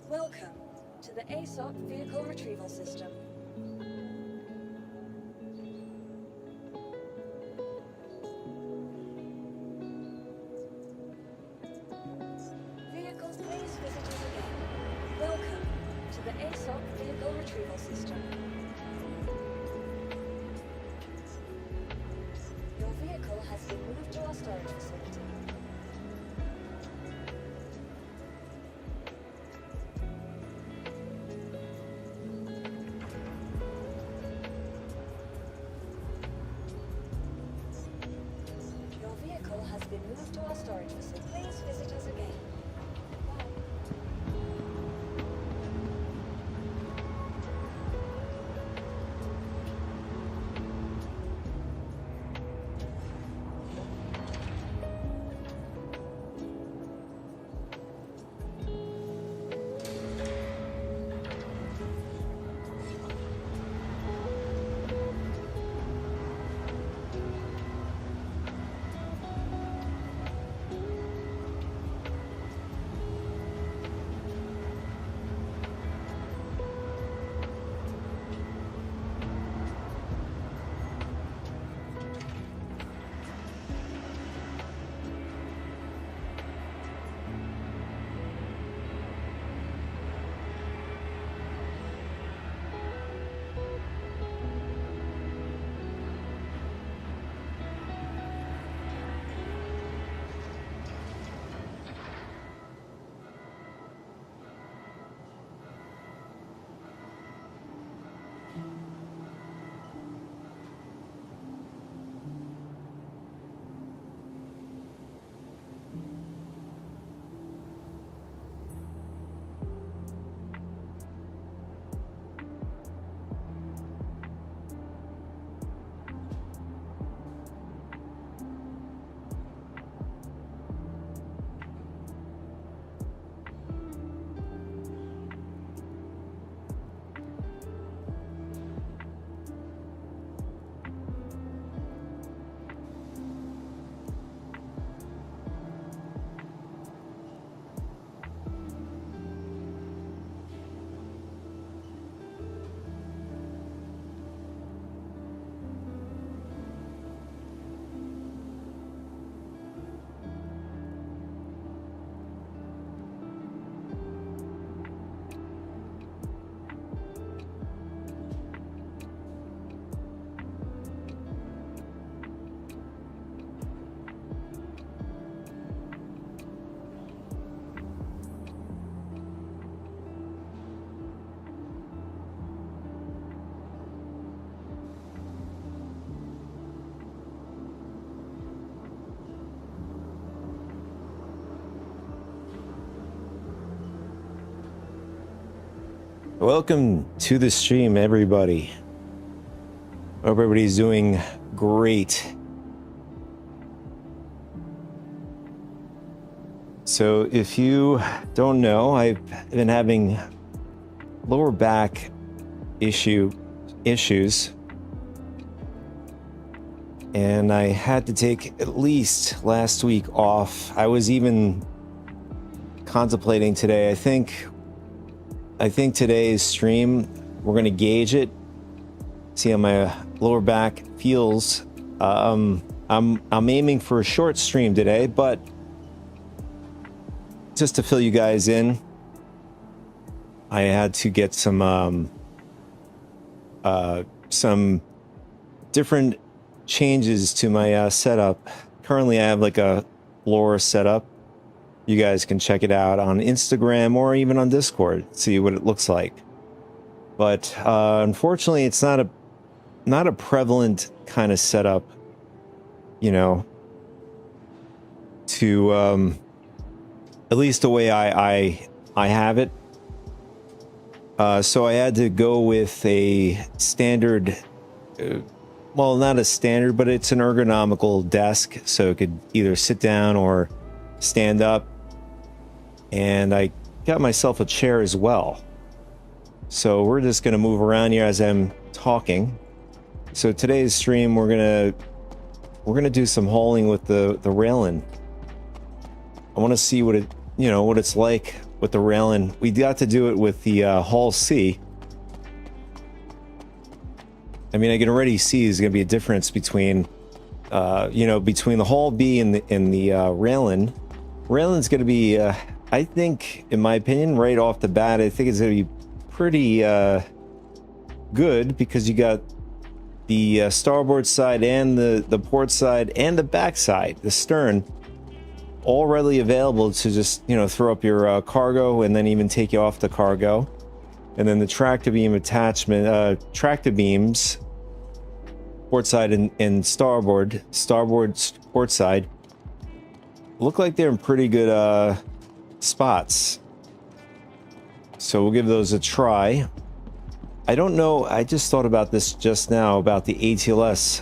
Welcome to the ASOP Vehicle Retrieval System. Vehicles, please visit us again. Welcome to the ASOP Vehicle Retrieval System. Your vehicle has been moved to our storage facility. Your vehicle has been moved to our storage facility. Please visit us again. Welcome to the stream, everybody. Hope everybody's doing great. So if you don't know, I've been having lower back issues, and I had to take at least last week off. I was even contemplating today. I think today's stream, we're going to gauge it, see how my lower back feels. I'm aiming for a short stream today, but just to fill you guys in, I had to get some different changes to my setup. Currently, I have like a lower setup. You guys can check it out on Instagram or even on Discord, see what it looks like. But unfortunately, it's not a prevalent kind of setup, you know, to at least the way I have it. So I had to go with a standard, well, not a standard, but it's an ergonomical desk, so it could either sit down or stand up. And I got myself a chair as well. So we're just going to move around here as I'm talking. So today's stream, we're gonna do some hauling with the railing. I want to see what it's like with the railing. We got to do it with the Hull C. I mean, I can already see there's going to be a difference between, you know, between the Hull B and the railing. Railing's going to be, I think, in my opinion, right off the bat, I think it's going to be pretty good because you got the starboard side and the port side and the back side, the stern, all readily available to just, you know, throw up your cargo and then even take you off the cargo. And then the tractor beam attachment, tractor beams, port side and starboard port side, look like they're in pretty good spots. So we'll give those a try. I don't know, I just thought about this just now about the ATLS.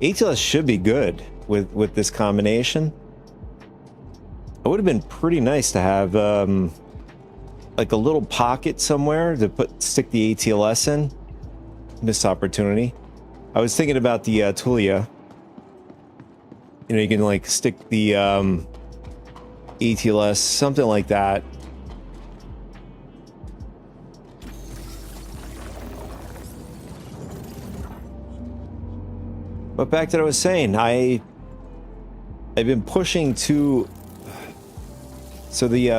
ATLS should be good with this combination. It would have been pretty nice to have like a little pocket somewhere to stick the ATLS in. Missed opportunity. I was thinking about the Tulia. You know, you can like stick the ATLS, something like that. But back to what I was saying, I've been pushing to. So the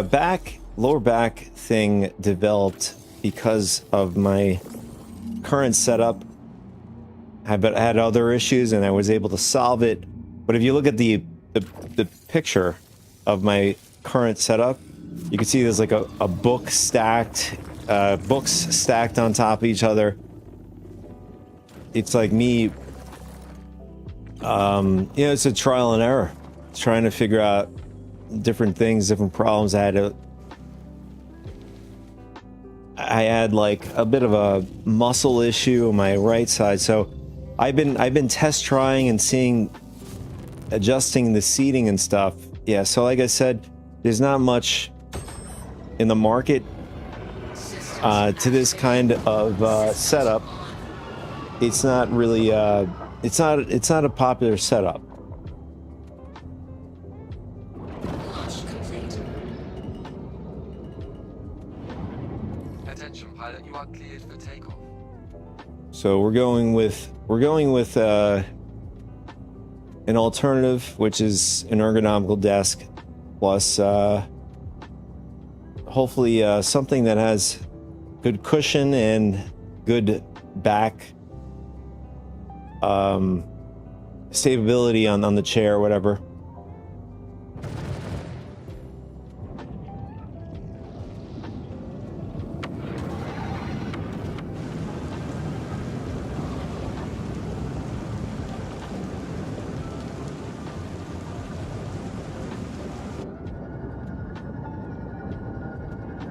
lower back thing developed because of my current setup. I had other issues and I was able to solve it. But if you look at the picture of my current setup, you can see there's like a book stacked, books stacked on top of each other. It's like me. You know, it's a trial and error. Trying to figure out different things, different problems. I had like a bit of a muscle issue on my right side, so I've been test trying and seeing, adjusting the seating and stuff. Yeah, so like I said, there's not much in the market to this kind of setup. It's not really it's not a popular setup. Attention pilot, you are cleared for takeoff. So we're going with an alternative, which is an ergonomical desk, plus hopefully something that has good cushion and good back stability on the chair or whatever.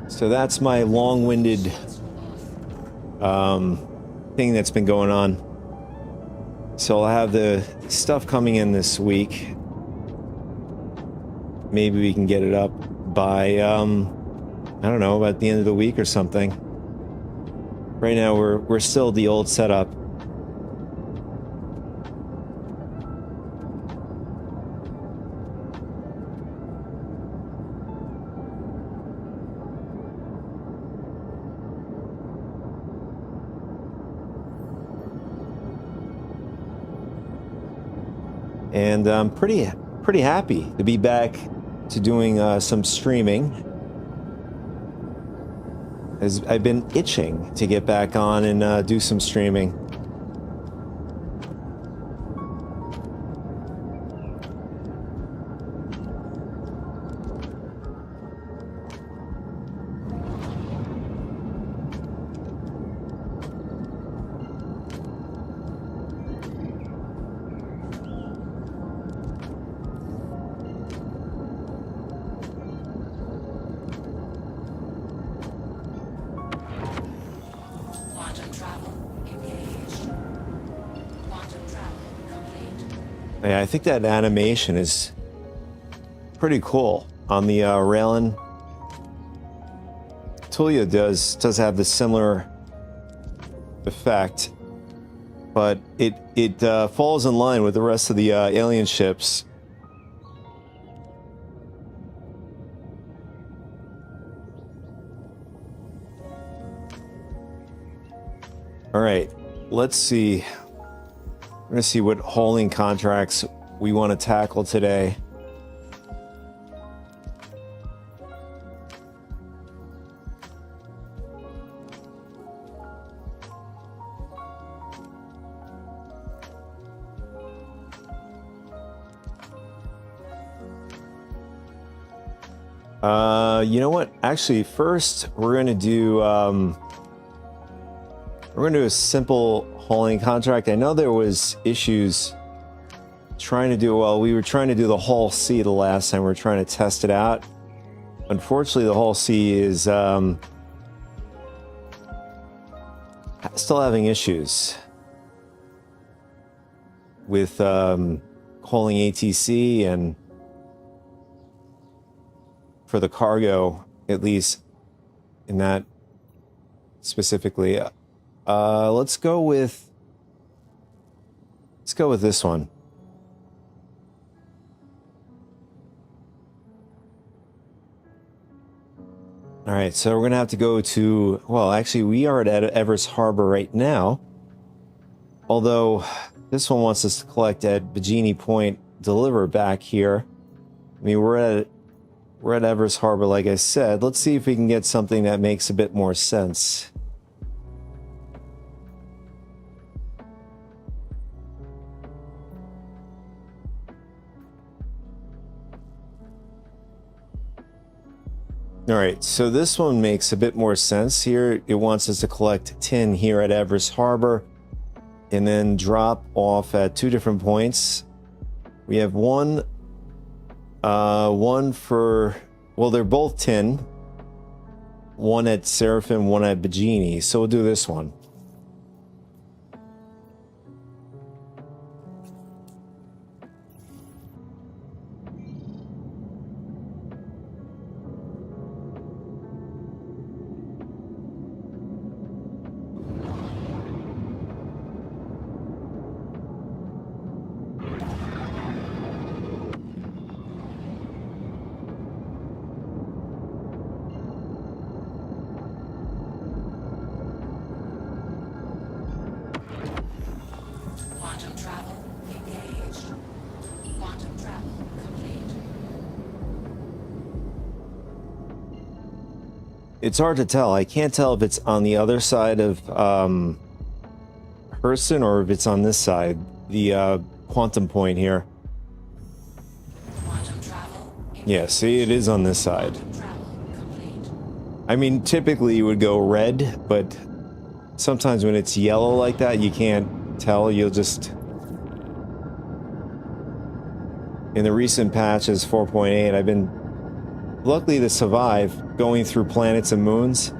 So that's my long-winded thing that's been going on. So I'll have the stuff coming in this week. Maybe we can get it up by, I don't know, about the end of the week or something. Right now we're still the old setup. And I'm pretty happy to be back to doing some streaming, as I've been itching to get back on and do some streaming. Yeah, I think that animation is pretty cool on the railing. Tulia does have the similar effect, but it falls in line with the rest of the alien ships. All right, let's see. We're going to see what hauling contracts we want to tackle today. You know what? Actually, first we're going to do a simple hauling contract. I know there was issues trying to do, well, we were trying to do the Hull C the last time. We were trying to test it out. Unfortunately, the Hull C is still having issues with hauling ATC, and for the cargo, at least in that specifically. Let's go with this one. All right, so we're gonna have to go to, well, actually we are at Evers Harbor right now, although this one wants us to collect at Bikini Point, deliver back here. I mean, we're at Evers Harbor, like I said. Let's see if we can get something that makes a bit more sense. All right, so this one makes a bit more sense here. It wants us to collect tin here at Evers Harbor and then drop off at 2 different points. We have one for, well, they're both tin. One at Seraphim, one at Bikini. So we'll do this one. It's hard to tell. I can't tell if it's on the other side of Hurston or if it's on this side, the quantum point here. Yeah, see, it is on this side. I mean, typically you would go red, but sometimes when it's yellow like that, you can't tell. You'll just... In the recent patches, 4.8, I've been luckily to survive going through planets and moons.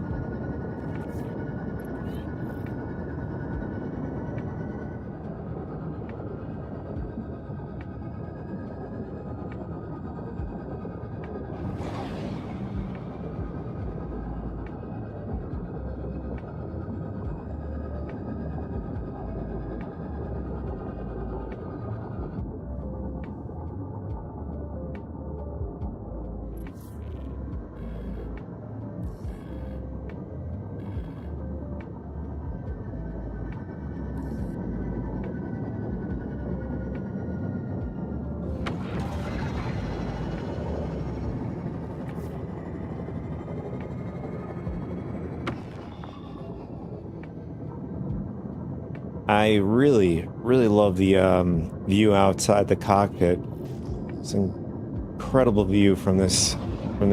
I really love the view outside the cockpit. It's an incredible view from this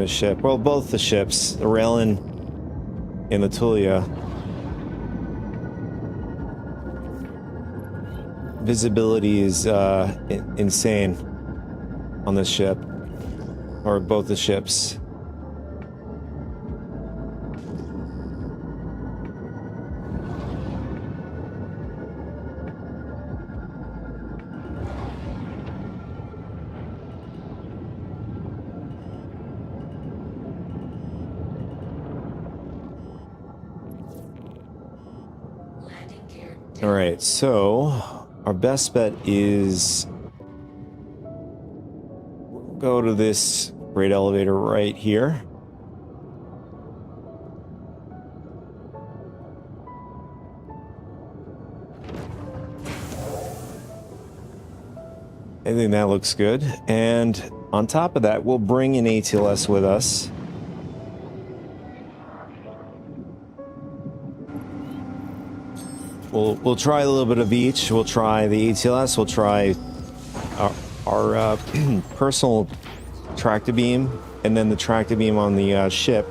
ship. Well, both the ships, the Raelin and the Tulia. Visibility is insane on this ship, or both the ships. All right, so our best bet is go to this freight elevator right here. I think that looks good. And on top of that, we'll bring an ATLS with us. We'll try a little bit of each. We'll try the ATLS. We'll try our personal tractor beam, and then the tractor beam on the ship.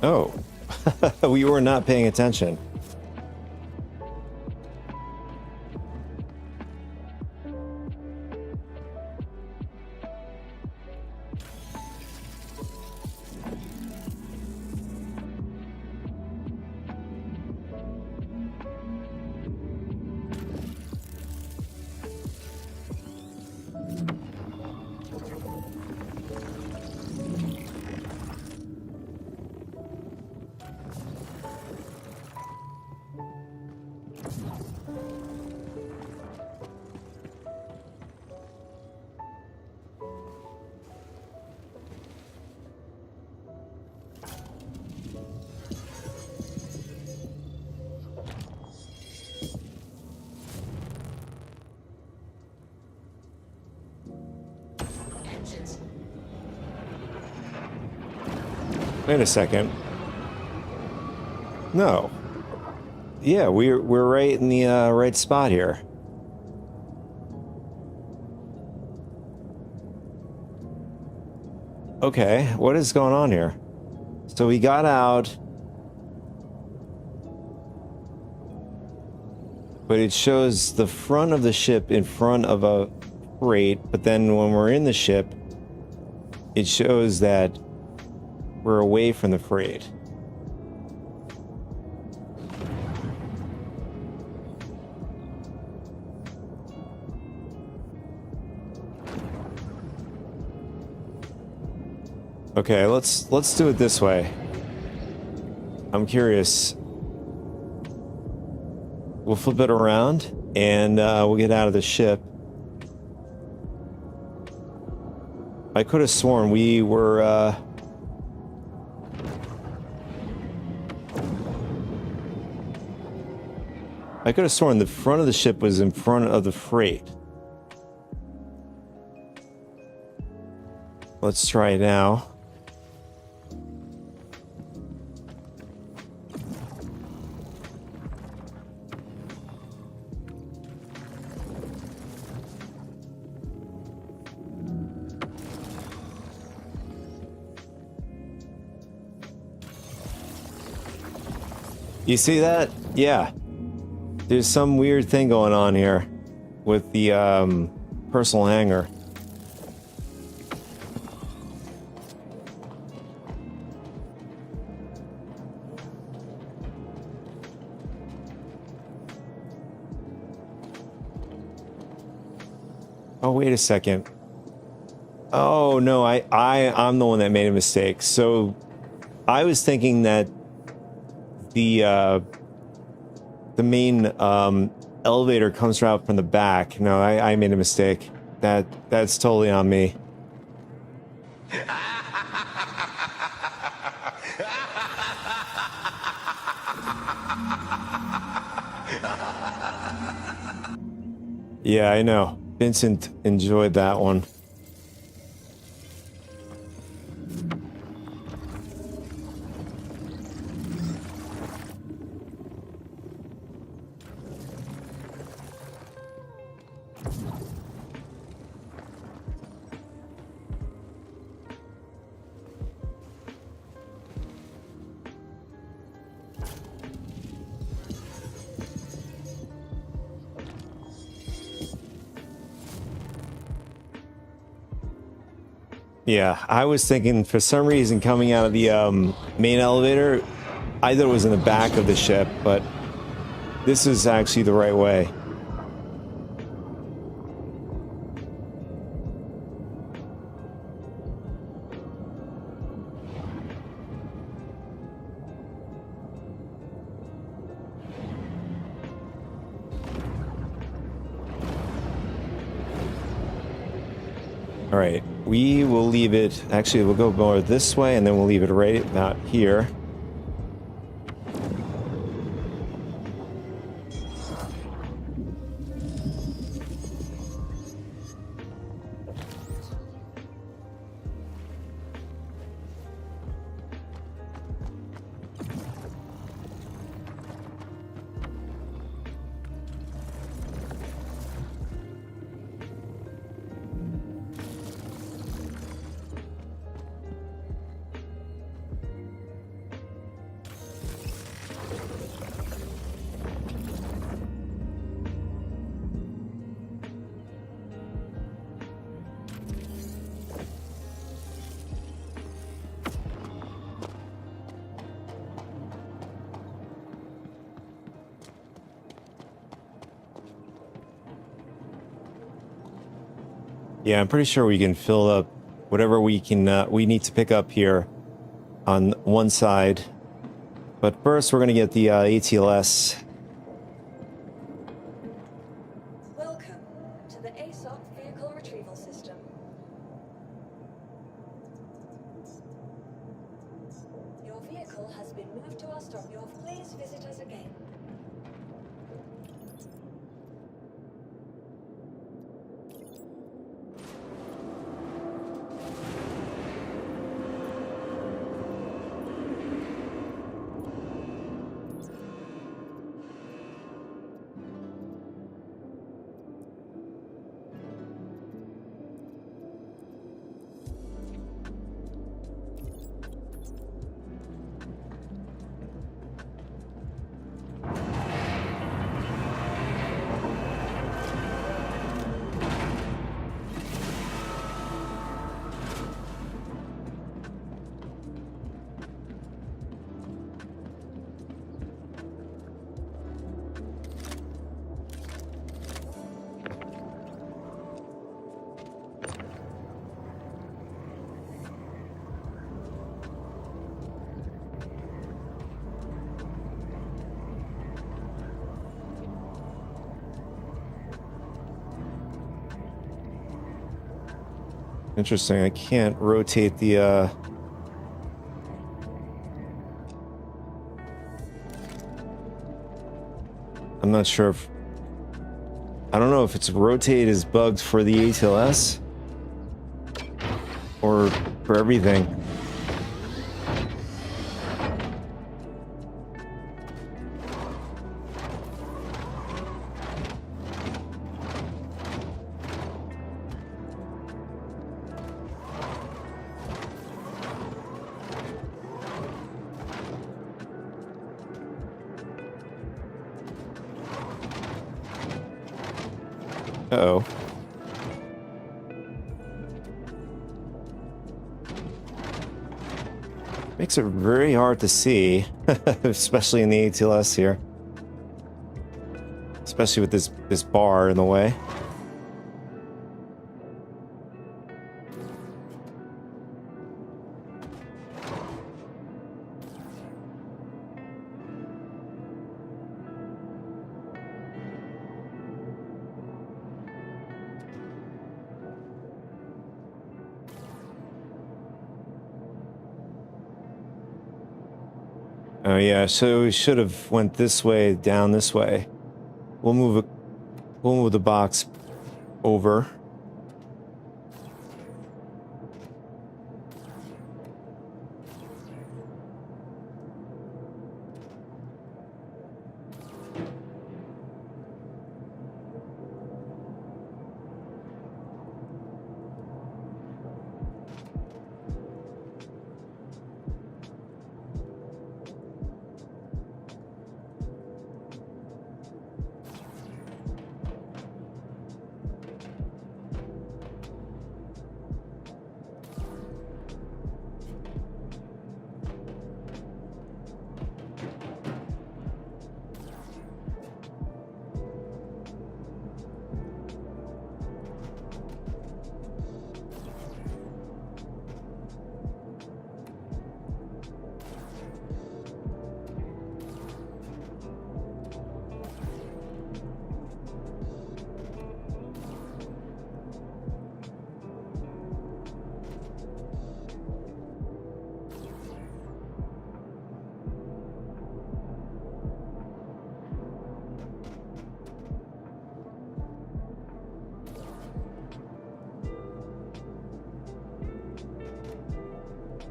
Oh, we were not paying attention. Wait a second. No. Yeah, we're right in the right spot here. Okay, what is going on here? So we got out, but it shows the front of the ship in front of a freight, but then when we're in the ship, it shows that we're away from the freight. Okay, let's do it this way. I'm curious. We'll flip it around and we'll get out of the ship. I could have sworn we were I could have sworn the front of the ship was in front of the freight. Let's try it now. You see that? Yeah. There's some weird thing going on here with the personal hangar. Oh, wait a second. Oh no, I'm the one that made a mistake. So I was thinking that the main elevator comes out from the back. No, I made a mistake. That's totally on me. Yeah, I know. Vincent enjoyed that one. Yeah, I was thinking for some reason coming out of the main elevator, I thought it was in the back of the ship, but this is actually the right way. All right, we will leave it. Actually, we'll go more this way, and then we'll leave it right about here. Yeah, I'm pretty sure we can fill up whatever we can. We need to pick up here on one side, but first we're gonna get the ATLS. Welcome to the ASOC Vehicle Retrieval System. Your vehicle has been moved to our stop. Please visit us again. Interesting. I can't rotate the. I'm not sure if. I don't know if it's rotate is bugged for the ATLS or for everything. Uh-oh. Makes it very hard to see, especially in the ATLS here. Especially with this bar in the way. Oh yeah, so we should have went this way, down this way. We'll move the box over.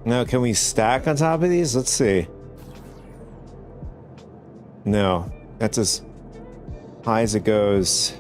Now, can we stack on top of these? Let's see. No, that's as high as it goes.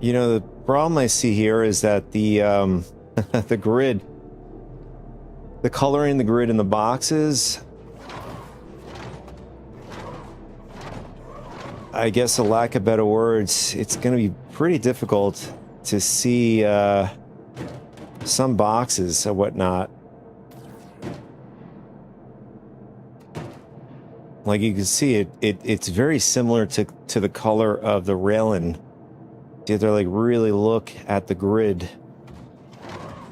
You know, the problem I see here is that the the grid, the coloring the grid in the boxes, I guess a lack of better words, it's going to be pretty difficult to see some boxes or whatnot. Like you can see it's very similar to the color of the railing. You have to like really look at the grid.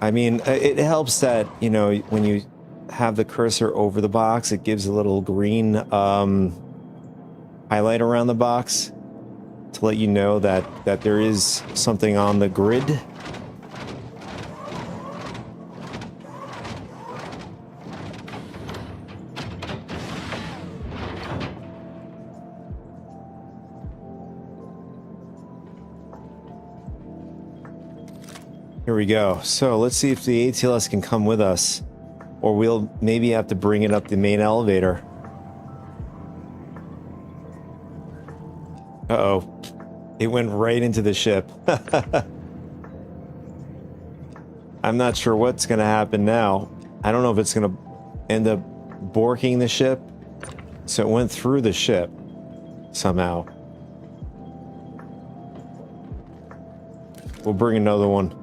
I mean, it helps that, you know, when you have the cursor over the box, it gives a little green highlight around the box to let you know that there is something on the grid. Here we go. So let's see if the ATLS can come with us, or we'll maybe have to bring it up the main elevator. Uh-oh. It went right into the ship. I'm not sure what's going to happen now. I don't know if it's going to end up borking the ship. So it went through the ship somehow. We'll bring another one.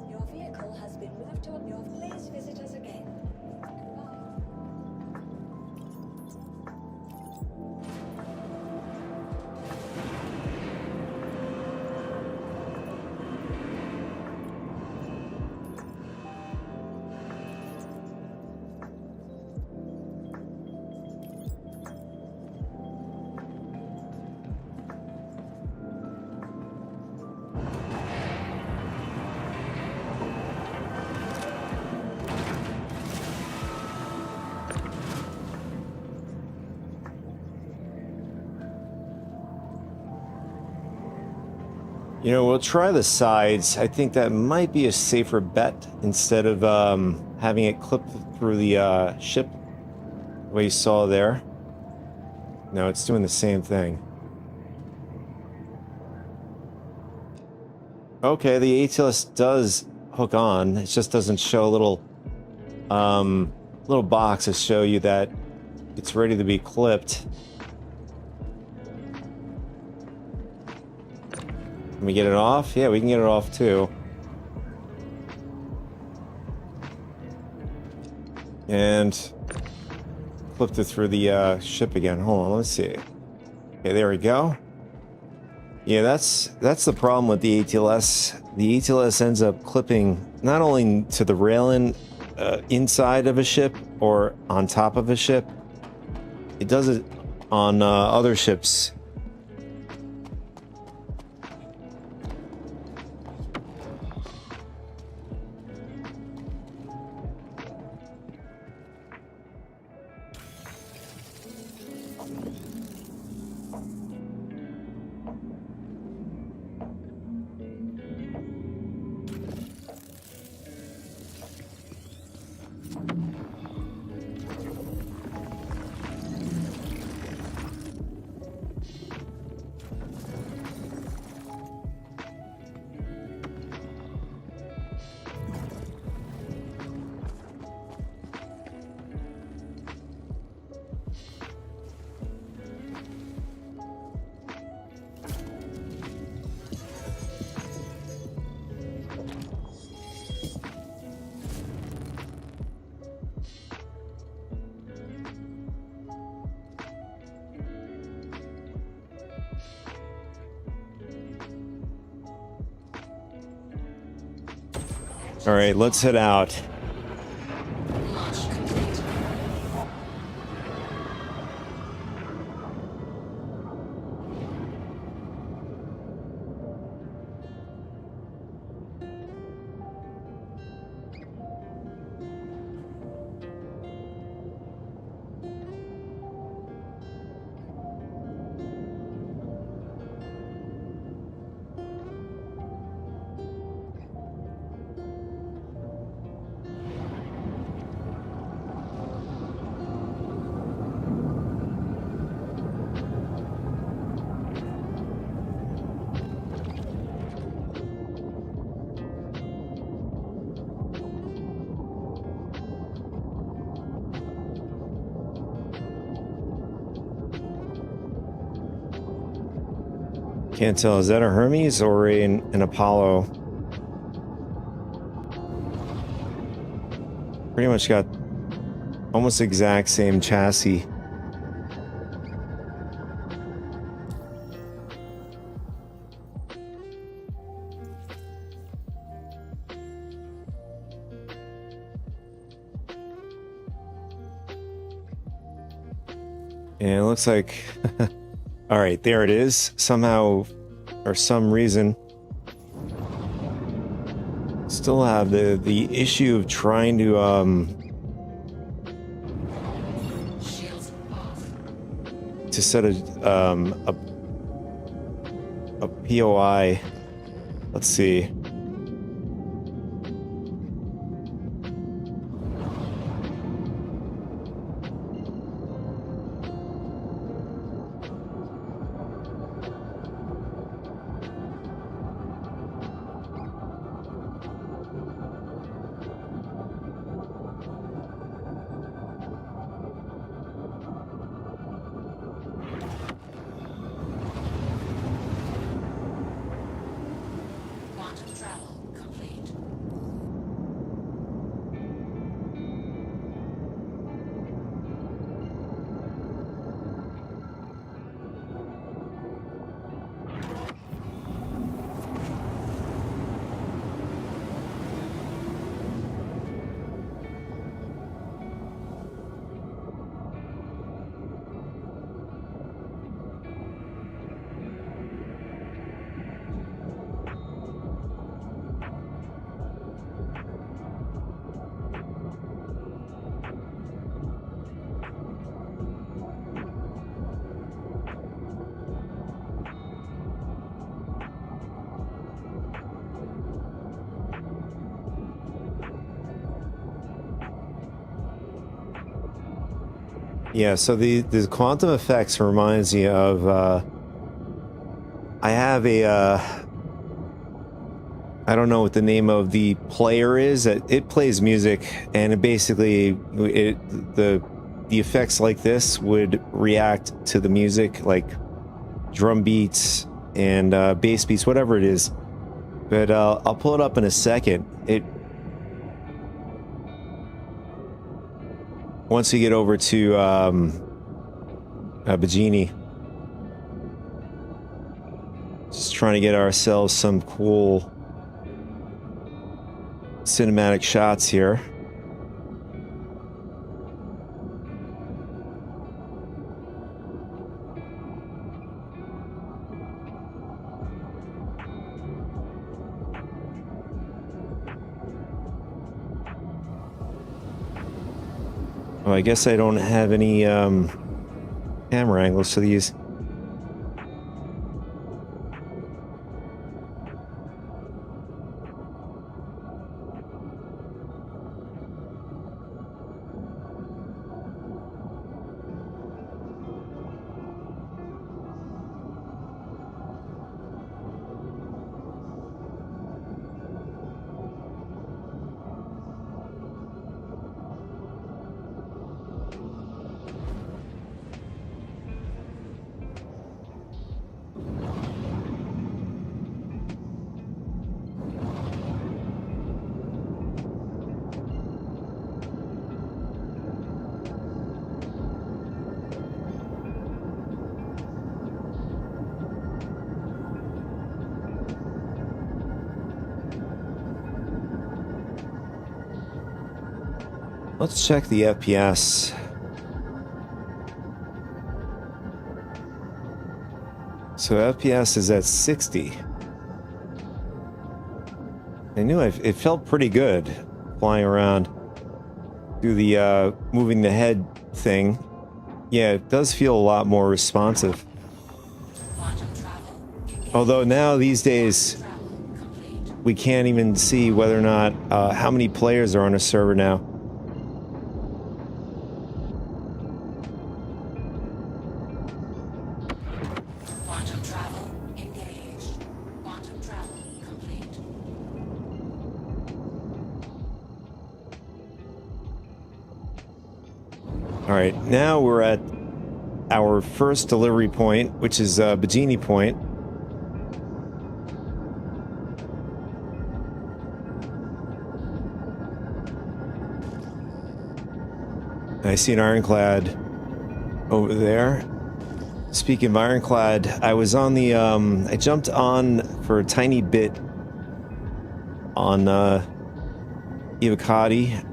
Your vehicle has been moved to your please visit us again. Goodbye. You know, we'll try the sides. I think that might be a safer bet instead of having it clip through the ship, the way you saw there. No, it's doing the same thing. Okay, the ATLS does hook on. It just doesn't show a little box to show you that it's ready to be clipped. Can we get it off? Yeah, we can get it off too. And flipped it through the ship again. Hold on, let's see. Okay, there we go. Yeah, that's the problem with the ATLS. The ATLS ends up clipping not only to the railing inside of a ship or on top of a ship. It does it on other ships. All right, let's head out. Launch complete. Can't tell. Is that a Hermes or an Apollo? Pretty much got almost exact same chassis. And it looks like, all right, there it is. Somehow, or some reason, still have the issue of trying to Shields off. to set a POI. Let's see. Quantum travel complete. Yeah, so the quantum effects reminds me of I have a I don't know what the name of the player is. It plays music, and it basically the effects like this would react to the music, like drum beats and bass beats, whatever it is. But I'll pull it up in a second. Once we get over to Bajini, just trying to get ourselves some cool cinematic shots here. Oh, I guess I don't have any camera angles for these. Let's check the FPS. So FPS is at 60. I knew it felt pretty good flying around. Do the moving the head thing. Yeah, it does feel a lot more responsive. Although now these days we can't even see whether or not how many players are on a server now. Quantum travel engaged. Quantum travel complete. All right, now we're at our first delivery point, which is Bikini Point. I see an ironclad over there. Speaking of ironclad, I was on the I jumped on for a tiny bit on Ivacati.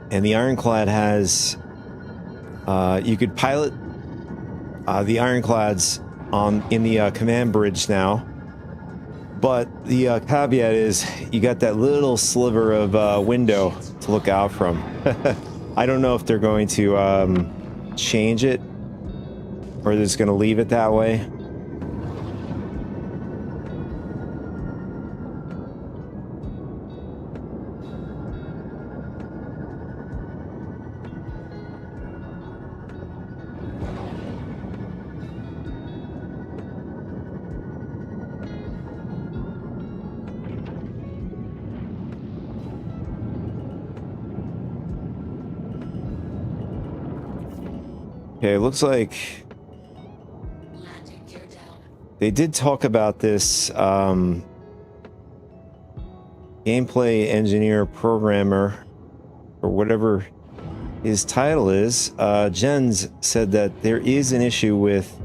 And the ironclad has you could pilot the ironclads in the command bridge now. But the caveat is you got that little sliver of window to look out from. I don't know if they're going to change it or they're just going to leave it that way. Okay, it looks like Landing gear down. they did talk about this gameplay engineer programmer or whatever his title is. Jens said that there is an issue with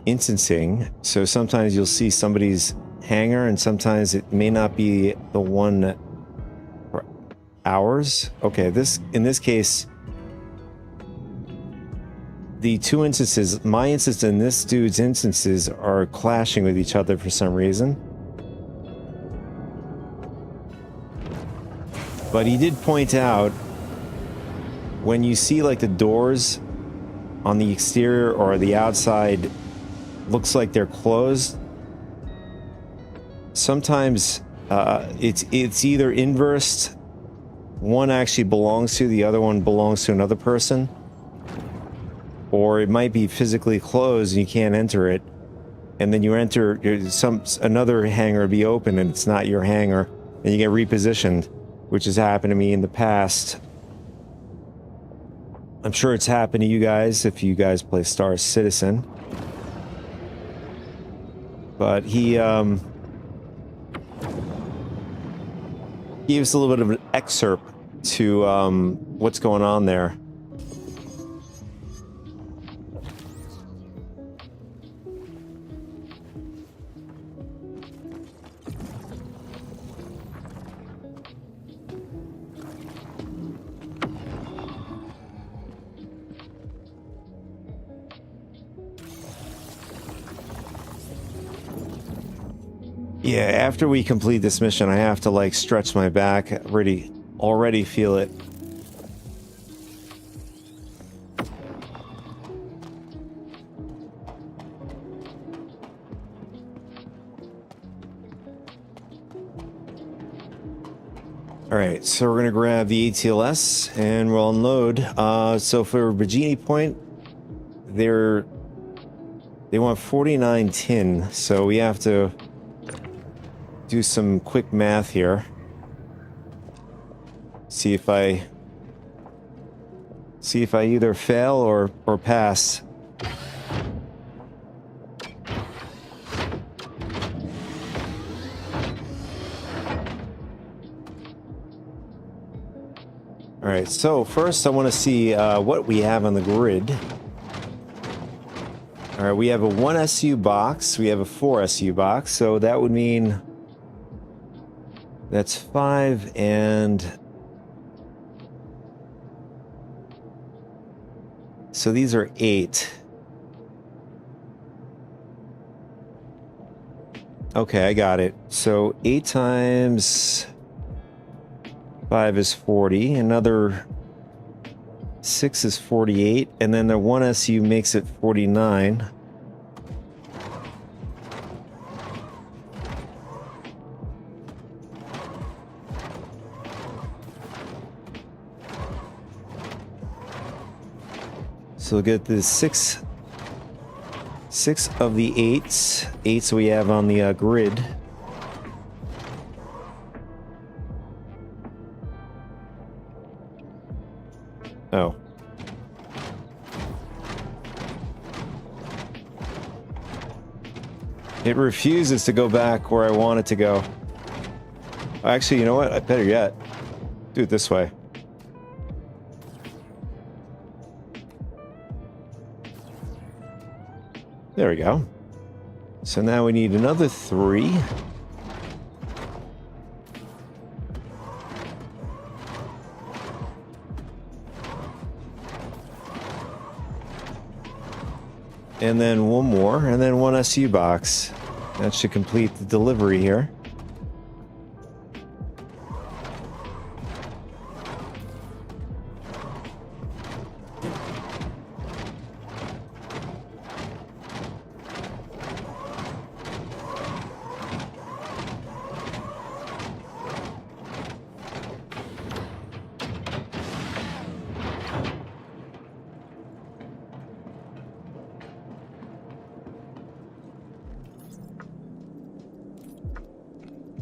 instancing, so sometimes you'll see somebody's hangar and sometimes it may not be the one for ours. Okay, in this case, the two instances, my instance and this dude's instances, are clashing with each other for some reason. But he did point out, when you see like the doors on the exterior or the outside looks like they're closed, sometimes it's either inversed. One actually belongs to, the other one belongs to another person. Or it might be physically closed and you can't enter it, and then you enter another hangar be open and it's not your hangar, and you get repositioned, which has happened to me in the past. I'm sure it's happened to you guys if you guys play Star Citizen. But he gave us a little bit of an excerpt to what's going on there. Yeah, after we complete this mission, I have to like stretch my back. Already feel it. All right, so we're gonna grab the ATLS and we'll unload. So for Bikini Point, they want 49 tin, so we have to do some quick math here. See if I either fail or pass. All right, so first I want to see what we have on the grid. All right, we have a 1 SU box, we have a 4 SU box, so that would mean That's 5 and... So these are 8. Okay, I got it. So 8 times 5 is 40. Another 6 is 48. And then the 1 SU makes it 49. So we'll get the 6 of the 8s we have on the grid. Oh. It refuses to go back where I want it to go. Actually, you know what? Better yet, do it this way. There we go. So now we need another 3. And then one more, and then 1 SU box. That should complete the delivery here.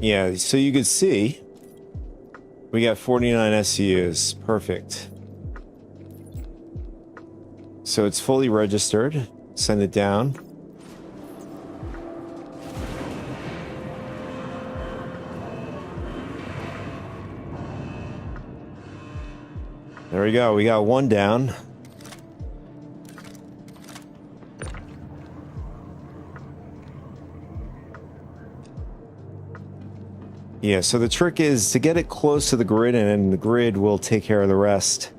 Yeah, so you could see we got 49 SCUs. Perfect. So it's fully registered. Send it down. There we go. We got 1 down. Yeah, so the trick is to get it close to the grid, and then the grid will take care of the rest.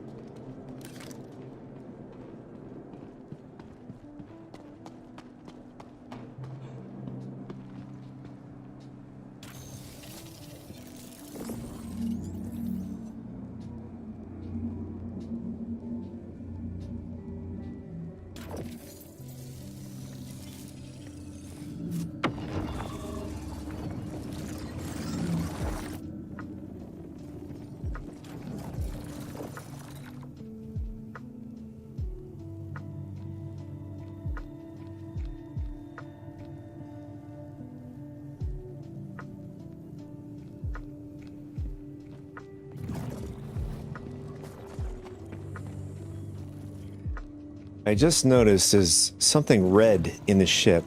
I just noticed there's something red in the ship.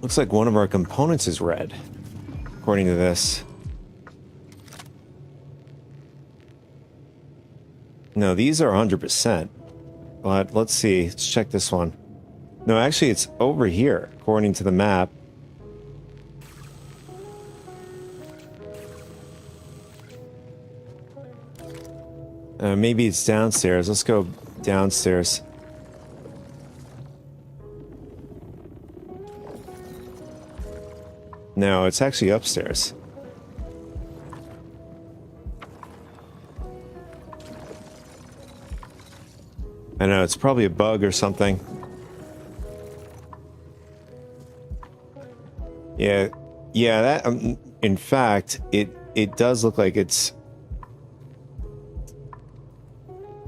Looks like one of our components is red, according to this. No, these are 100%. But let's see. Let's check this one. No, actually, it's over here, according to the map. Maybe it's downstairs. Let's go downstairs. No, it's actually upstairs. I know, it's probably a bug or something. Yeah, that, in fact, it does look like it's...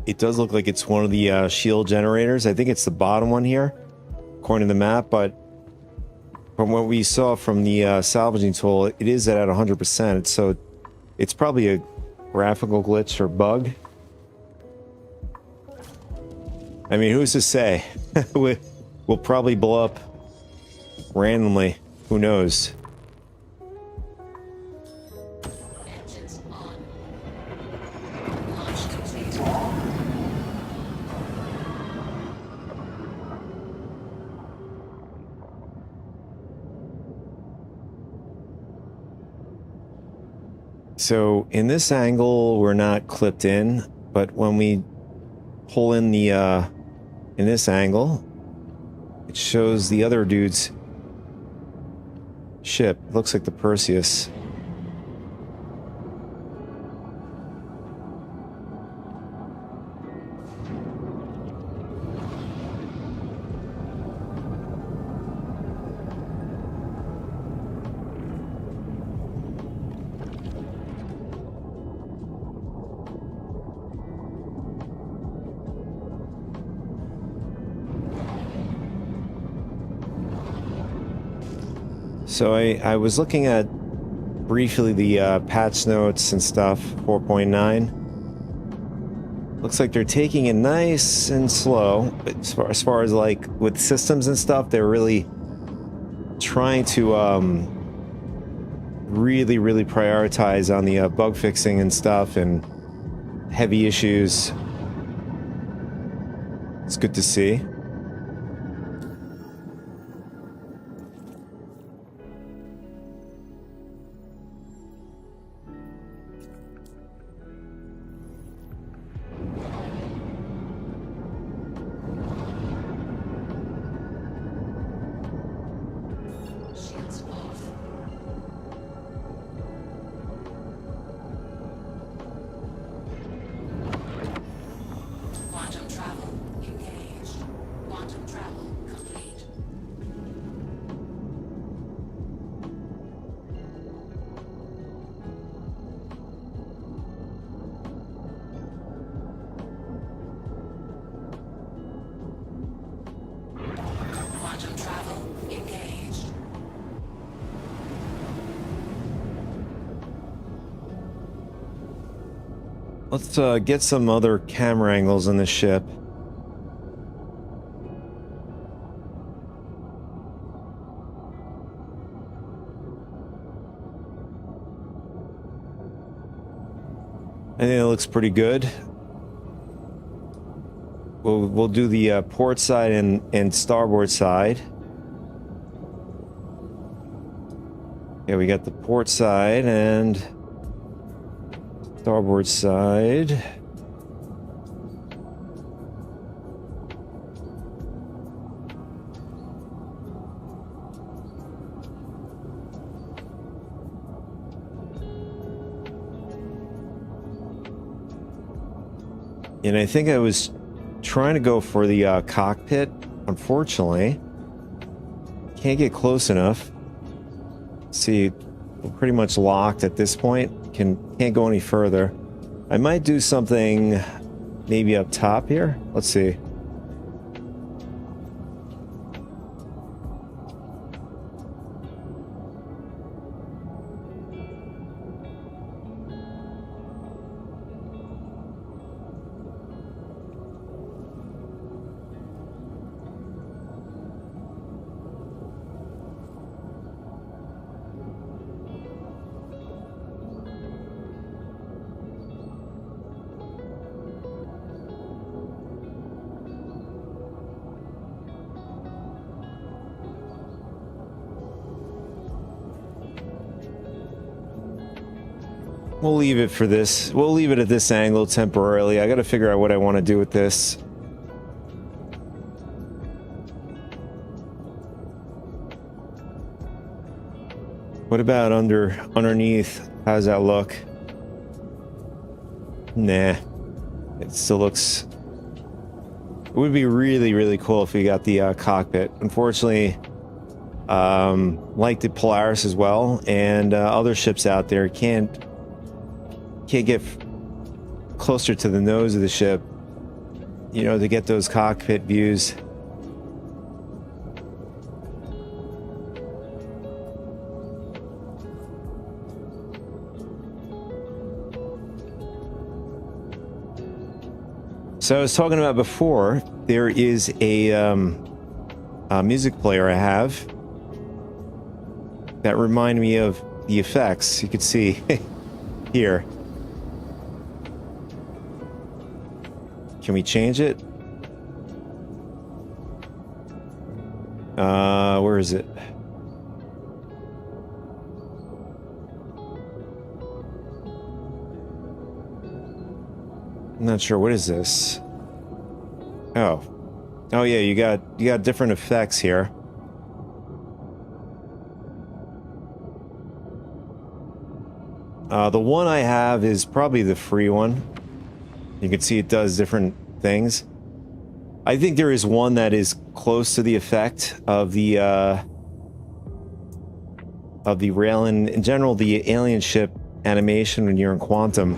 It does look like it's one of the shield generators. I think it's the bottom one here, according to the map, but from what we saw from the salvaging tool, it is at 100%, so it's probably a graphical glitch or bug. I mean, who's to say? We'll probably blow up randomly. Who knows? Engines on. Launch complete. Engines on. 1 So in this angle, we're not clipped in, but when we pull in the, in this angle, it shows the other dude's ship. It looks like the Perseus. So I was looking at briefly the patch notes and stuff, 4.9. Looks like they're taking it nice and slow. But as far as like with systems and stuff, they're really trying to really prioritize on the bug fixing and stuff and heavy issues. It's good to see. Shields off. Quantum travel engaged. Quantum travel complete. Quantum travel engaged. Let's get some other camera angles on the ship. I think it looks pretty good. We'll do the port side and starboard side. Yeah, we got the port side and starboard side. And I think I was trying to go for the cockpit. Unfortunately, can't get close enough. See, we're pretty much locked at this point. Can't go any further. I might do something maybe up top here. Let's see. We'll leave it for this. We'll leave it at this angle temporarily. I gotta figure out what I want to do with this. What about underneath? How's that look? Nah. It still looks... It would be really cool if we got the cockpit. Unfortunately, like the Polaris as well, and other ships out there can't get closer to the nose of the ship, you know, to get those cockpit views. So I was talking about before, there is a music player I have that remind me of the effects. You can see here. Can we change it? Where is it? I'm not sure. What is this? Oh. Oh yeah, you got different effects here. The one I have is probably the free one. You can see it does different things. I think there is one that is close to the effect of the rail and in general the alien ship animation when you're in Quantum.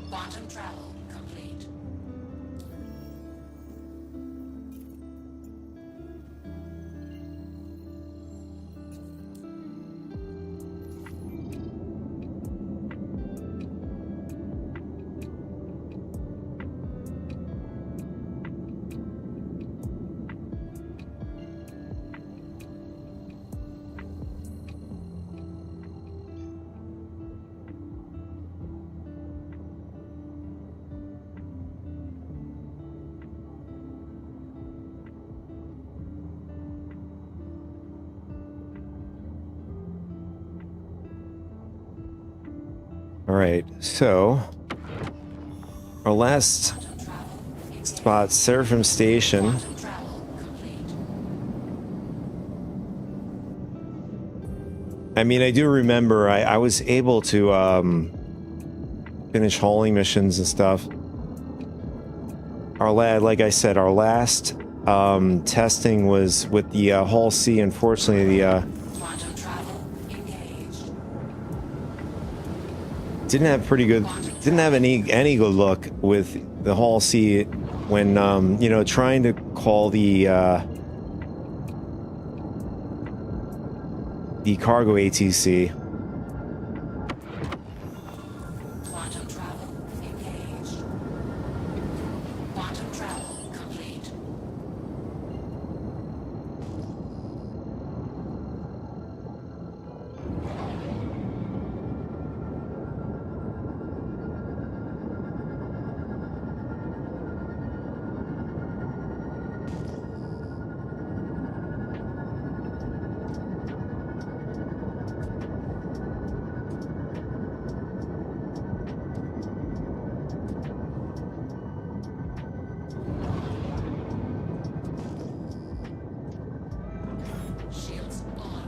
Quantum travel complete. All right, so our last spot, Seraphim Station. Quantum travel complete. I mean, I do remember I was able to finish hauling missions and stuff. Like I said, our last testing was with the Hull C. Unfortunately, the Quantum travel engaged. didn't have any good luck with the Hull C when you know, trying to call the cargo ATC. Quantum travel engaged. Quantum travel complete. Shields on.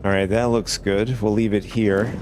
All right, that looks good. We'll leave it here.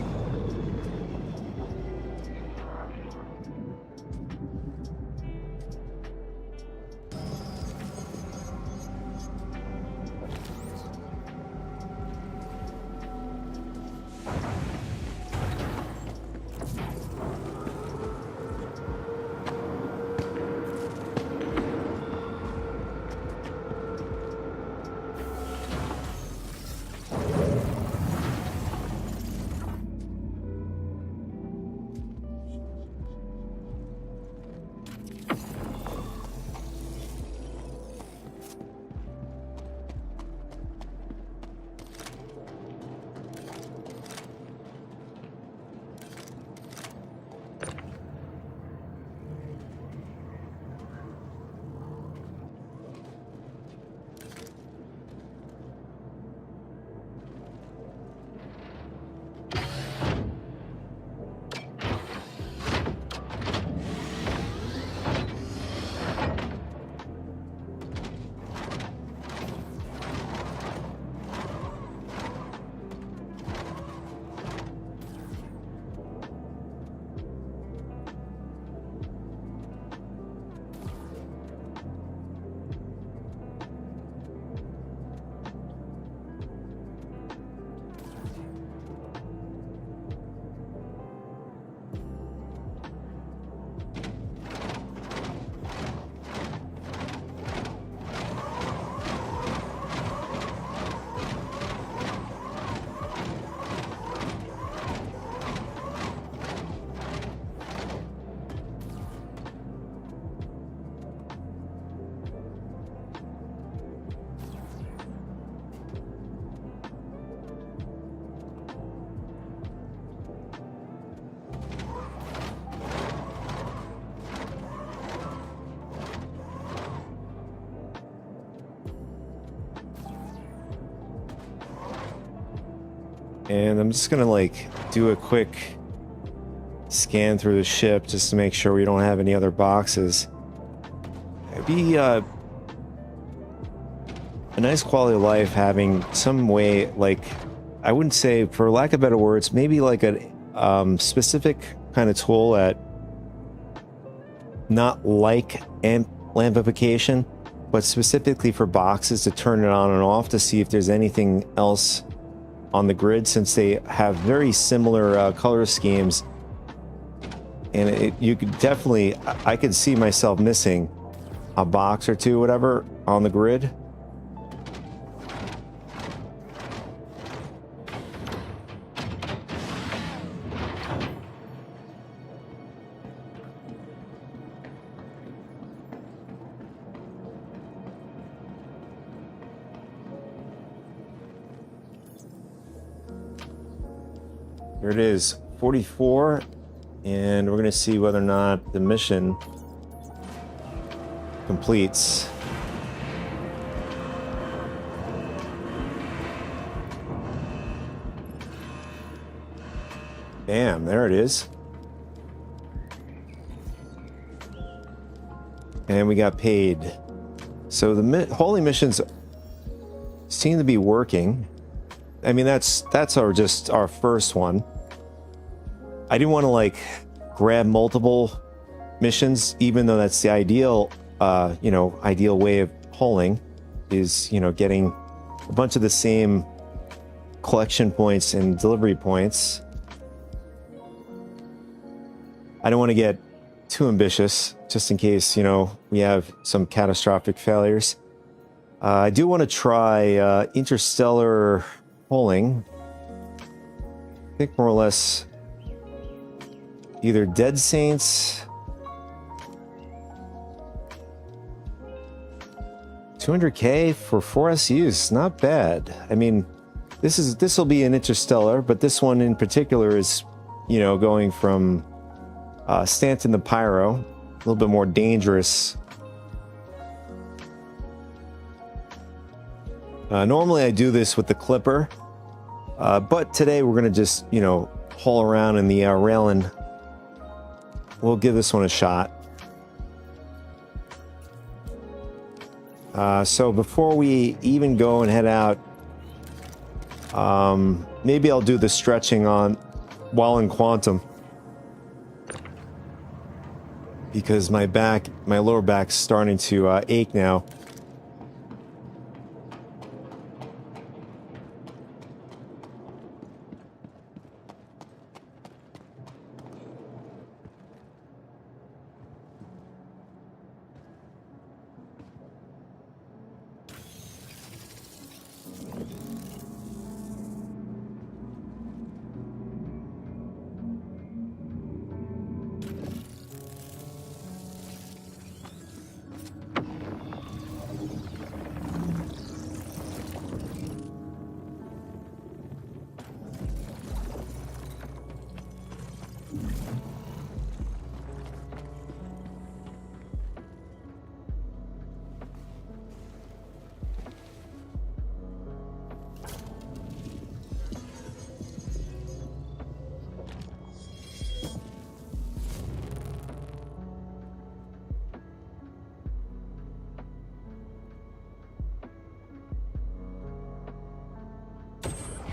And I'm just gonna like do a quick scan through the ship just to make sure we don't have any other boxes. It'd be a nice quality of life having some way, like, I wouldn't say, for lack of better words, maybe like a specific kind of tool that not like lampification, but specifically for boxes to turn it on and off to see if there's anything else on the grid, since they have very similar color schemes. And you could definitely, I could see myself missing a box or two, whatever, on the grid. Here it is, 44, and we're going to see whether or not the mission completes. Bam, there it is. And we got paid. So the holy missions seem to be working. I mean, that's our first one. I didn't want to like grab multiple missions, even though that's the ideal, ideal way of hauling is, getting a bunch of the same collection points and delivery points. I don't want to get too ambitious, just in case, we have some catastrophic failures. I do want to try interstellar hauling. I think more or less either Dead Saints, 200k for 4 SUs, not bad. I mean, this will be an interstellar, but this one in particular is, going from Stanton to Pyro, a little bit more dangerous. Normally I do this with the Clipper, but today we're gonna just, haul around in the Raylan. We'll give this one a shot. So before we even go and head out, maybe I'll do the stretching while in Quantum, because my lower back's starting to ache now.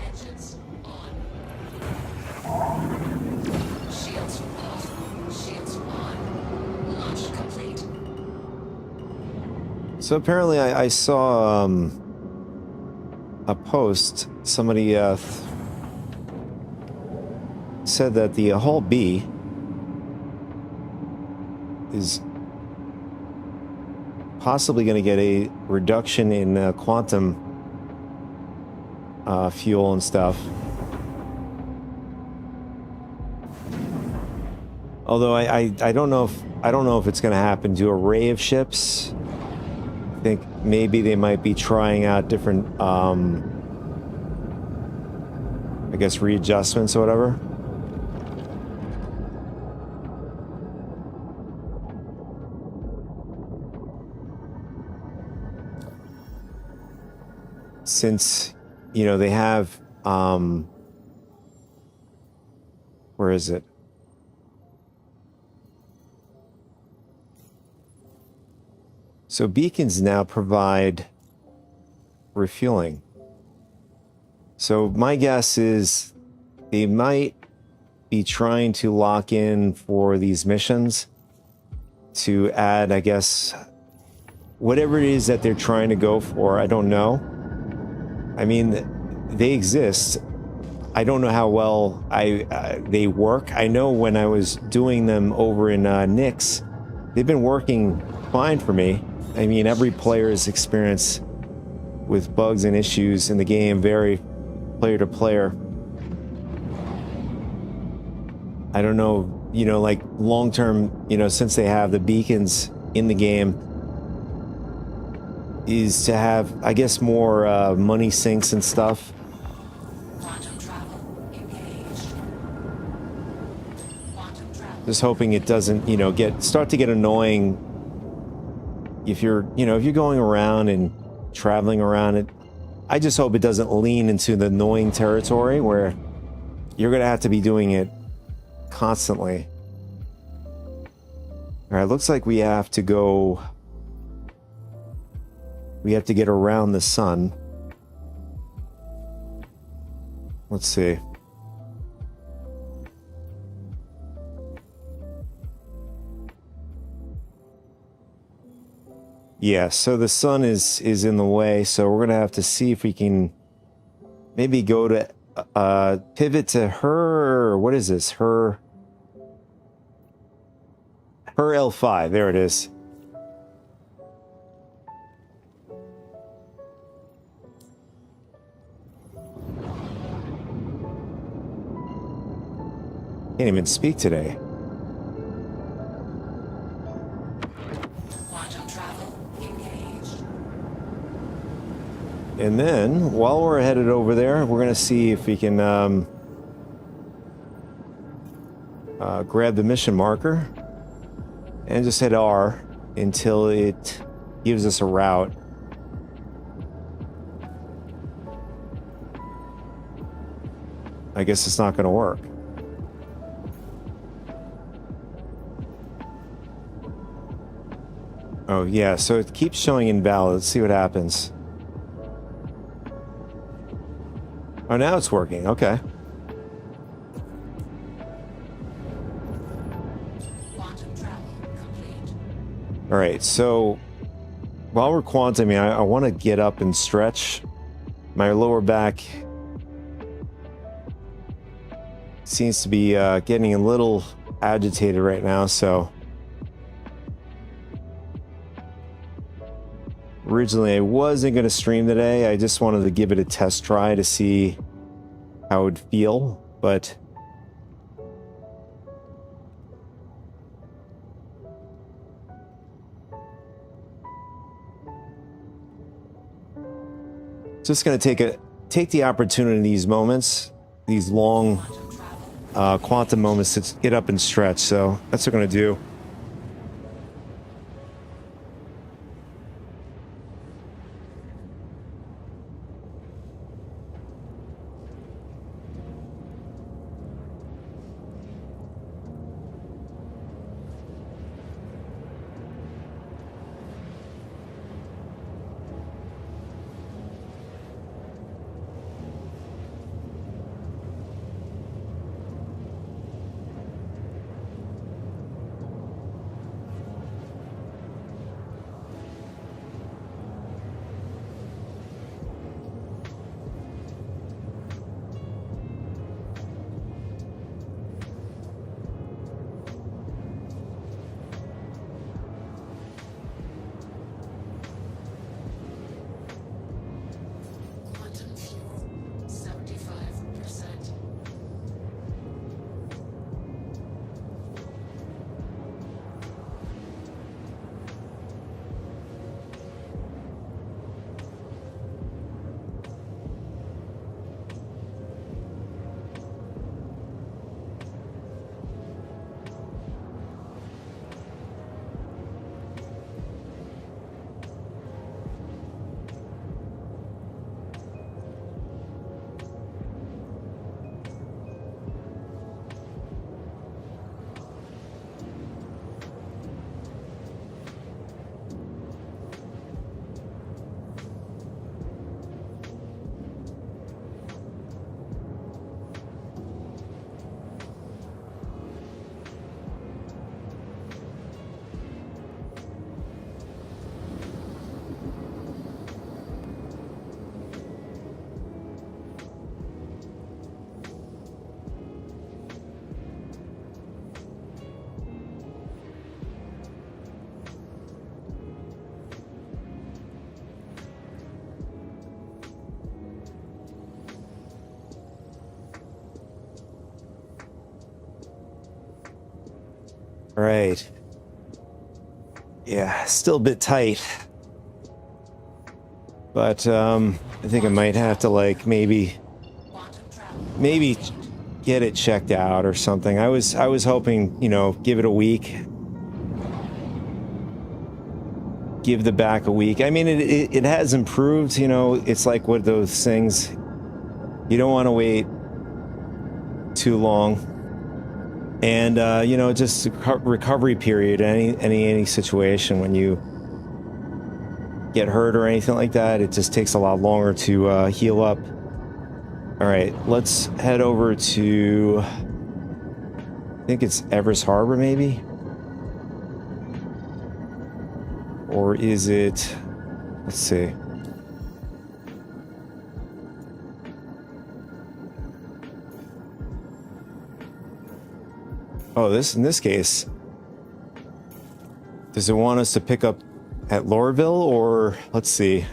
Engines on. Shields off. Shields on. Launch complete. So apparently I saw a post. Somebody said that the hull B is possibly going to get a reduction in quantum fuel and stuff. Although I don't know if it's going to happen to an array of ships. I think maybe they might be trying out different I guess readjustments or whatever. Since, they have Where is it? So beacons now provide refueling. So my guess is they might be trying to lock in for these missions to add, I guess, whatever it is that they're trying to go for. I don't know. I mean, they exist. I don't know how well they work. I know when I was doing them over in Nyx, they've been working fine for me. I mean, every player's experience with bugs and issues in the game vary player to player. I don't know, you know, like long term, you know, since they have the beacons in the game, is to have, I guess, more money sinks and stuff. Quantum travel engaged. Quantum travel. Just hoping it doesn't, you know, start to get annoying if you're, you know, if you're going around and traveling around it. I just hope it doesn't lean into the annoying territory where you're going to have to be doing it constantly. All right, looks like we have to go. We have to get around the sun. Let's see. Yeah, so the sun is in the way, so we're gonna have to see if we can maybe go to pivot to her. What is this? Her L5. There it is. Can't even speak today. Quantum travel engaged. And then, while we're headed over there, we're gonna see if we can grab the mission marker and just hit R until it gives us a route. I guess it's not gonna work. Oh, yeah, so it keeps showing invalid. Let's see what happens. Oh, now it's working. Okay. Quantum travel complete. All right, so while we're quantuming, I want to get up and stretch. My lower back seems to be getting a little agitated right now, so... Originally, I wasn't going to stream today. I just wanted to give it a test try to see how it would feel, but... Just going to take the opportunity in these moments, these long quantum moments, to get up and stretch. So that's what I'm going to do. All right. Yeah, still a bit tight. But I think I might have to like maybe get it checked out or something. I was hoping, you know, give it a week. Give the back a week. I mean, it has improved, you know. It's like one of those things. You don't want to wait too long. And you know, just a recovery period, any situation when you get hurt or anything like that, it just takes a lot longer to heal up. All right, let's head over to, I think it's Everest Harbor, maybe? Or is it, let's see. Oh, in this case, does it want us to pick up at Lorville, or let's see,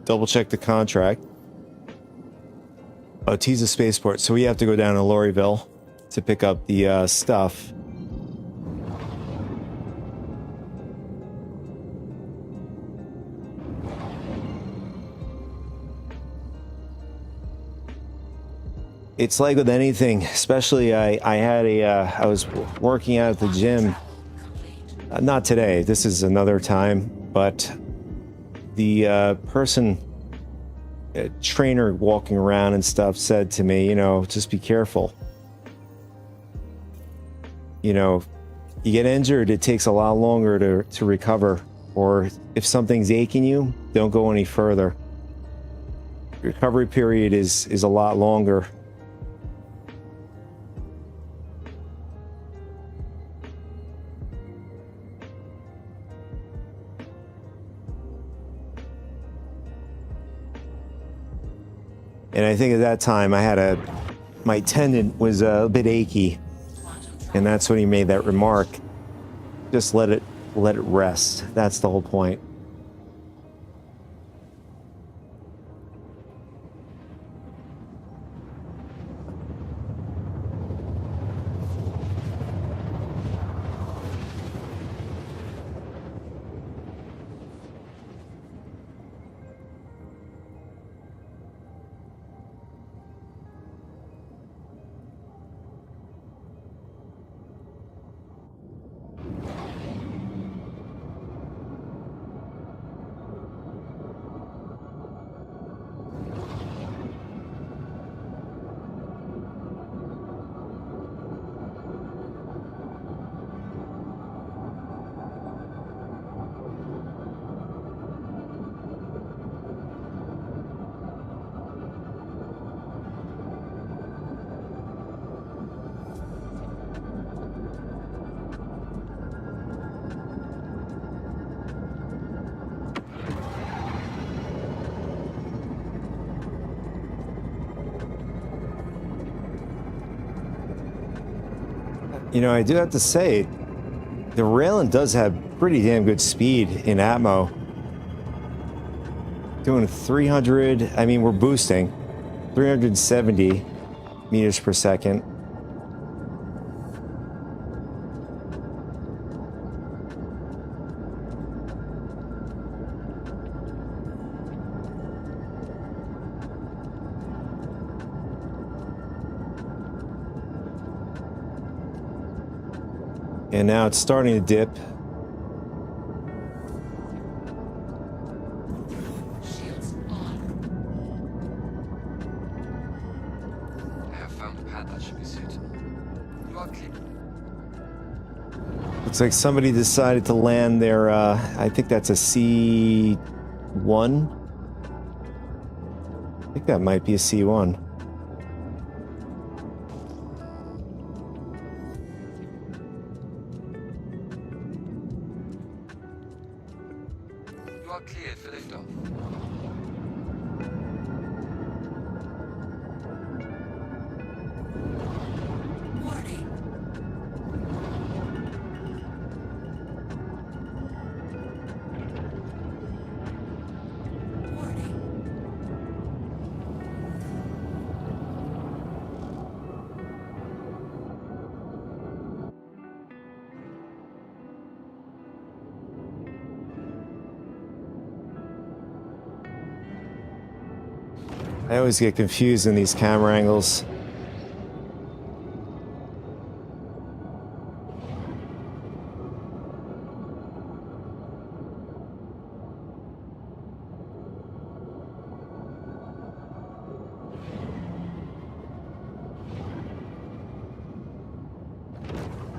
double check the contract. Oh, T's a spaceport, so we have to go down to Lorville to pick up the stuff. It's like with anything, especially I was working out at the gym. Not today, this is another time, but the trainer walking around and stuff said to me, you know, just be careful. You know, you get injured, it takes a lot longer to recover, or if something's aching you, don't go any further. Recovery period is a lot longer. And I think at that time my tendon was a bit achy, and that's when he made that remark. Just let it rest. That's the whole point. You know, I do have to say, the Raylan does have pretty damn good speed in Atmo. Doing 300, I mean, we're boosting 370 meters per second. And now it's starting to dip. Shields on. I have found a pad that should be suited. You are clear. Looks like somebody decided to land their, I think that's a C1. I think that might be a C1. You are cleared for liftoff. Warning. Warning. I always get confused in these camera angles.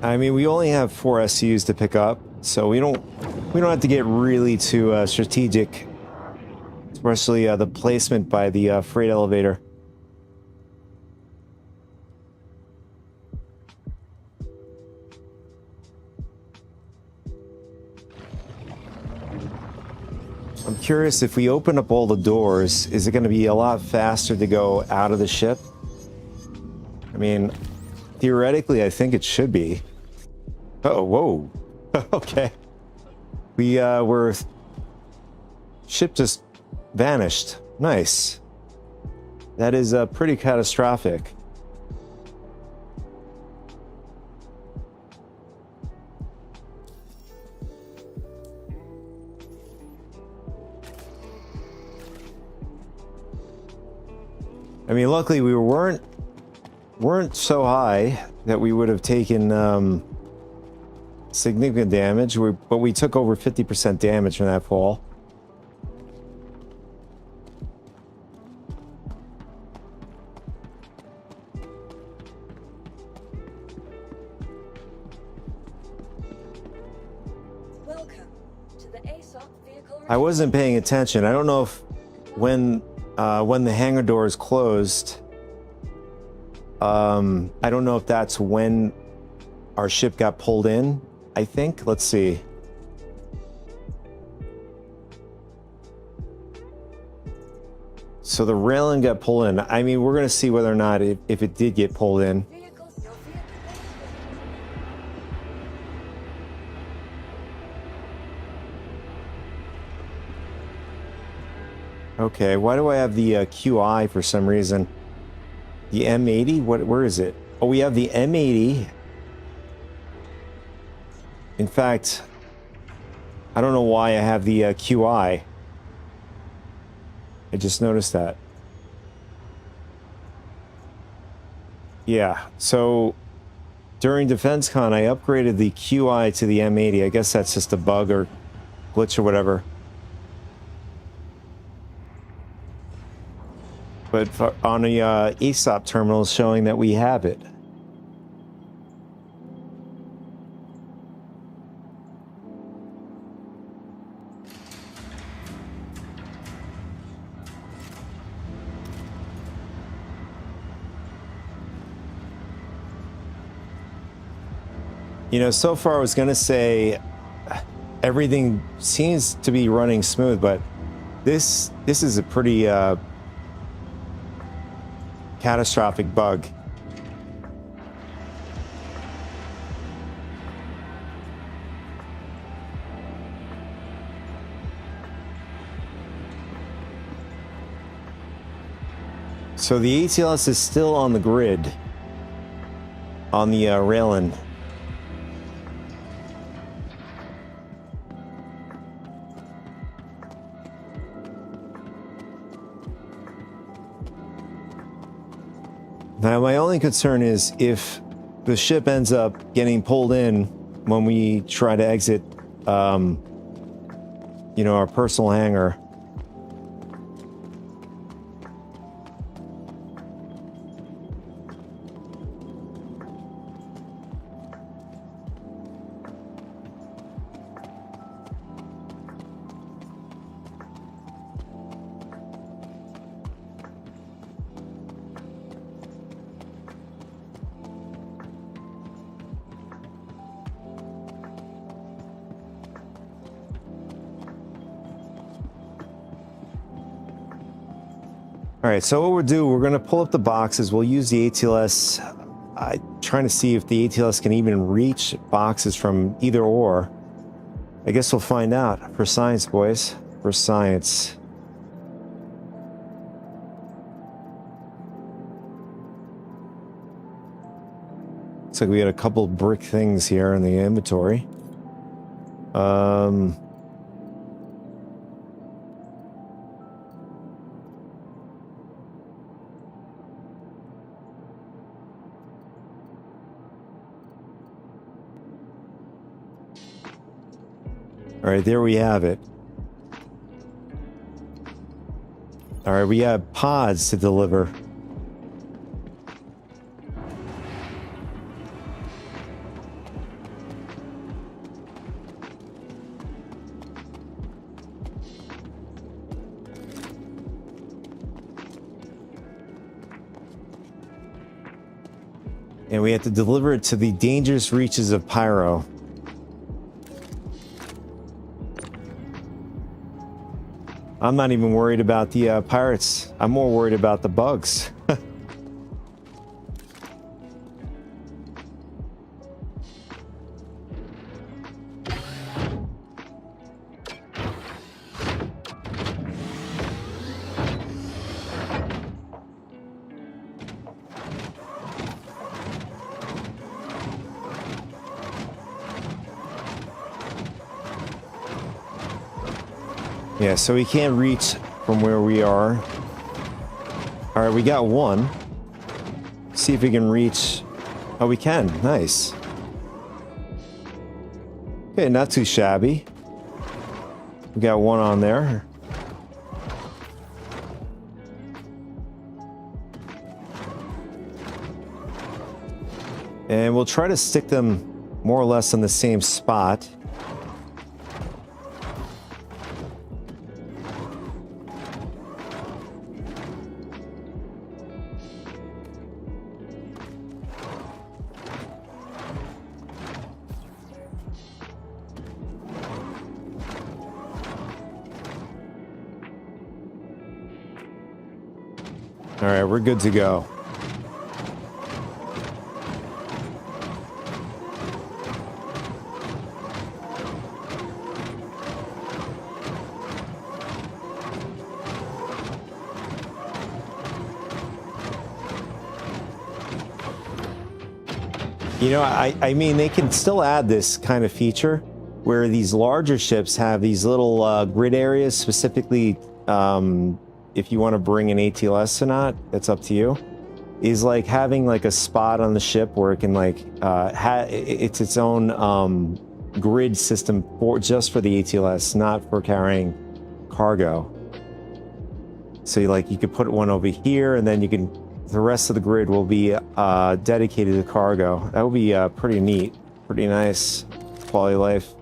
I mean, we only have 4 SCUs to pick up, so we don't have to get really too strategic, especially the placement by the freight elevator. I'm curious, if we open up all the doors, is it going to be a lot faster to go out of the ship? I mean, theoretically, I think it should be. Oh, whoa. Okay. We were... Ship just vanished. Nice. That is pretty catastrophic. I mean, luckily we weren't so high that we would have taken significant damage, but we took over 50% damage from that fall. Welcome to the ASOC vehicle. I wasn't paying attention. I don't know if when the hangar door is closed, I don't know if that's when our ship got pulled in. I think. Let's see. So the railing got pulled in. I mean, we're going to see whether or not if it did get pulled in. Okay, why do I have the QI for some reason? The M80? Where is it? Oh, we have the M80. In fact, I don't know why I have the QI. I just noticed that. Yeah, so during DefenseCon, I upgraded the QI to the M80. I guess that's just a bug or glitch or whatever. But on the ESOP terminal is showing that we have it. You know, so far I was going to say everything seems to be running smooth, but this is a pretty catastrophic bug. So the ATLS is still on the grid, on the railing. Now, my only concern is if the ship ends up getting pulled in when we try to exit, you know, our personal hangar. All right, so what we'll do, we're going to pull up the boxes. We'll use the ATLS. Trying to see if the ATLS can even reach boxes from either or. I guess we'll find out. For science, boys. For science. Looks like we got a couple brick things here in the inventory. All right, there we have it. All right, we have pods to deliver. And we have to deliver it to the dangerous reaches of Pyro. I'm not even worried about the pirates. I'm more worried about the bugs. Yeah, so we can't reach from where we are. All right, we got one. See if we can reach. Oh, we can. Nice. Okay, not too shabby. We got one on there. And we'll try to stick them more or less on the same spot. All right, we're good to go. You know, I mean, they can still add this kind of feature where these larger ships have these little grid areas specifically. If you want to bring an ATLS or not, that's up to you. Is like having like a spot on the ship where it can like it's its own grid system for just for the ATLS, not for carrying cargo. So you could put one over here, and then you can the rest of the grid will be dedicated to cargo. That would be pretty neat, pretty nice quality of life.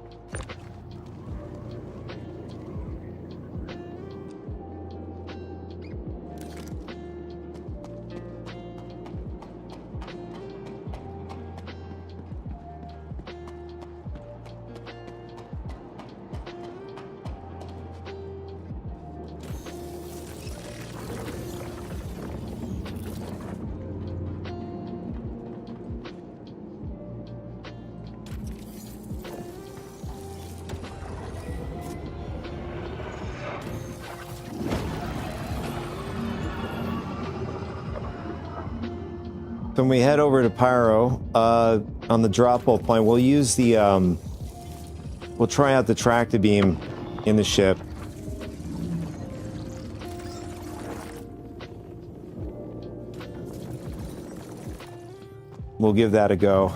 When we head over to Pyro, on the drop-off point, we'll use the, we'll try out the tractor beam in the ship. We'll give that a go.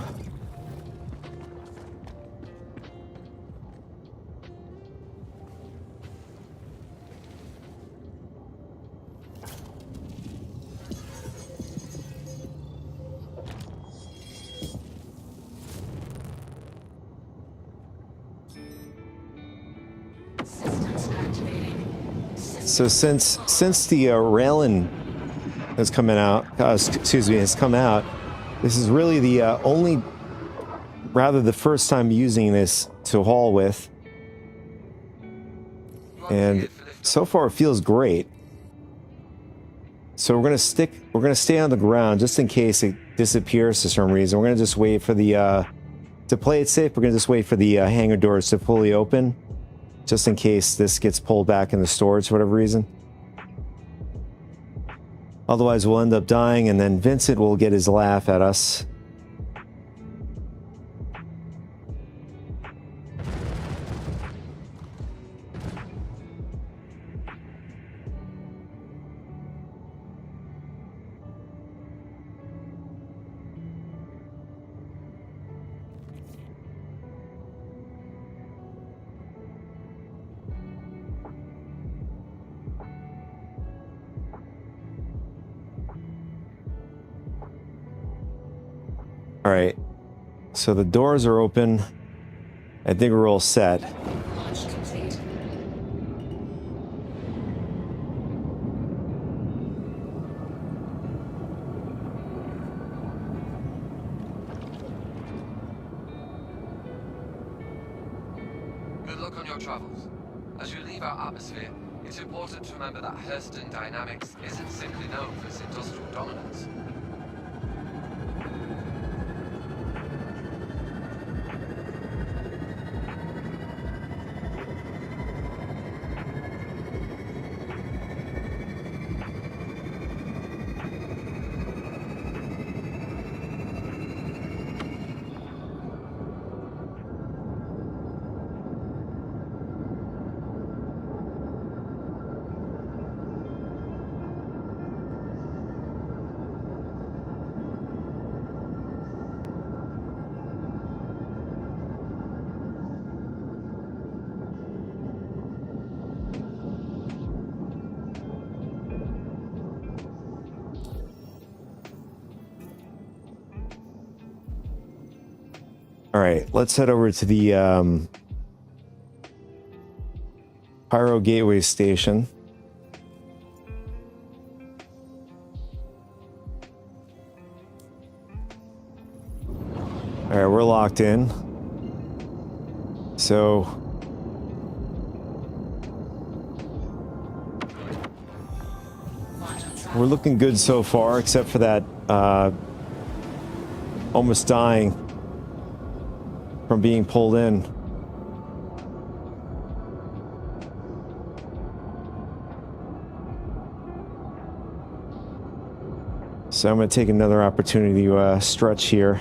So since the Raylan has come out, has come out, this is really the only, rather the first time using this to haul with, and so far it feels great. So we're gonna stay on the ground just in case it disappears for some reason. We're gonna just wait for the to play it safe. We're gonna just wait for the hangar doors to fully open, just in case this gets pulled back in the storage for whatever reason. Otherwise, we'll end up dying, and then Vincent will get his laugh at us. All right. So the doors are open. I think we're all set. Launch complete. Good luck on your travels. As you leave our atmosphere, it's important to remember that Hurston Dynamics isn't simply known for its industrial dominance. All right, let's head over to the Pyro Gateway Station. All right, we're locked in. So Quantum travel. we're looking good so far, except for that almost dying from being pulled in. So I'm going to take another opportunity to stretch here.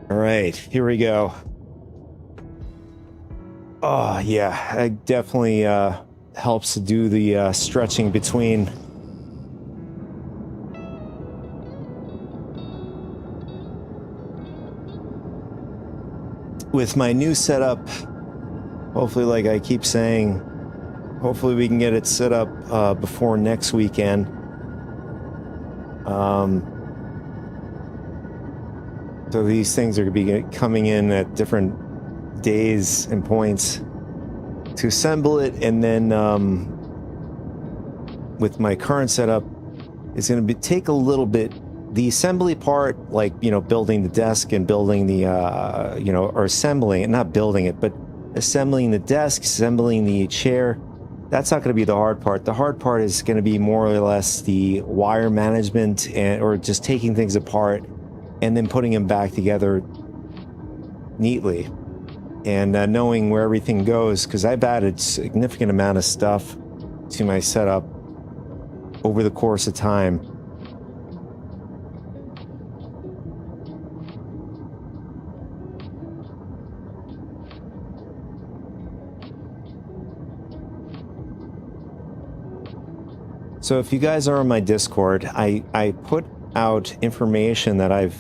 All right, here we go. Oh, yeah, it definitely helps to do the stretching between. With my new setup, hopefully, like I keep saying, hopefully we can get it set up before next weekend. So these things are going to be coming in at different days and points to assemble it, and then with my current setup, it's going to take a little bit. The assembly part, like, you know, building the desk and building the, you know, or assembling it, not building it, but assembling the desk, assembling the chair, that's not going to be the hard part. The hard part is going to be more or less the wire management, and or just taking things apart and then putting them back together neatly, and knowing where everything goes, because I've added significant amount of stuff to my setup over the course of time. So if you guys are on my Discord, I put out information that I've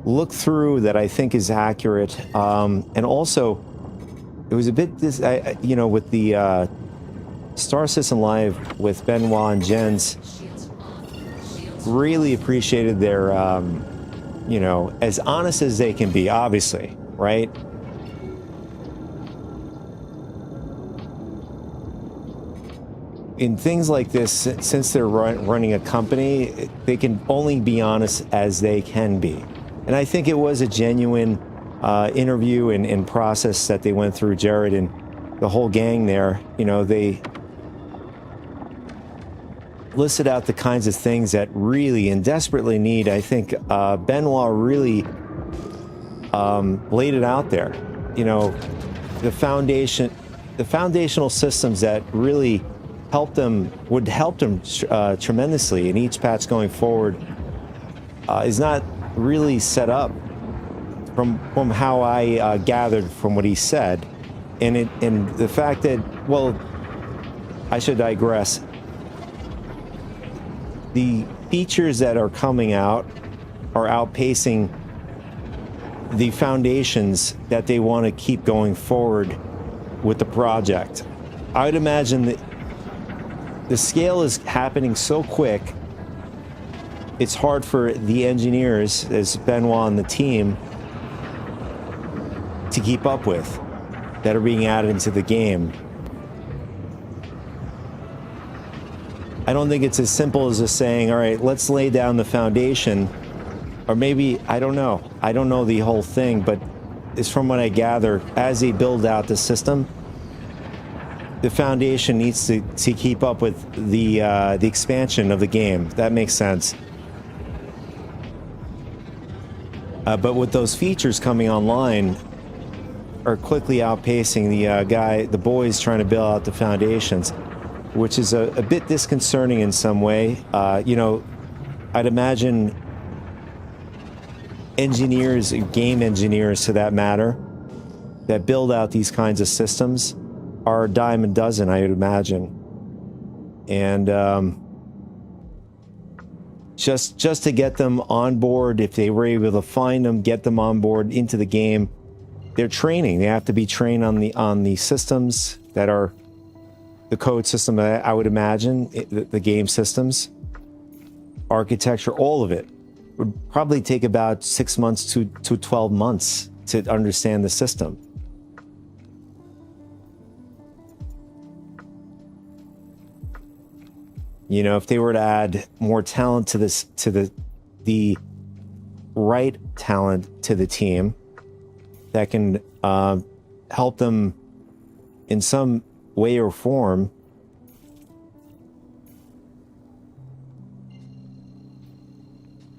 looked through that I think is accurate, and also it was a bit you know, with the Star System Live with Benoit and Jens, really appreciated their you know, as honest as they can be, obviously, right? In things like this, since they're running a company, they can only be honest as they can be. And I think it was a genuine interview and process that they went through, Jared and the whole gang there. You know, they listed out the kinds of things that really and desperately need. I think Benoit really laid it out there. You know, the foundational systems that really would help them tremendously in each patch going forward is not really set up from how I gathered from what he said, and the fact that, well, I should digress. The features that are coming out are outpacing the foundations that they want to keep going forward with the project. I would imagine that the scale is happening so quick, it's hard for the engineers, as Benoit and the team, to keep up with, that are being added into the game. I don't think it's as simple as just saying, all right, let's lay down the foundation, or maybe, I don't know. I don't know the whole thing, but it's from what I gather, as they build out the system, the foundation needs to keep up with the expansion of the game. That makes sense. But with those features coming online, are quickly outpacing the boys trying to build out the foundations, which is a bit disconcerting in some way. You know, I'd imagine engineers, game engineers to that matter, that build out these kinds of systems are a dime a dozen, I would imagine. And just to get them on board, if they were able to find them, get them on board into the game, they're training. They have to be trained on the systems that are the code system, I would imagine, the game systems, architecture, all of it would probably take about 6 months to 12 months to understand the system. You know, if they were to add more talent to this, to the right talent to the team that can help them in some way or form,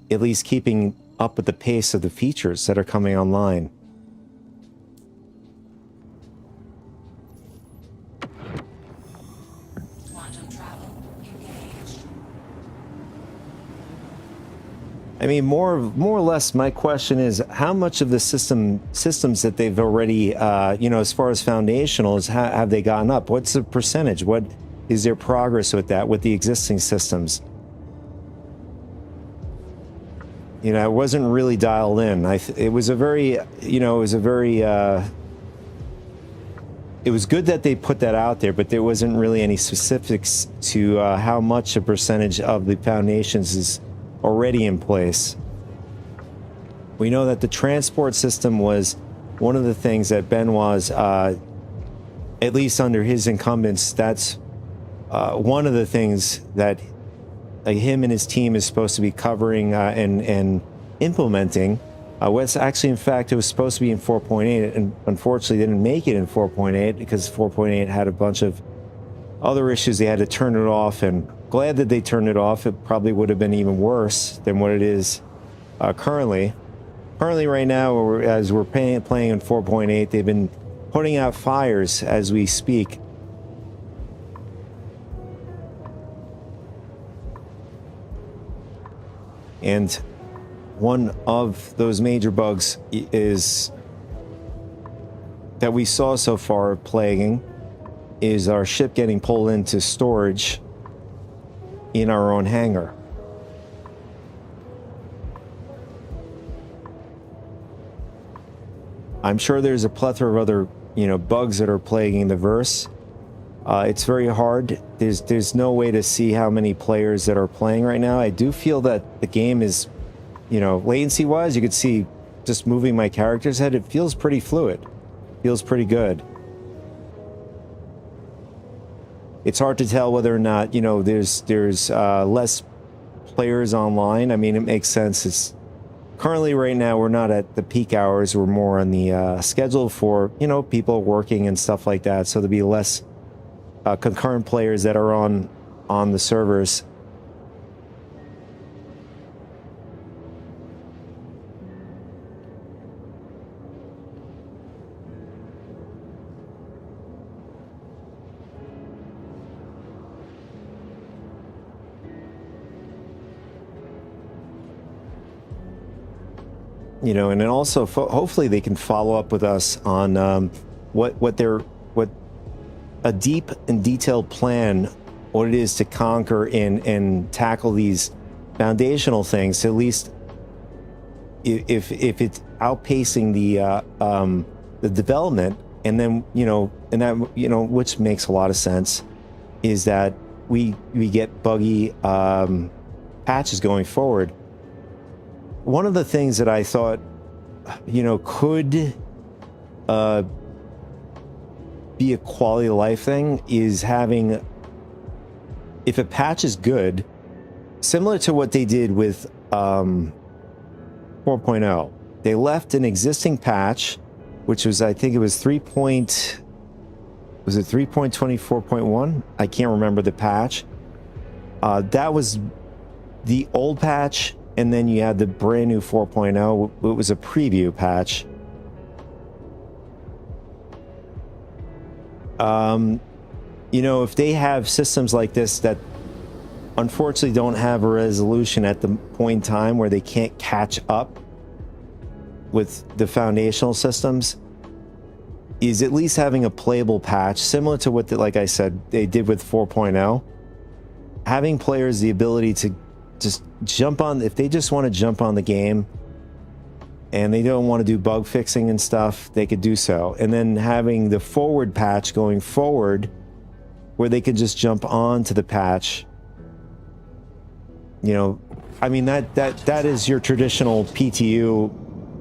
at least keeping up with the pace of the features that are coming online. Quantum travel engaged. I mean, more or less, my question is, how much of the systems that they've already, you know, as far as foundationals, have they gotten up? What's the percentage? What is their progress with that, with the existing systems? You know, it wasn't really dialed in. It was a very, you know, it was good that they put that out there, but there wasn't really any specifics to how much a percentage of the foundations already in place. We know that the transport system was one of the things that Benoit's, at least under his incumbents, that's one of the things that him and his team is supposed to be covering and implementing. What's actually, in fact, it was supposed to be in 4.8, and unfortunately didn't make it in 4.8 because 4.8 had a bunch of other issues. They had to turn it off, and glad that they turned it off. It probably would have been even worse than what it is currently. Currently, right now, as we're playing in 4.8, they've been putting out fires as we speak. And one of those major bugs is that we saw so far plaguing is our ship getting pulled into storage in our own hangar. I'm sure there's a plethora of other, bugs that are plaguing the verse. It's very hard. There's no way to see how many players that are playing right now. I do feel that the game is, latency-wise, you could see just moving my character's head. It feels pretty fluid. Feels pretty good. It's hard to tell whether or not, there's less players online. I mean, it makes sense. It's currently right now we're not at the peak hours. We're more on the schedule for, people working and stuff like that. So there'll be less concurrent players that are on the servers. And then also hopefully they can follow up with us on what a deep and detailed plan, what it is to conquer and tackle these foundational things. At least if it's outpacing the development, and then and that which makes a lot of sense, is that we get buggy patches going forward. One of the things that I thought, could be a quality of life thing is having, if a patch is good, similar to what they did with 4.0. They left an existing patch, which was, I think it was 3.24.1? I can't remember the patch. That was the old patch. And then you had the brand new 4.0. It was a preview patch. If they have systems like this that unfortunately don't have a resolution at the point in time where they can't catch up with the foundational systems, is at least having a playable patch similar to what, like I said, they did with 4.0. Having players the ability to just jump on, if they just want to jump on the game and they don't want to do bug fixing and stuff, they could do so. And then having the forward patch going forward where they could just jump on to the patch. I mean, that is your traditional PTU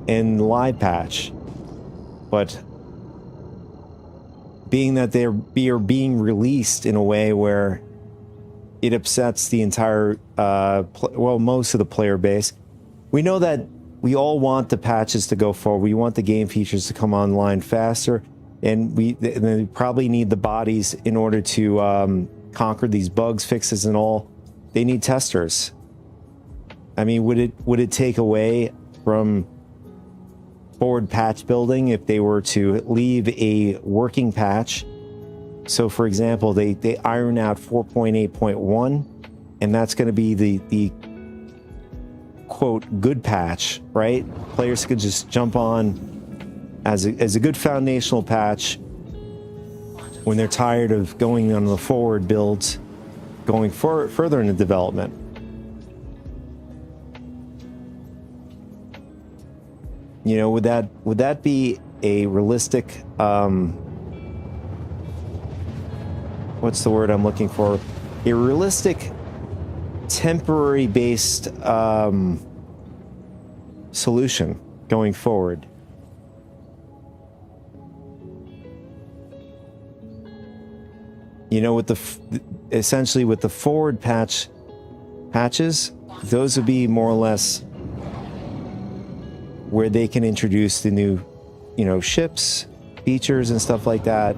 and live patch. But being that they're being released in a way where it upsets the entire, most of the player base. We know that we all want the patches to go forward. We want the game features to come online faster, and they probably need the bodies in order to conquer these bugs, fixes, and all. They need testers. I mean, would it take away from forward patch building if they were to leave a working patch? So, for example, they iron out 4.8.1, and that's going to be the quote good patch, right? Players could just jump on as a good foundational patch when they're tired of going on the forward builds, going further into development. Would that be a realistic? What's the word I'm looking for? A realistic temporary based solution going forward. You know, with essentially with the forward patches, those would be more or less where they can introduce the new, you know, ships, features, and stuff like that.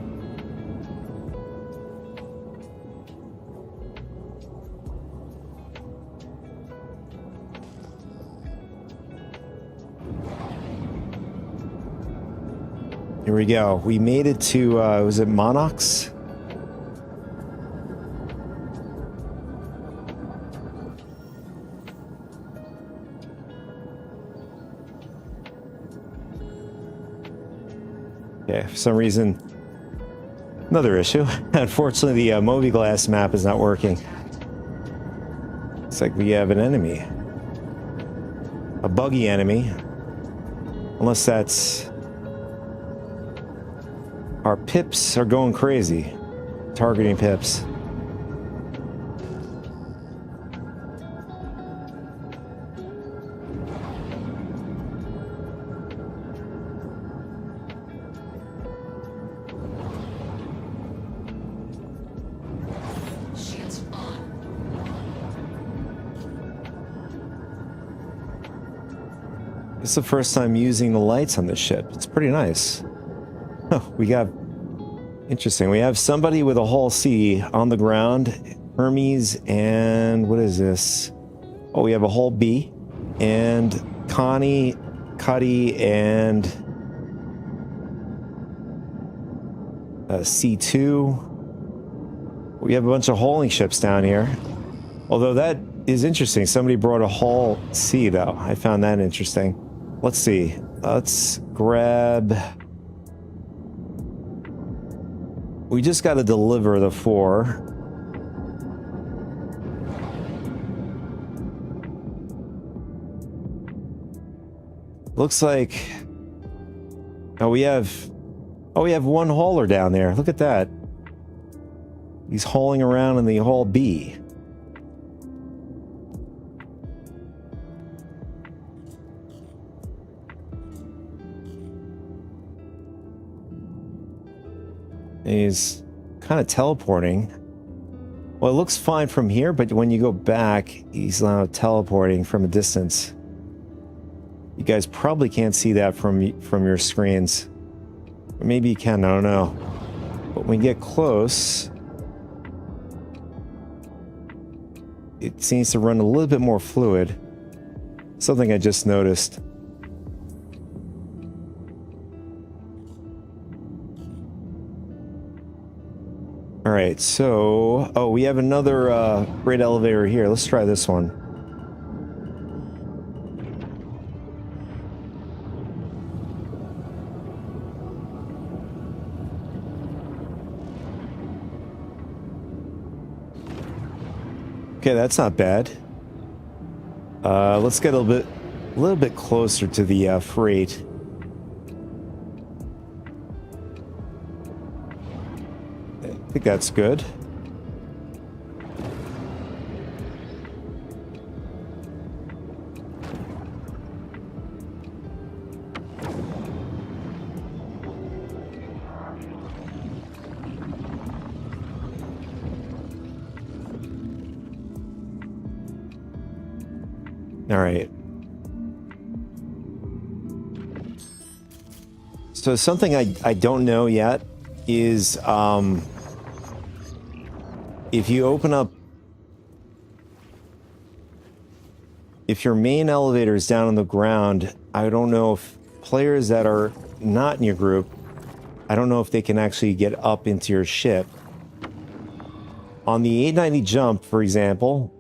Here we go. We made it to, was it Monox? Okay, for some reason, another issue. Unfortunately, the Moby-Glass map is not working. It's like we have an enemy. A buggy enemy. Unless that's... Our pips are going crazy. Targeting pips. Shields on. This is the first time using the lights on this ship. It's pretty nice. Oh, we got... Interesting. We have somebody with a hull C on the ground. Hermes and... What is this? Oh, we have a hull B. And Connie, Cuddy, and... C2. We have a bunch of hulling ships down here. Although that is interesting. Somebody brought a hull C, though. I found that interesting. Let's see. Let's grab... We just got to deliver the 4. Looks like... Oh, we have one hauler down there. Look at that. He's hauling around in the hull B. He's kind of teleporting. Well, it looks fine from here, but when you go back, he's now teleporting from a distance. You guys probably can't see that from your screens. Or maybe you can, I don't know. But when you get close, it seems to run a little bit more fluid. Something I just noticed. All right, so... Oh, we have another freight elevator here. Let's try this one. Okay, that's not bad. Let's get a little bit closer to the freight. I think that's good. All right. So something I don't know yet is if you open up, if your main elevator is down on the ground, I don't know if players that are not in your group, I don't know if they can actually get up into your ship. On the 890 jump, for example,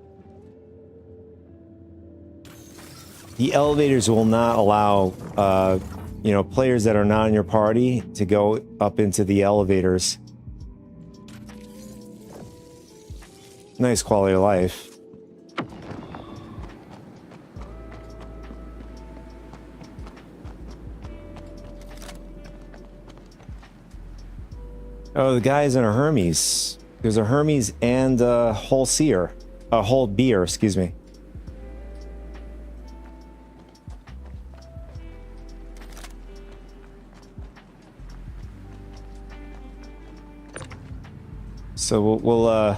the elevators will not allow, you know, players that are not in your party to go up into the elevators. Nice quality of life. Oh, the guy's in a Hermes. There's a Hermes and a Hull Seer. hold beer, excuse me. So we'll oh,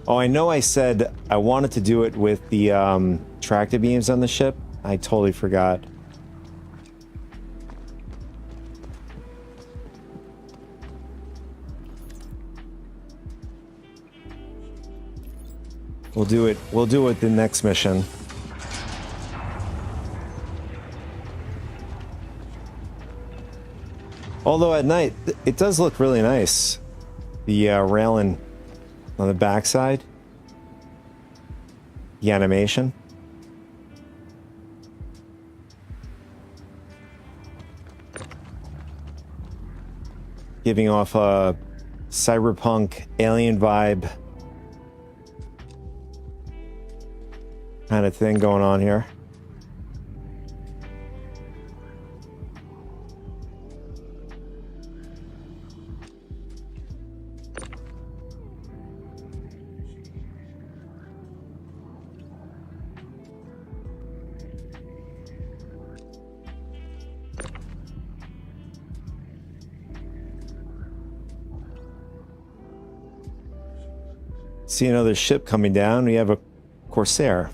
I know I said I wanted to do it with the tractor beams on the ship. I totally forgot. We'll do it the next mission. Although at night, it does look really nice. The railing on the backside. The animation. Giving off a cyberpunk alien vibe kind of thing going on here. See another ship coming down. We have a Corsair.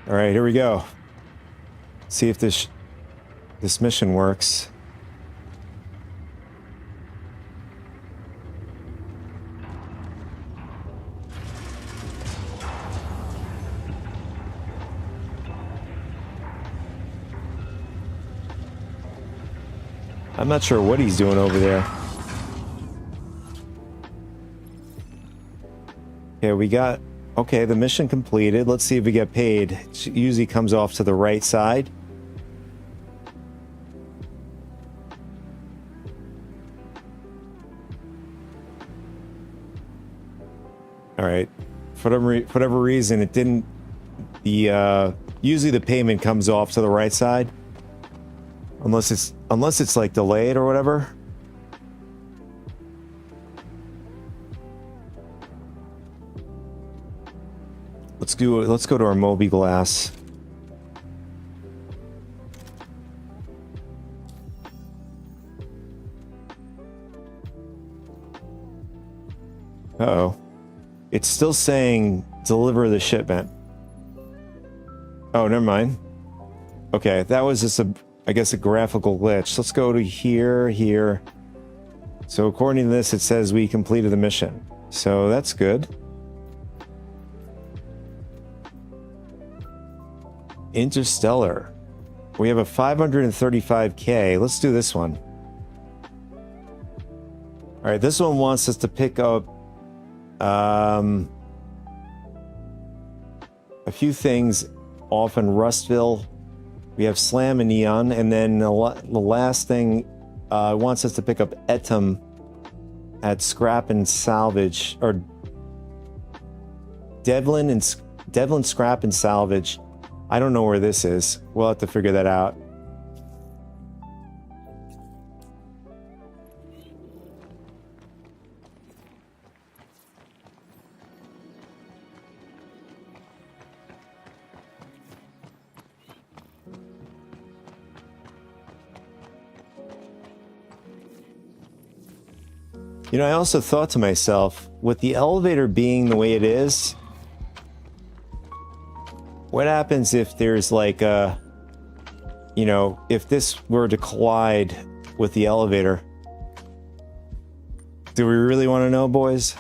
All right, here we go. See if this mission works. I'm not sure what he's doing over there. Okay, we got... Okay, the mission completed. Let's see if we get paid. It usually comes off to the right side. All right. For whatever reason, it didn't... usually the payment comes off to the right side. Unless it's like delayed or whatever. Let's go to our Moby Glass. Uh-oh. It's still saying deliver the shipment. Oh, never mind. Okay, that was just I guess a graphical glitch. Let's go to here. So according to this, it says we completed the mission. So that's good. Interstellar. We have a 535K. Let's do this one. All right, this one wants us to pick up a few things off in Rustville. We have Slam and Neon, and then the last thing wants us to pick up Etum at Scrap and Salvage, or Devlin Scrap and Salvage. I don't know where this is. We'll have to figure that out. You know, I also thought to myself, with the elevator being the way it is, what happens if there's like a, you know, if this were to collide with the elevator? Do we really want to know, boys?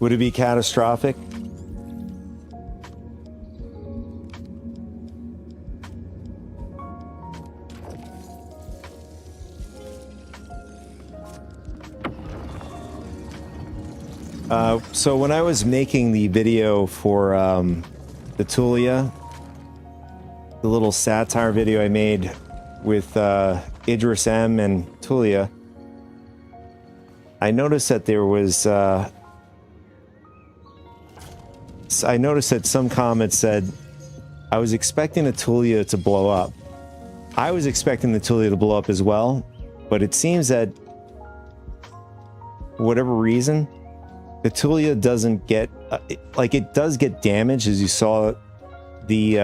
Would it be catastrophic? So when I was making the video for the Tulia, the little satire video I made with Idris M and Tulia, I noticed that there was, I noticed that some comments said, I was expecting the Tulia to blow up. I was expecting the Tulia to blow up as well, but it seems that, for whatever reason, the Tulia doesn't get, like, it does get damaged, as you saw the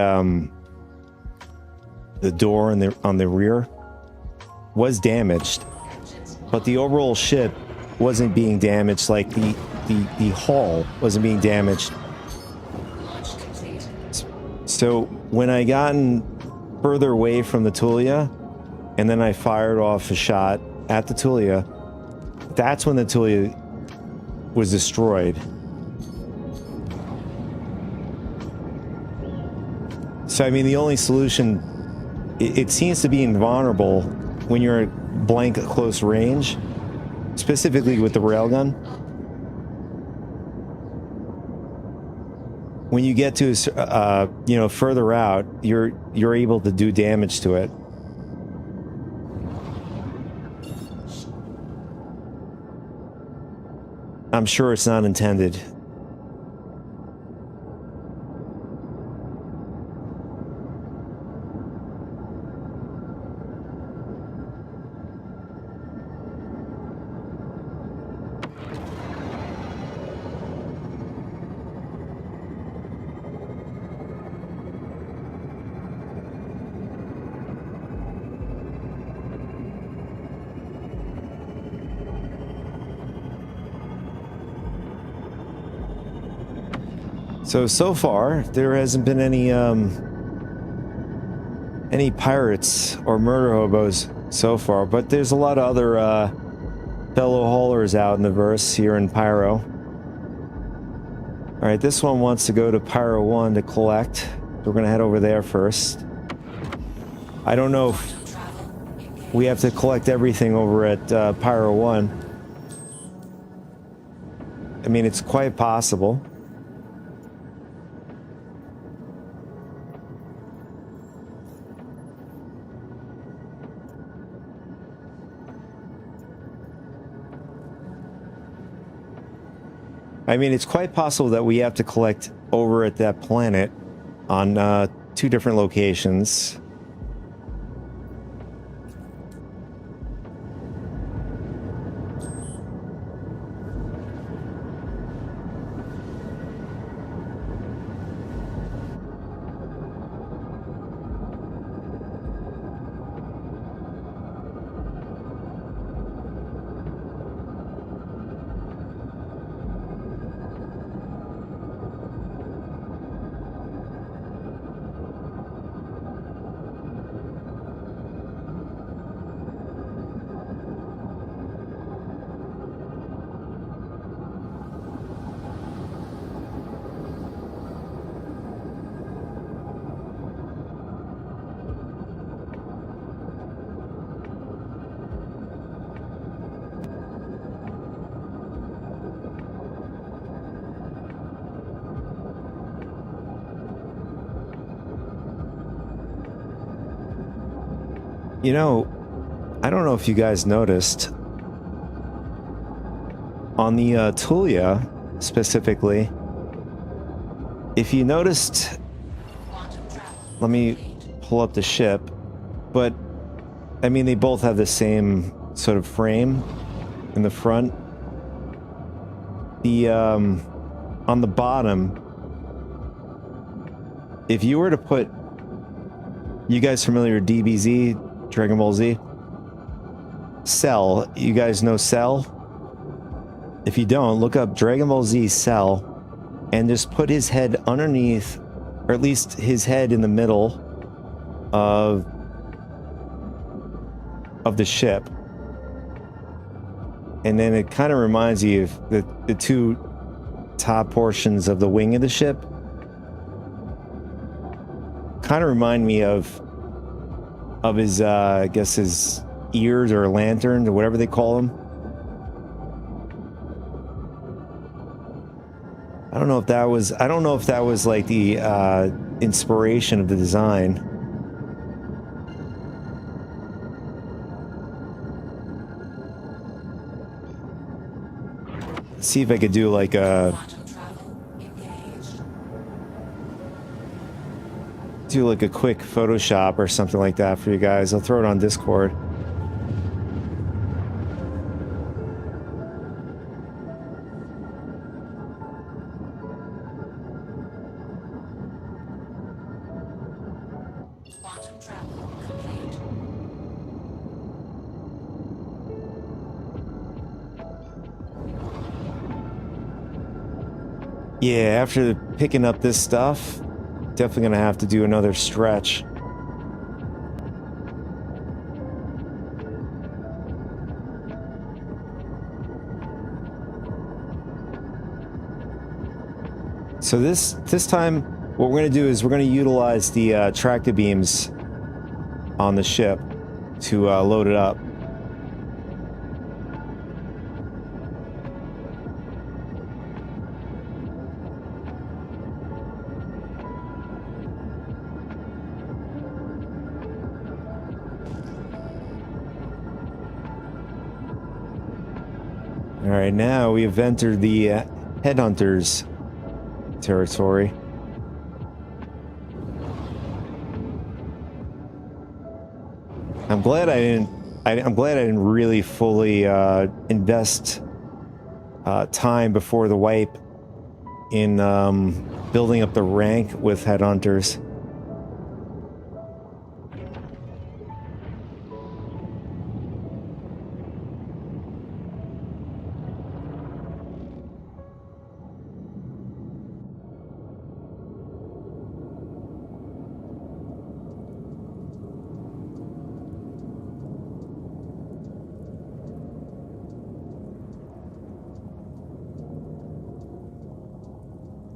door on the rear was damaged, but the overall ship wasn't being damaged. Like the hull wasn't being damaged. So when I gotten further away from the Tulia, and then I fired off a shot at the Tulia, that's when the Tulia was destroyed. So I mean, the only solution, it seems to be invulnerable when you're at blank close range, specifically with the railgun. When you get to you know, further out, you're able to do damage to it. I'm sure it's not intended. So far, there hasn't been any pirates or murder hobos so far, but there's a lot of other fellow haulers out in the verse here in Pyro. Alright, this one wants to go to Pyro 1 to collect. We're gonna head over there first. I don't know if we have to collect everything over at Pyro 1. I mean, it's quite possible. I mean, it's quite possible that we have to collect over at that planet on 2 different locations. You know, I don't know if you guys noticed, on the Tulia specifically, if you noticed, let me pull up the ship, but I mean, they both have the same sort of frame in the front. The on the bottom, if you were to put, you guys familiar with DBZ, Dragon Ball Z? Cell. You guys know Cell? If you don't, look up Dragon Ball Z Cell and just put his head underneath, or at least his head in the middle of the ship. And then it kind of reminds you of the 2 top portions of the wing of the ship. Kind of remind me of his, I guess his ears or lantern or whatever they call them. I don't know if that was like the inspiration of the design. see if I could do like a Quantum travel engaged. quick Photoshop or something like that for you guys. I'll throw it on Discord. Quantum travel complete. Yeah, after picking up this stuff, definitely gonna have to do another stretch. So this time, what we're gonna do is we're gonna utilize the tractor beams on the ship to load it up. All right, now we have entered the headhunters territory. I'm glad I didn't. I'm glad I didn't really fully invest time before the wipe in building up the rank with headhunters.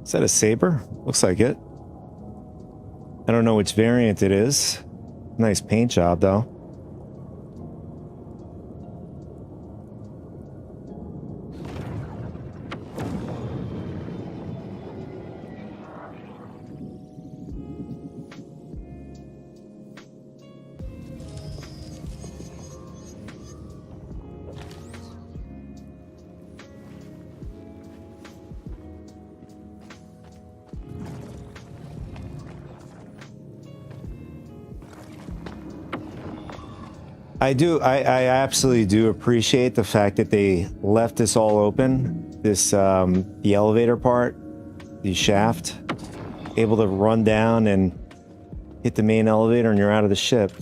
Is that a saber? Looks like it. I don't know which variant it is. Nice paint job, though. I absolutely do appreciate the fact that they left this all open. This, the elevator part, the shaft, able to run down and hit the main elevator and you're out of the ship.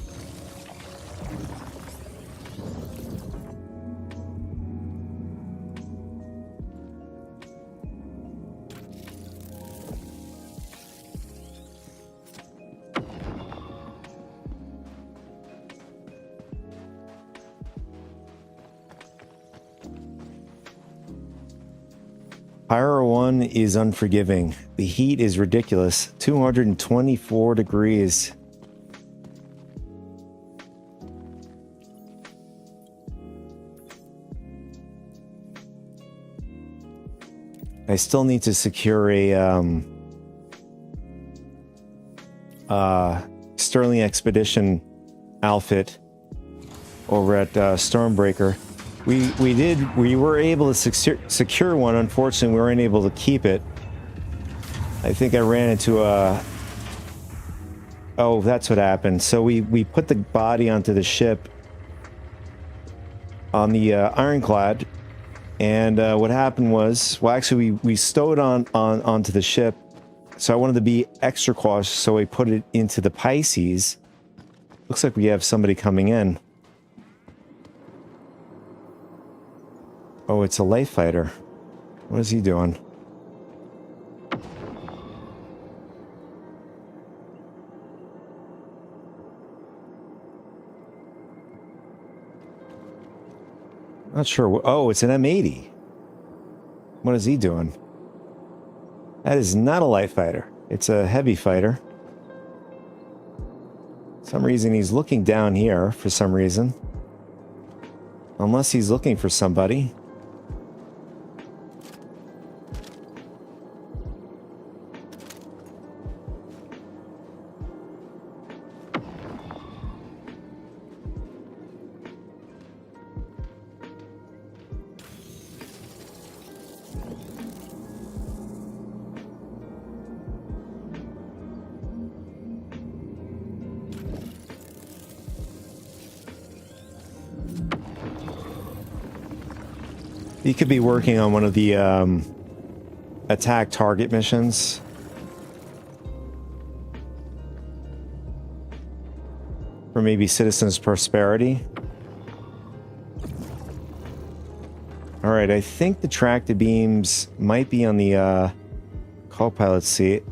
Pyro 1 is unforgiving. The heat is ridiculous. 224 degrees. I still need to secure a Sterling Expedition outfit over at Stormbreaker. We were able to secure one. Unfortunately, we weren't able to keep it. I think I ran into a... Oh, that's what happened. So we put the body onto the ship on the Ironclad, and what happened was, well, actually, we stowed onto the ship. So I wanted to be extra cautious, so we put it into the Pisces. Looks like we have somebody coming in. Oh, it's a light fighter. What is he doing? Not sure. Oh, it's an M80. What is he doing? That is not a light fighter. It's a heavy fighter. For some reason, he's looking down here for some reason. Unless he's looking for somebody. You could be working on one of the attack target missions. For maybe Citizens Prosperity. Alright, I think the tractor beams might be on the co-pilot seat.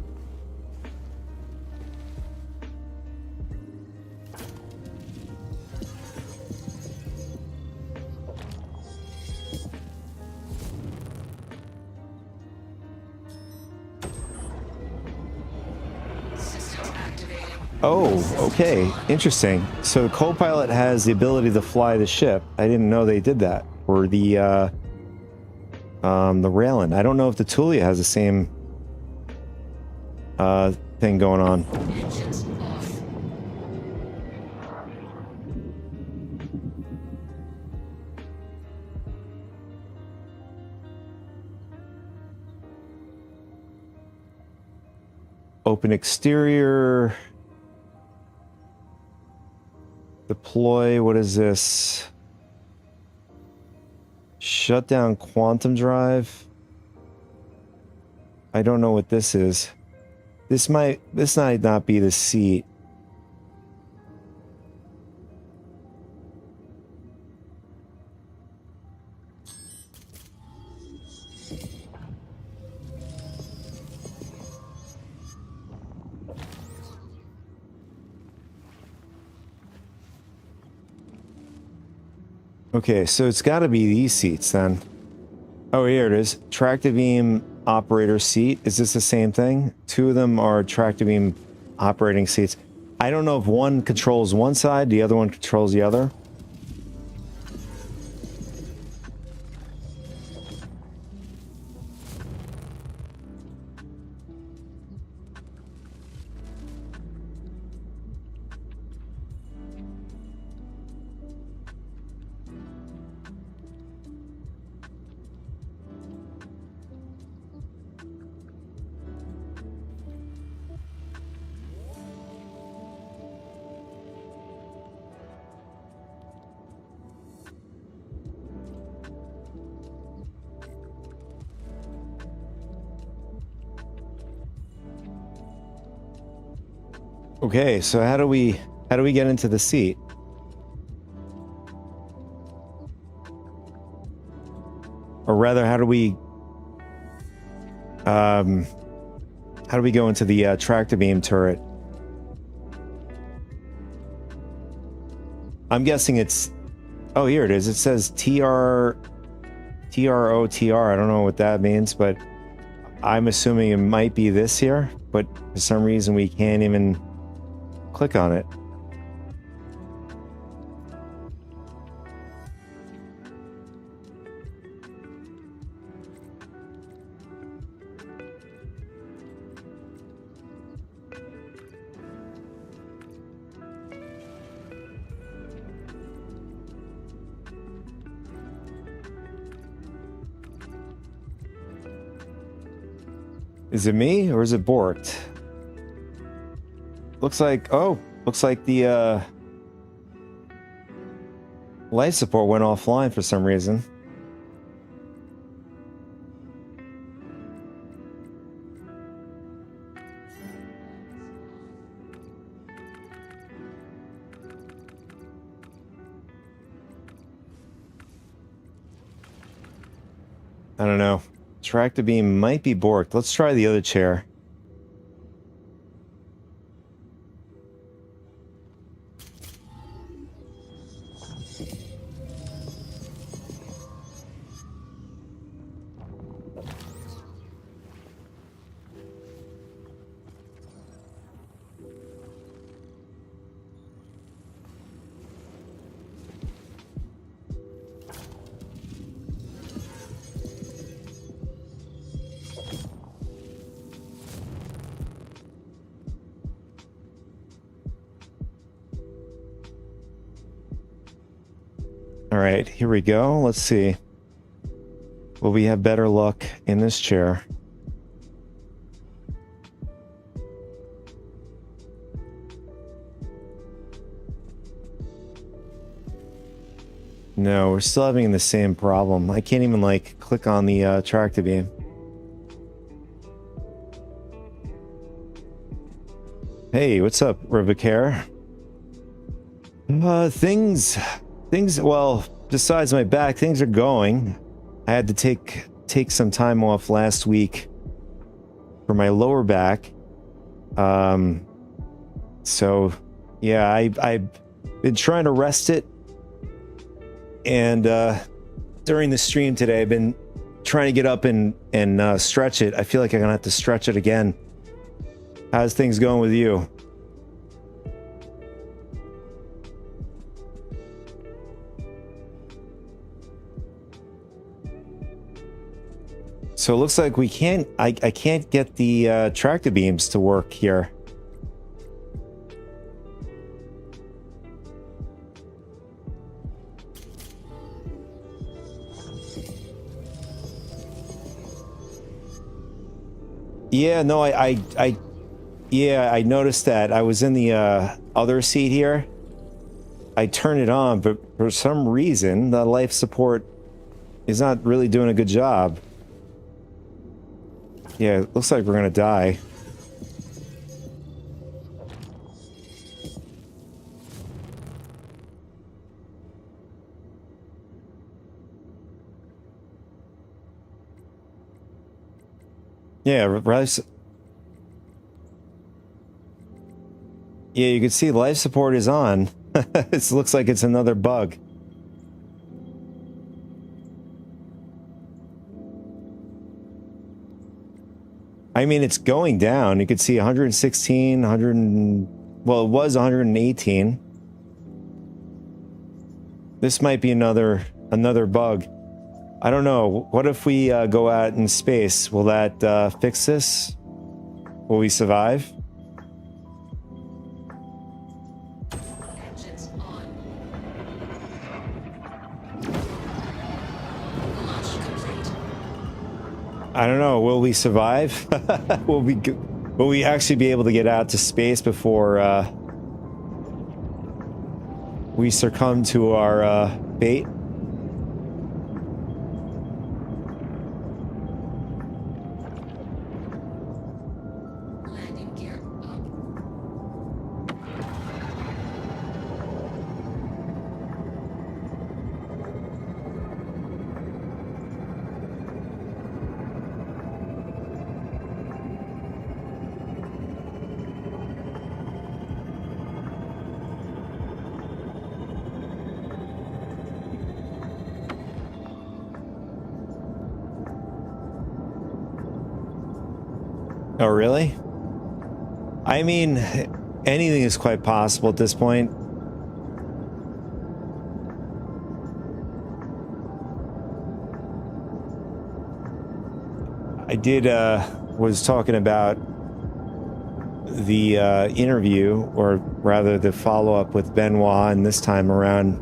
Systems activated. Oh, okay. Interesting. So the co-pilot has the ability to fly the ship. I didn't know they did that. Or the Raylan. I don't know if the Tulia has the same thing going on. Engines off. Open exterior. Deploy. What is this? Shut down quantum drive. I don't know what this is. This might not be the seat. Okay, so it's got to be these seats then. Oh, here it is. Tractor beam operator seat. Is this the same thing? Two of them are tractor beam operating seats. I don't know if one controls one side, the other one controls the other. Okay, so how do we get into the seat? Or rather, how do we go into the tractor beam turret? I'm guessing it's... Oh, here it is. It says TROTR. I don't know what that means, but I'm assuming it might be this here, but for some reason we can't even click on it. Is it me or is it borked? Looks like the life support went offline for some reason. I don't know. Tractor beam might be borked. Let's try the other chair. All right, here we go. Let's see. Will we have better luck in this chair? No, we're still having the same problem. I can't even like click on the tractor beam. Hey, what's up, Rivacare? Things, well, besides my back, things are going. I had to take some time off last week for my lower back. So yeah, I've been trying to rest it, and during the stream today, I've been trying to get up and stretch it. I feel like I'm gonna have to stretch it again. How's things going with you? So it looks like we can't. I can't get the tractor beams to work here. Yeah, no, yeah, I noticed that. I was in the other seat here. I turned it on, but for some reason, the life support is not really doing a good job. Yeah, it looks like we're gonna die. Yeah, life. Yeah, you can see life support is on. It looks like it's another bug. I mean, it's going down. You could see 116, 100, well, it was 118. This might be another bug. I don't know. What if we go out in space? Will that fix this? Will we survive? Engines on. Launch complete. I don't know. Will we survive? Will we actually be able to get out to space before we succumb to our fate? Landing gear up. Oh, really? I mean, anything is quite possible at this point. I was talking about the interview, or rather the follow-up with Benoit, and this time around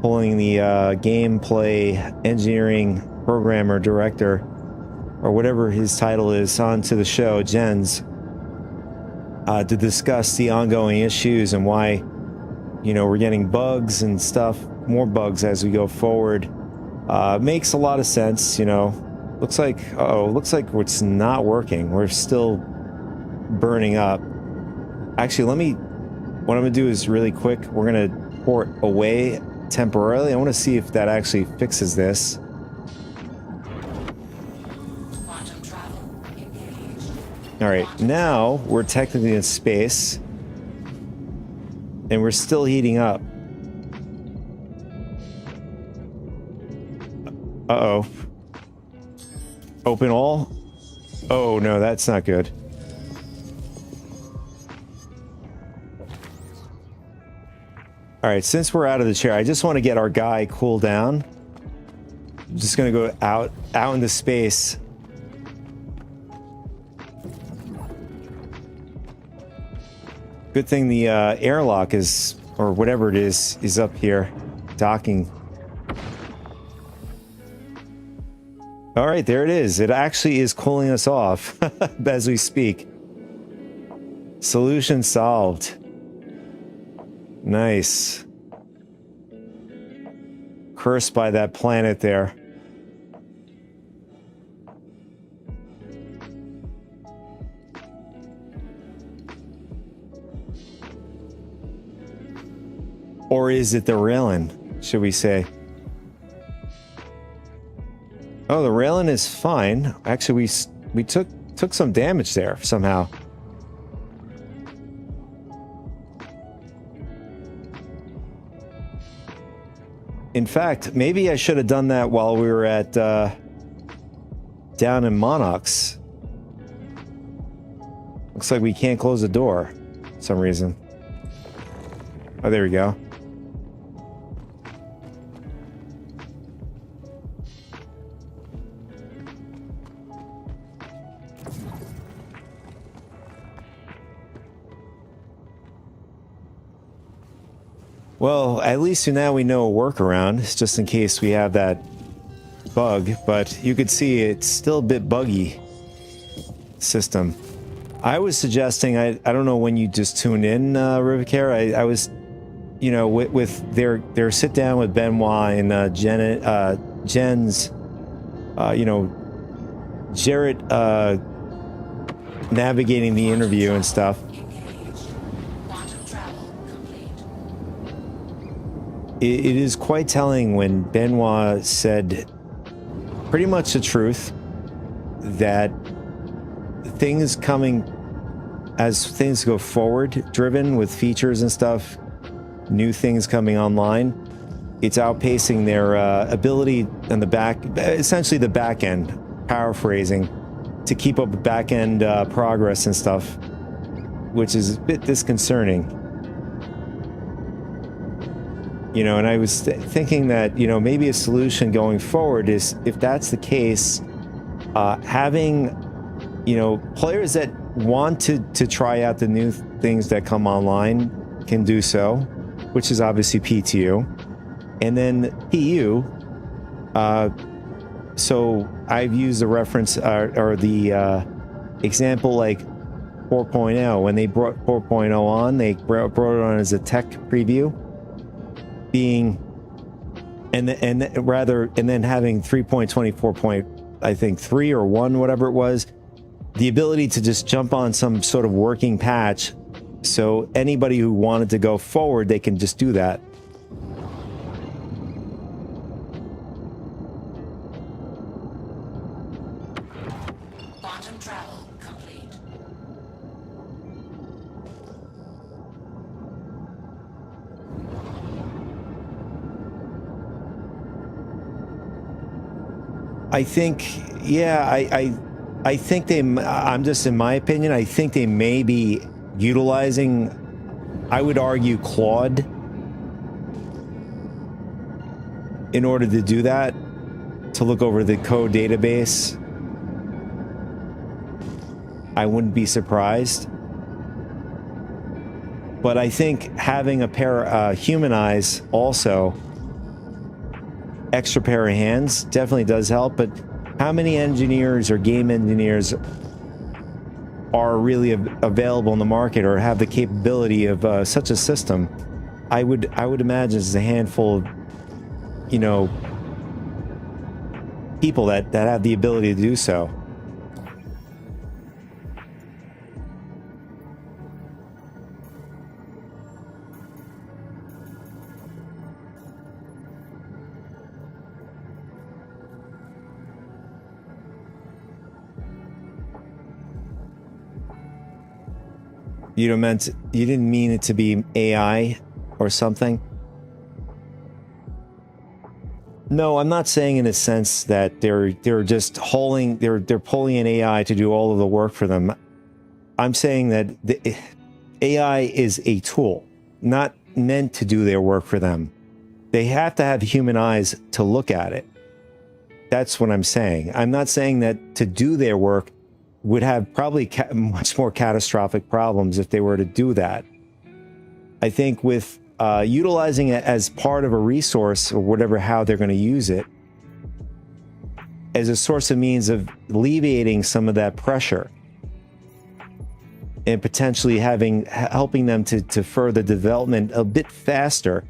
pulling the gameplay engineering programmer director, or whatever his title is, onto the show, Jens, to discuss the ongoing issues and why, you know, we're getting bugs and stuff, more bugs as we go forward. Makes a lot of sense, you know. Looks like, looks like it's not working. We're still burning up. Actually, what I'm gonna do is really quick, we're gonna port away temporarily. I want to see if that actually fixes this. All right, now we're technically in space, and we're still heating up. Uh-oh. Open all? Oh, no, that's not good. All right, since we're out of the chair, I just want to get our guy cooled down. I'm just going to go out into space. Good thing the airlock is, or whatever it is up here, docking. All right, there it is. It actually is cooling us off as we speak. Solution solved. Nice. cursed by that planet there. Or is it the railing, should we say? Oh, the railing is fine. Actually, we took some damage there somehow. In fact, maybe I should have done that while we were at down in Monarchs. Looks like we can't close the door for some reason. Oh, there we go. Well, at least now we know a workaround, just in case we have that bug, but you could see it's still a bit buggy system. I was suggesting, I don't know when you just tuned in, Rivicare, I was, you know, with their sit down with Benoit and Jen's, you know, Jarrett navigating the interview and stuff. It is quite telling when Benoit said pretty much the truth, that things coming as things go forward, driven with features and stuff, new things coming online, it's outpacing their ability in the back, essentially the back end, paraphrasing, to keep up with back end progress and stuff, which is a bit disconcerting. You know, and I was thinking that, you know, maybe a solution going forward is, if that's the case, having, you know, players that want to try out the new things that come online can do so, which is obviously PTU. And then PU, so I've used the reference or the example like 4.0. When they brought 4.0 on, they brought it on as a tech preview. Being and then having 3.24 I think 3 or 1, whatever it was, the ability to just jump on some sort of working patch, so anybody who wanted to go forward, they can just do that. Quantum travel complete. I think, yeah, I think they, I'm just, in my opinion, I think they may be utilizing, I would argue, Claude in order to do that, to look over the code database. I wouldn't be surprised. But I think having a pair human eyes also, extra pair of hands, definitely does help. But how many engineers or game engineers are really available in the market or have the capability of such a system? I would imagine it's a handful of, you know, people that have the ability to do so. You didn't mean it to be AI or something? No, I'm not saying in a sense that they're just they're pulling an AI to do all of the work for them. I'm saying that the AI is a tool, not meant to do their work for them. They have to have human eyes to look at it. That's what I'm saying. I'm not saying that to do their work would have probably much more catastrophic problems if they were to do that. I think with utilizing it as part of a resource, or whatever, how they're going to use it, as a source of means of alleviating some of that pressure and potentially helping them to further development a bit faster,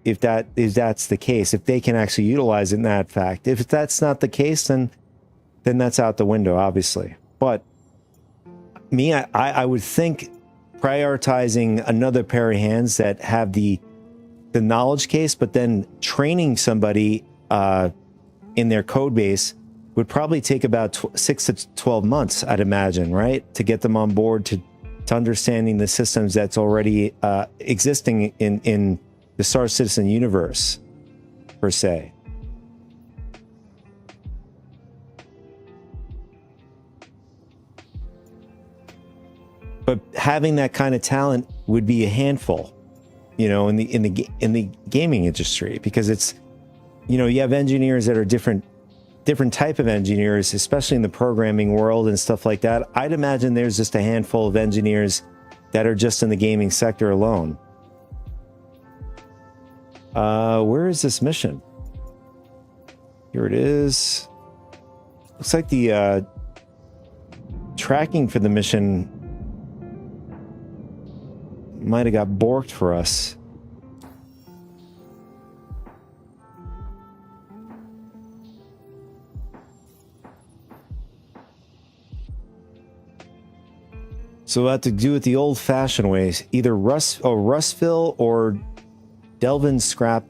if that's the case, if they can actually utilize it in that fact. If that's not the case, then that's out the window, obviously. But me, I would think prioritizing another pair of hands that have the knowledge case, but then training somebody in their code base would probably take about 6 to 12 months, I'd imagine, right? To get them on board to understanding the systems that's already existing in the Star Citizen universe, per se. But having that kind of talent would be a handful, you know, in the gaming industry, because it's, you know, you have engineers that are different type of engineers, especially in the programming world and stuff like that. I'd imagine there's just a handful of engineers that are just in the gaming sector alone. Where is this mission? Here it is. Looks like the tracking for the mission might have got borked for us. So we'll have to do it the old-fashioned ways. Either Rustville or Delvin Scrap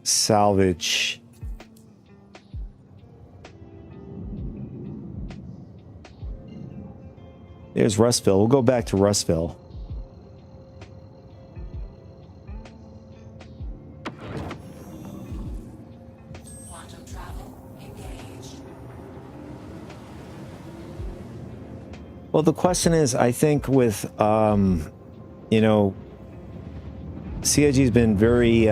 Salvage. There's Rustville. We'll go back to Rustville. Quantum travel engaged. Well, the question is, I think with, you know, CIG's been very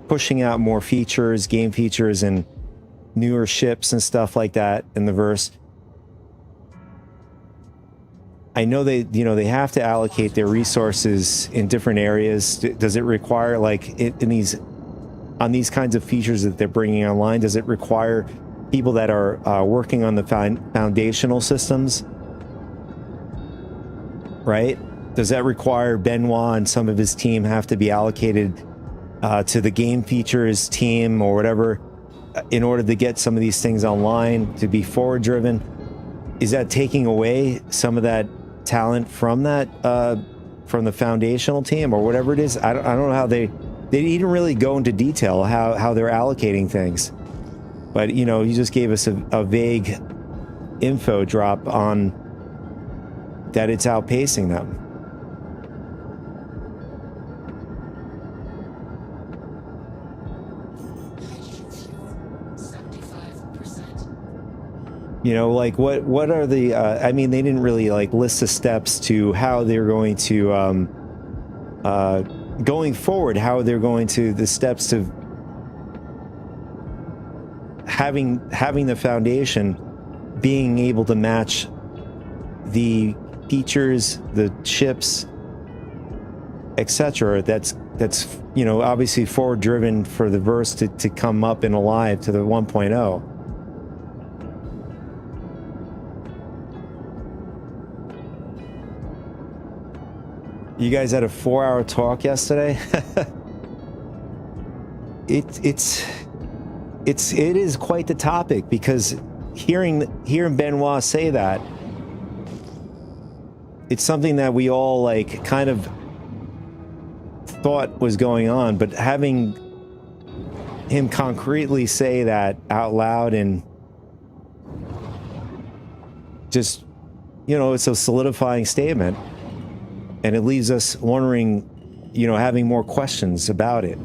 pushing out more features, game features, and newer ships and stuff like that in the verse. I know they have to allocate their resources in different areas. Does it require, like, on these kinds of features that they're bringing online, does it require people that are working on the foundational systems, right? Does that require Benoit and some of his team have to be allocated to the game features team or whatever in order to get some of these things online, to be forward driven? Is that taking away some of that talent from that from the foundational team or whatever it is? I don't know how they didn't really go into detail how they're allocating things. But, you know, you just gave us a vague info drop on that it's outpacing them. Hydrogen fuel, 75%. You know, like what are the? I mean, they didn't really like list the steps to how they're going to going forward. How they're going to the steps to having the foundation being able to match the features, the ships, etc. That's you know, obviously forward driven for the verse to come up and alive to the 1.0. You guys had a 4-hour talk yesterday. It is quite the topic, because hearing Benoit say that, it's something that we all like kind of thought was going on, but having him concretely say that out loud, and just, you know, it's a solidifying statement, and it leaves us wondering, you know, having more questions about it.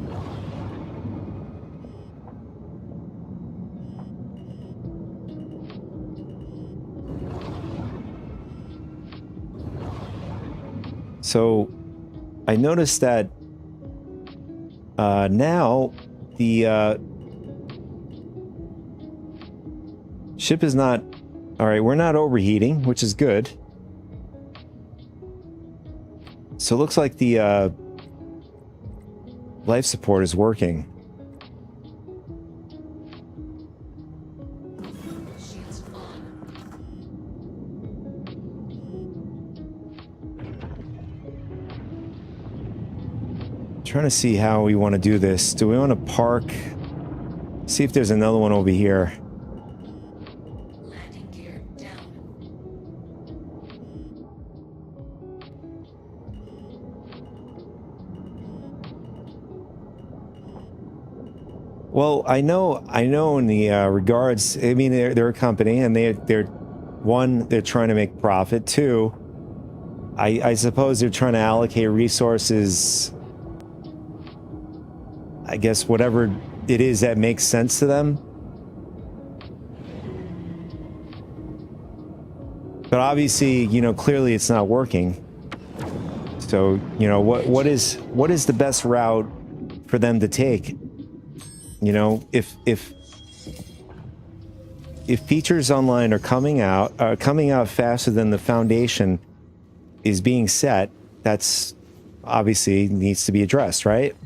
So I noticed that now the ship is not... All right, we're not overheating, which is good. So it looks like the life support is working. Shields on. trying to see how we want to do this. Do we want to park? See if there's another one over here. Landing gear down. Well, I know in the regards, I mean, they're a company and they're one, they're trying to make profit. Two, I suppose they're trying to allocate resources, I guess, whatever it is that makes sense to them. But obviously, you know, clearly it's not working. So, you know, what is the best route for them to take? You know, if features online are coming out faster than the foundation is being set, that's obviously needs to be addressed, right?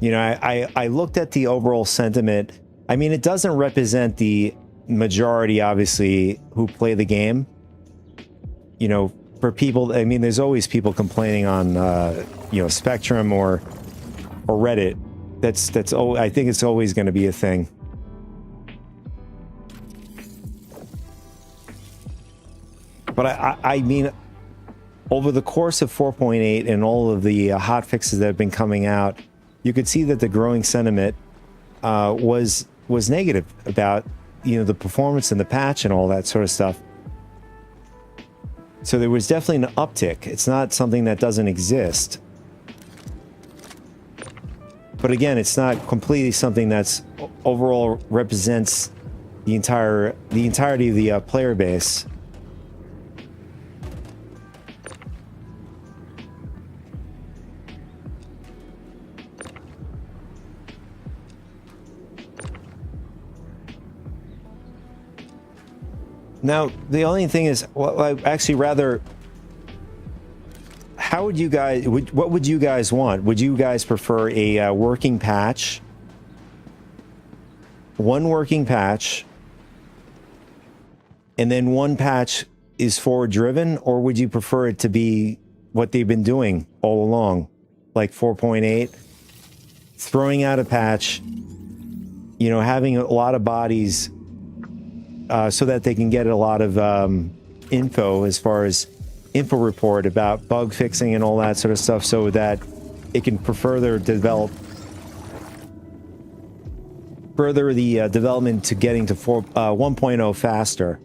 You know, I looked at the overall sentiment. I mean, it doesn't represent the majority, obviously, who play the game. You know, for people, I mean, there's always people complaining on, you know, Spectrum or Reddit. I think it's always going to be a thing. But I mean, over the course of 4.8 and all of the hot fixes that have been coming out, you could see that the growing sentiment was negative about, you know, the performance and the patch and all that sort of stuff. So there was definitely an uptick. It's not something that doesn't exist. But again, it's not completely something that's overall represents the entirety of the player base. Now, the only thing is, well, I actually rather. How would you guys? What would you guys want? Would you guys prefer a working patch? One working patch, and then one patch is forward driven, or would you prefer it to be what they've been doing all along, like 4.8, throwing out a patch, you know, having a lot of bodies, so that they can get a lot of info as far as info report about bug fixing and all that sort of stuff, so that it can further the development to getting to 1.0 faster.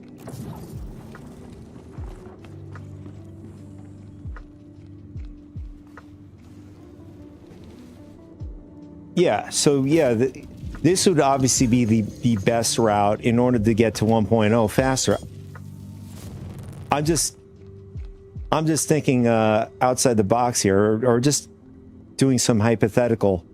Yeah, so yeah, this would obviously be the best route in order to get to 1.0 faster. I'm just thinking outside the box here, or just doing some hypothetical.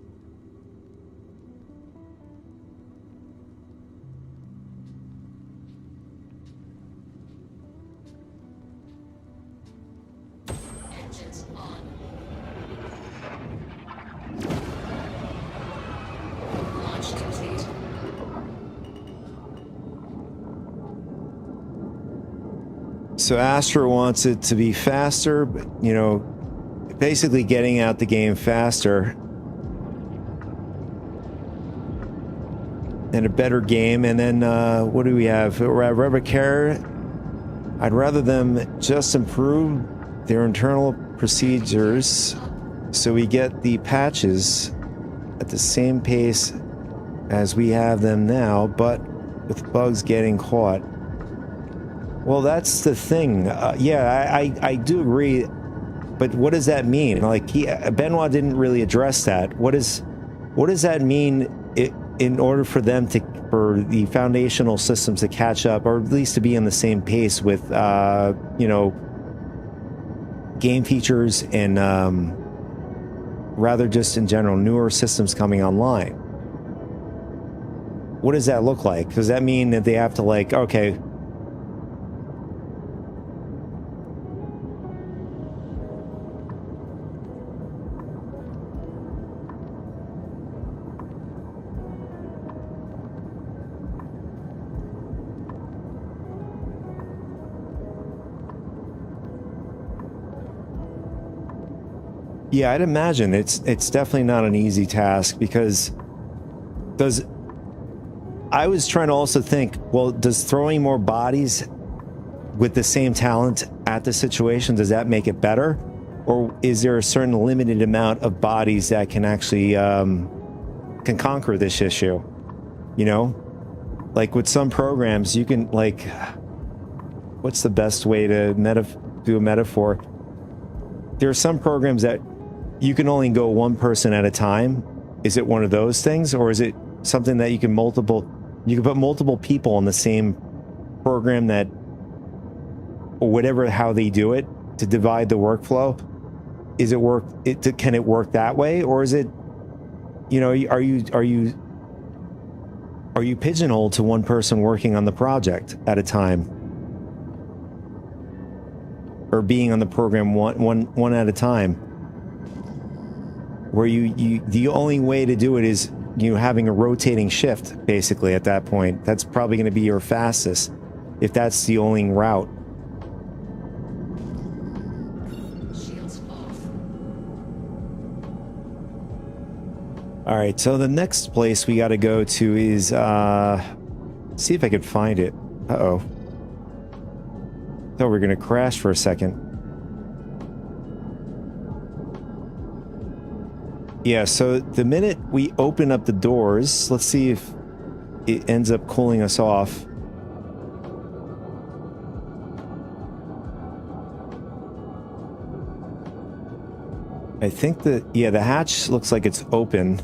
Engines on. Launch complete. So Astra wants it to be faster, but, you know, basically getting out the game faster and a better game. And then what do we have? Rebecca, I'd rather them just improve their internal procedures so we get the patches at the same pace as we have them now, but with bugs getting caught. Well, that's the thing. Yeah, I do agree. But what does that mean? Like, Benoit didn't really address that. What does that mean in order for them for the foundational systems to catch up, or at least to be on the same pace with, you know, game features and rather just in general newer systems coming online? What does that look like? Does that mean that they have to, like, okay, Yeah, I'd imagine it's definitely not an easy task, because I was trying to also think, well, does throwing more bodies with the same talent at the situation, does that make it better? Or is there a certain limited amount of bodies that can actually can conquer this issue? You know? Like with some programs, you can, like, what's the best way to do a metaphor? There are some programs that you can only go one person at a time. Is it one of those things? Or is it something that you can put multiple people on the same program, that, or whatever, how they do it to divide the workflow? Can it work that way? Or is it, you know, are you pigeonholed to one person working on the project at a time, or being on the program one at a time, where the only way to do it is, you know, having a rotating shift basically at that point? That's probably going to be your fastest if that's the only route. Shields off. All right, so the next place we got to go to is see if I could find it. Uh-oh. Thought we were going to crash for a second. Yeah, so the minute we open up the doors, let's see if it ends up cooling us off. I think that, yeah, the hatch looks like it's open,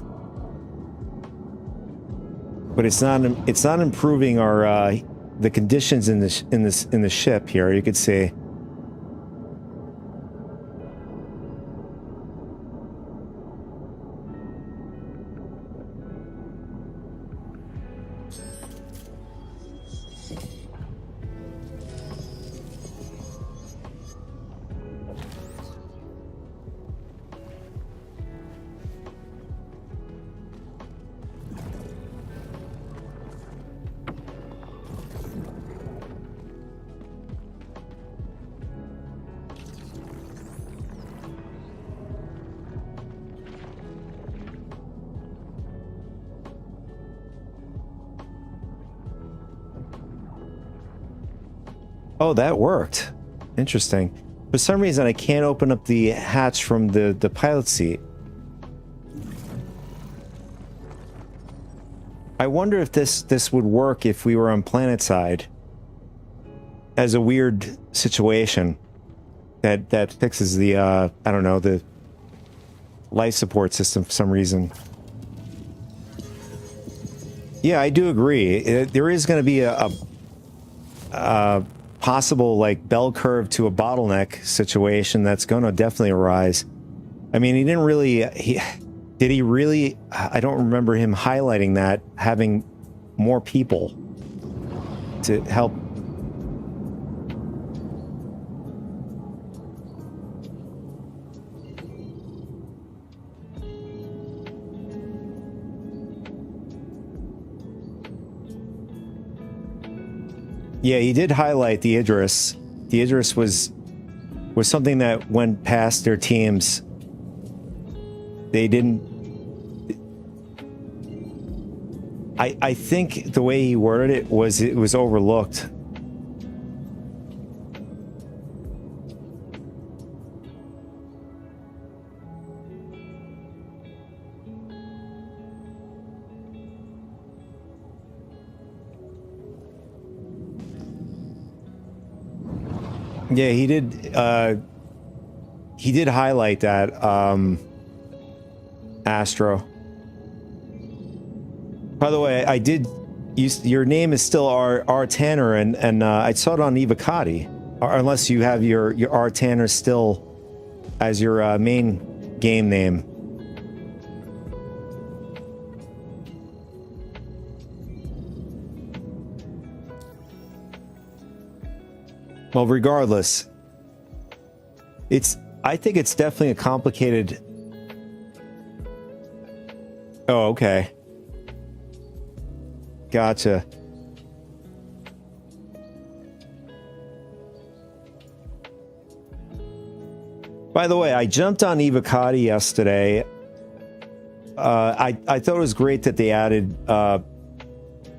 but it's not improving our the conditions in the ship here, you could say. Oh, that worked. Interesting. For some reason, I can't open up the hatch from the pilot seat. I wonder if this would work if we were on planet side, as a weird situation that fixes the I don't know, the life support system for some reason. Yeah, I do agree. There is going to be a possible, like, bell curve to a bottleneck situation that's going to definitely arise. I mean, he didn't really, did he really? I don't remember him highlighting that, having more people to help. Yeah, he did highlight the Idris. The Idris was something that went past their teams. They didn't. I think the way he worded it was overlooked. Yeah, he did highlight that, Astro. By the way, I did your name is still R Tanner, and I saw it on Evocati, or unless you have your R Tanner still as your main game name. Well, regardless, I think it's definitely a complicated. Oh, okay. Gotcha. By the way, I jumped on Evocati yesterday. I thought it was great that they added,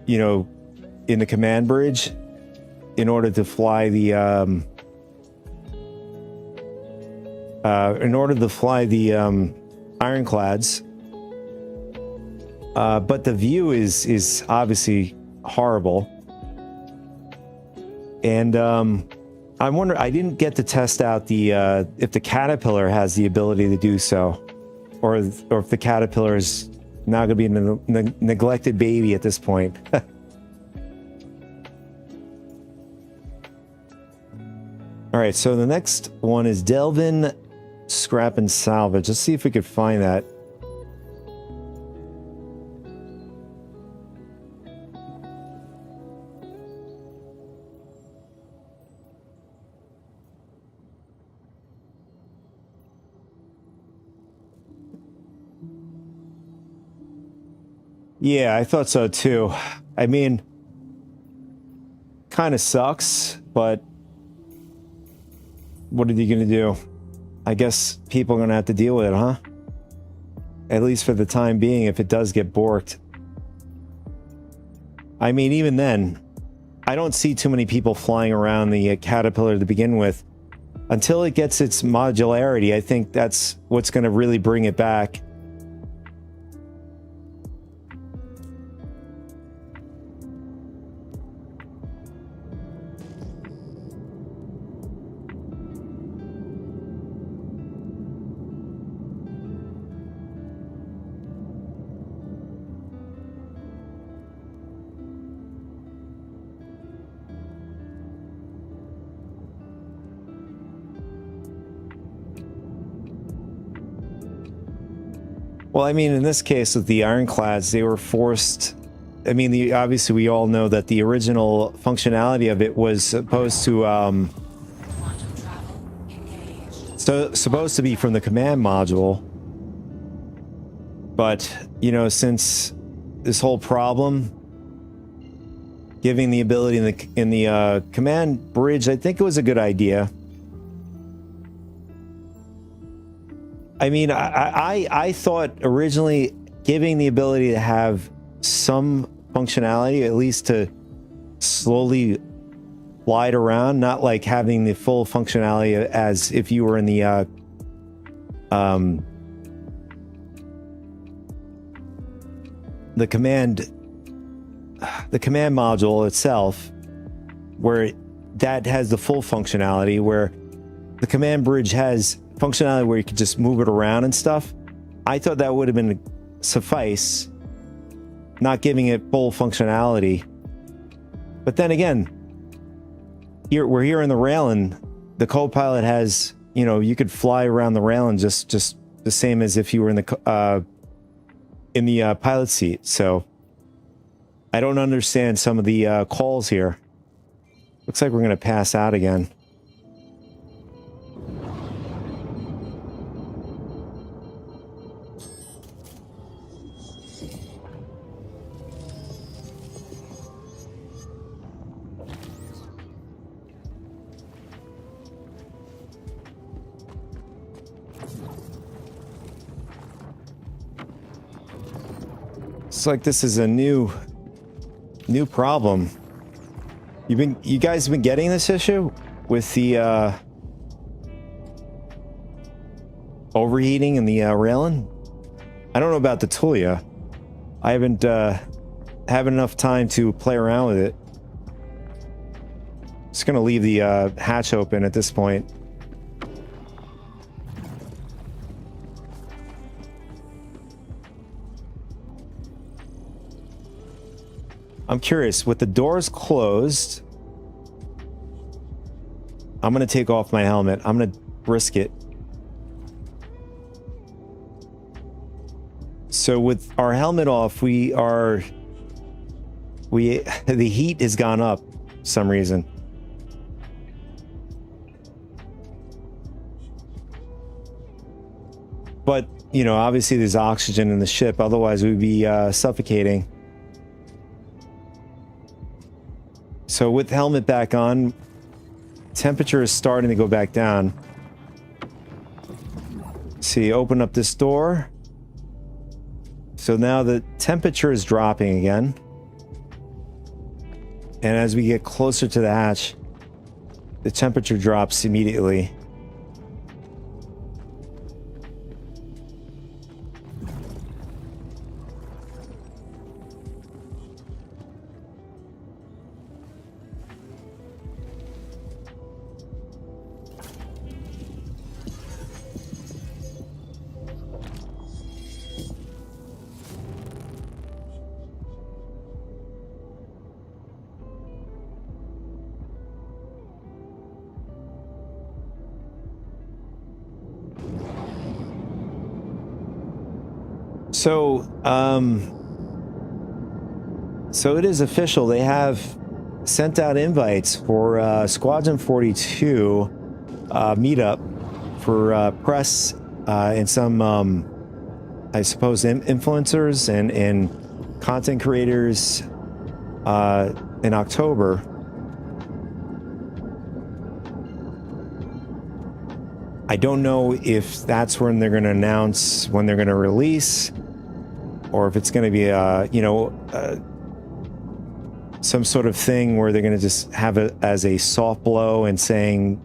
you know, in the command bridge, in order to fly the, ironclads. But the view is obviously horrible. And I wonder, I didn't get to test out the if the caterpillar has the ability to do so, or if the caterpillar is now going to be a neglected baby at this point. All right, so the next one is Delvin Scrap and Salvage. Let's see if we could find that. Yeah, I thought so too. I mean, kind of sucks, but what are you going to do? I guess people are going to have to deal with it, huh? At least for the time being, if it does get borked. I mean, even then, I don't see too many people flying around the caterpillar to begin with. Until it gets its modularity, I think that's what's going to really bring it back. Well, I mean, in this case with the ironclads, they were forced. I mean, obviously we all know that the original functionality of it was supposed to supposed to be from the command module. But, you know, since this whole problem, giving the ability in the command bridge, I think it was a good idea. I mean, I thought originally giving the ability to have some functionality, at least to slowly glide around, not like having the full functionality as if you were in the command module itself, where that has the full functionality, where the command bridge has functionality where you could just move it around and stuff. I thought that would have been suffice, not giving it full functionality. But then again, we're here in the railing. The co-pilot has, you know, you could fly around the railing just the same as if you were in the pilot seat. So I don't understand some of the calls here. Looks like we're going to pass out again. It's like this is a new problem. You guys been getting this issue with the overheating in the railing? I don't know about the Tulia. I haven't having enough time to play around with it. Just gonna leave the hatch open at this point. I'm curious, with the doors closed, I'm going to take off my helmet. I'm going to risk it. So with our helmet off, the heat has gone up for some reason. But, you know, obviously there's oxygen in the ship, otherwise we'd be suffocating. So with the helmet back on, temperature is starting to go back down. See, open up this door. So now the temperature is dropping again. And as we get closer to the hatch, the temperature drops immediately. So it is official. They have sent out invites for Squadron 42 meetup for press and some, I suppose, influencers and content creators in October. I don't know if that's when they're going to announce when they're going to release, or if it's going to be some sort of thing where they're going to just have it as a soft blow and saying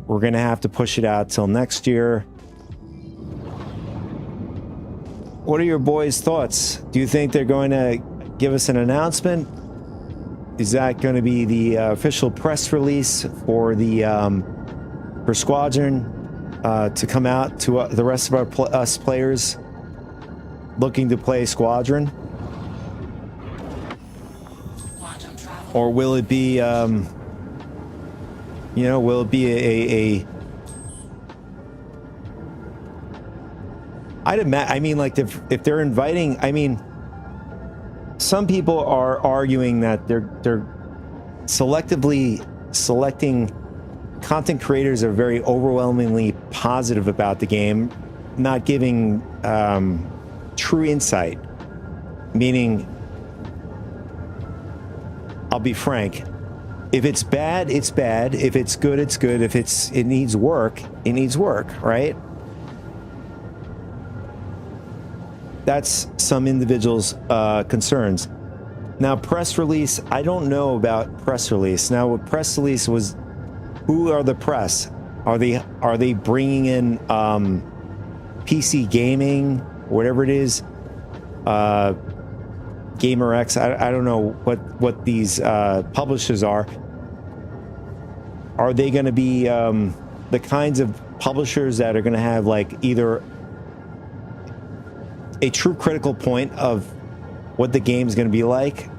we're going to have to push it out till next year. What are your boys' thoughts? Do you think they're going to give us an announcement? Is that going to be the official press release for the for Squadron to come out to the rest of us players looking to play Squadron? Or will it be, will it be I mean, like, if they're inviting, I mean, some people are arguing that they're selectively selecting content creators that are very overwhelmingly positive about the game, not giving true insight, meaning, I'll be frank, if it's bad, it's bad. If it's good, it's good. If it needs work, it needs work, right? That's some individuals' concerns. Now, press release, I don't know about press release. Now, what press release was, who are the press? Are they bringing in PC gaming, whatever it is? GamerX, I don't know what these publishers are. Are they going to be the kinds of publishers that are going to have, like, either a true critical point of what the game's going to be like?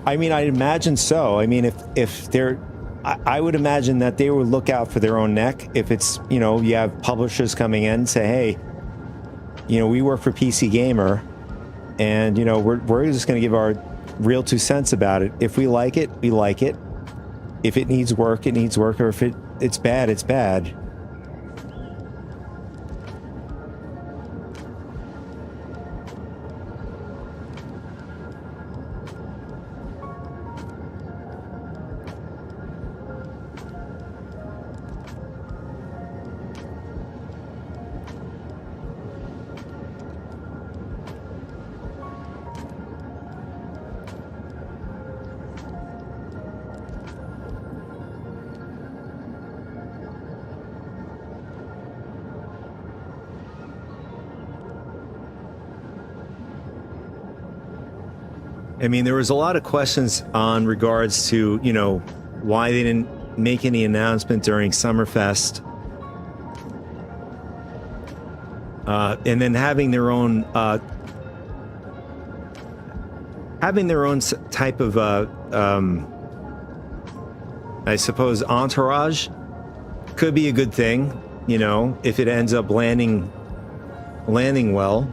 I mean, I imagine so. I mean, if they're, I would imagine that they would look out for their own neck. If it's, you have publishers coming in and say, hey, we work for PC Gamer, and, we're just going to give our real 2 cents about it. If we like it, we like it. If it needs work, it needs work. Or if it's bad, it's bad. I mean, there was a lot of questions on regards to, why they didn't make any announcement during Summerfest. And then having their own type of, I suppose, entourage could be a good thing, if it ends up landing well.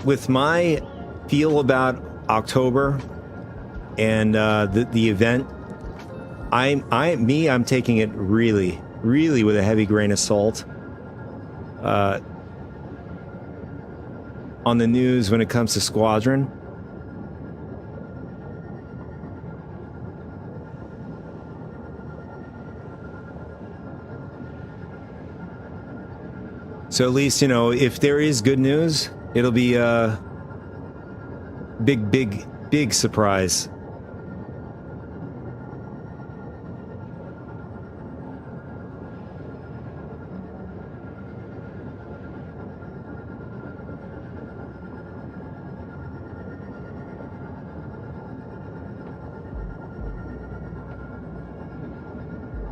With my feel about October, and the event, I'm taking it really, really with a heavy grain of salt. On the news when it comes to Squadron. So at least, you know, if there is good news, it'll be a big surprise.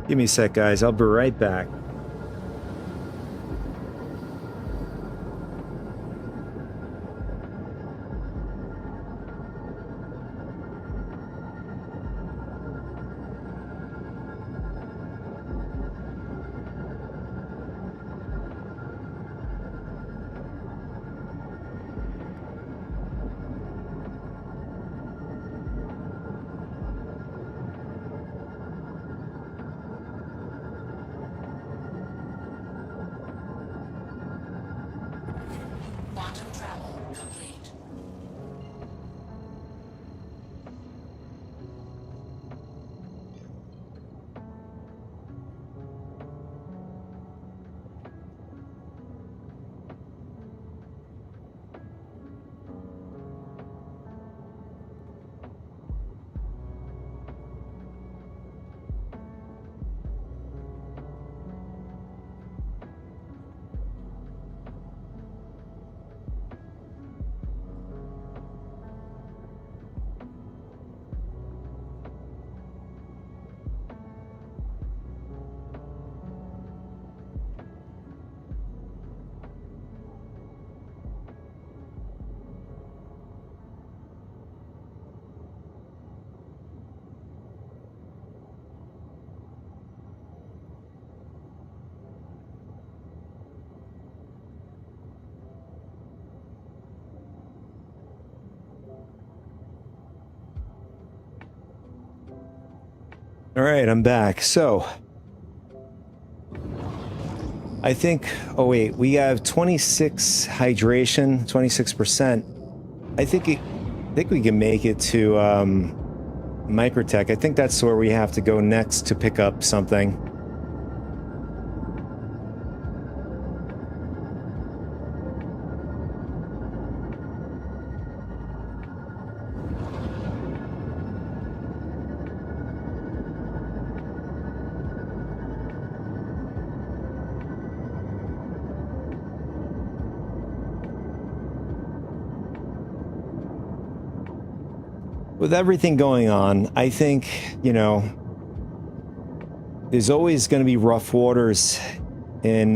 Give me a sec, guys. I'll be right back. Quantum travel complete. All right, I'm back. So, I think, oh wait, we have 26 hydration, 26%. I think we can make it to Microtech. I think that's where we have to go next to pick up something. With everything going on, I think, you know, there's always going to be rough waters in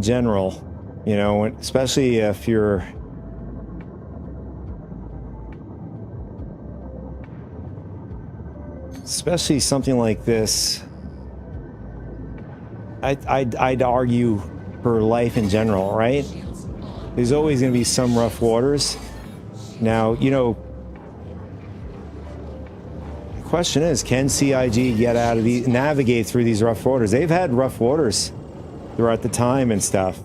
general, you know, especially if you're especially something like this. I'd argue for life in general, right? There's always going to be some rough waters. Now, you know, the question is, can CIG get out of these, navigate through these rough waters? They've had rough waters throughout the time and stuff.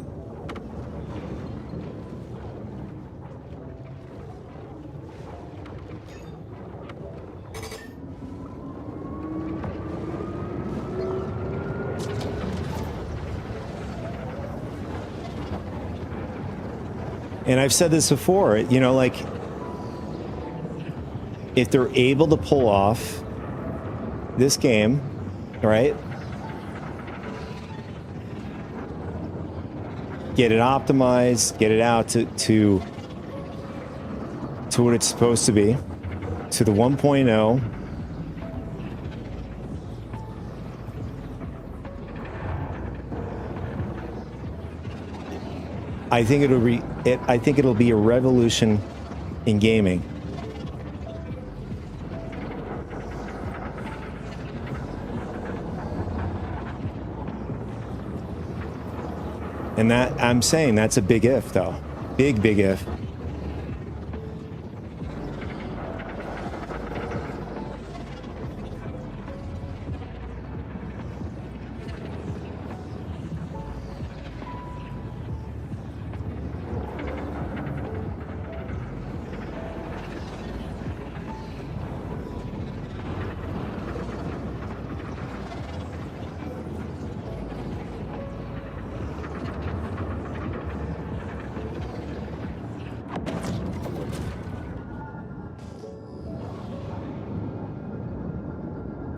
And I've said this before, you know, like, if they're able to pull off this game, right? Get it optimized, get it out to what it's supposed to be, to the 1.0. I think it'll be a revolution in gaming. And that, I'm saying that's a big if, though. Big if.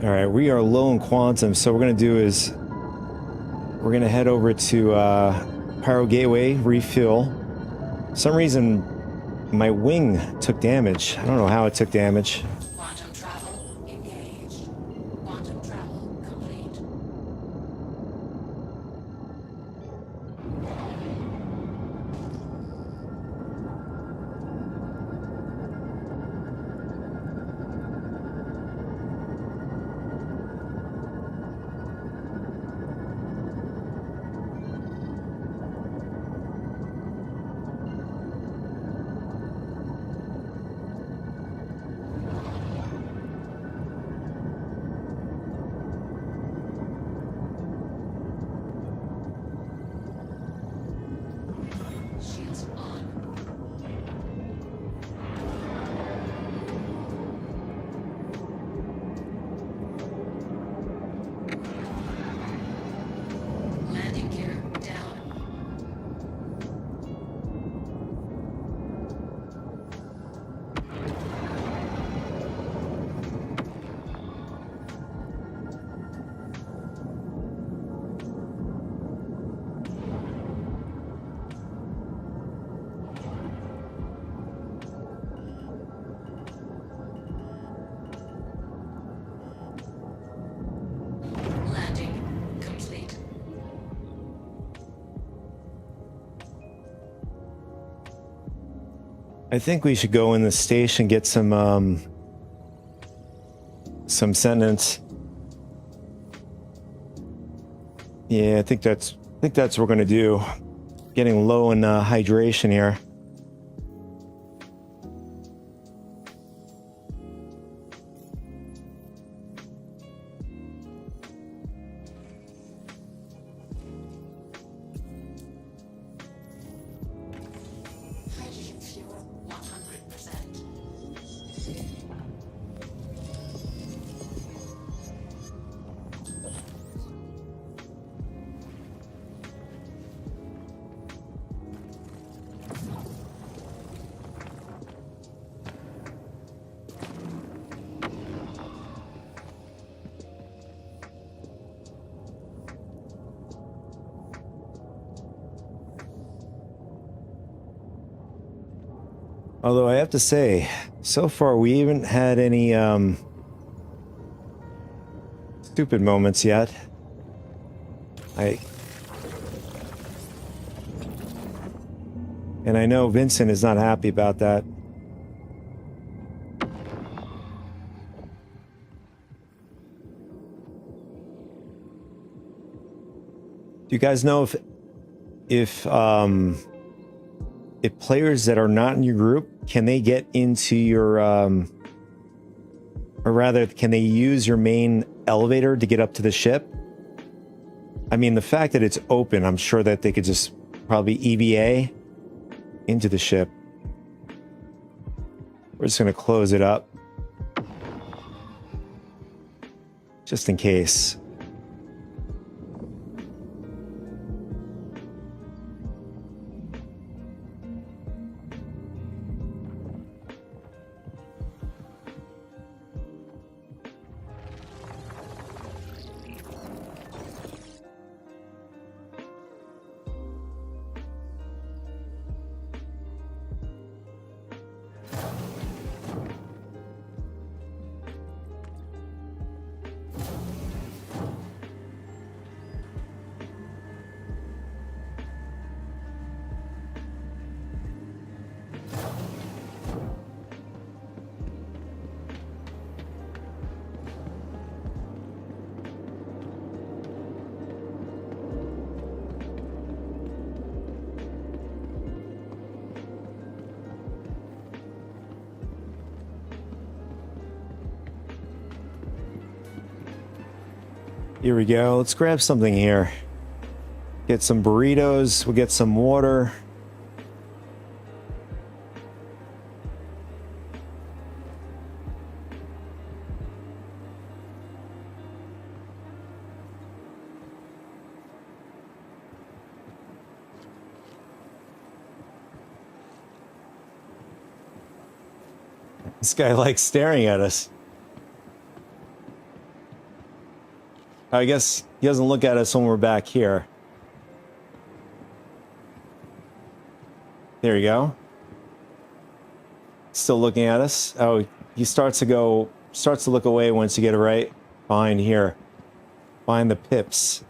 All right, we are low in quantum, so what we're gonna do is we're gonna head over to Pyro Gateway, refuel. For some reason, my wing took damage. I don't know how it took damage. Quantum travel engaged. Quantum travel complete. Shields on. Landing gear down. Landing complete. I think we should go in the station, get some sentence. Yeah, I think that's what we're gonna do. Getting low in hydration here. Hydrogen fuel 100%. Although I have to say, so far we haven't had any stupid moments yet. And I know Vincent is not happy about that. Do you guys know if players that are not in your group, can they get into your or rather, can they use your main elevator to get up to the ship? I mean, the fact that it's open, I'm sure that they could just probably EVA into the ship. We're just going to close it up. Just in case. Here we go. Let's grab something here. Get some burritos. We'll get some water. This guy likes staring at us. I guess he doesn't look at us when we're back here. There you go. Still looking at us. Oh, he starts to look away once you get it right behind here. Behind the pips.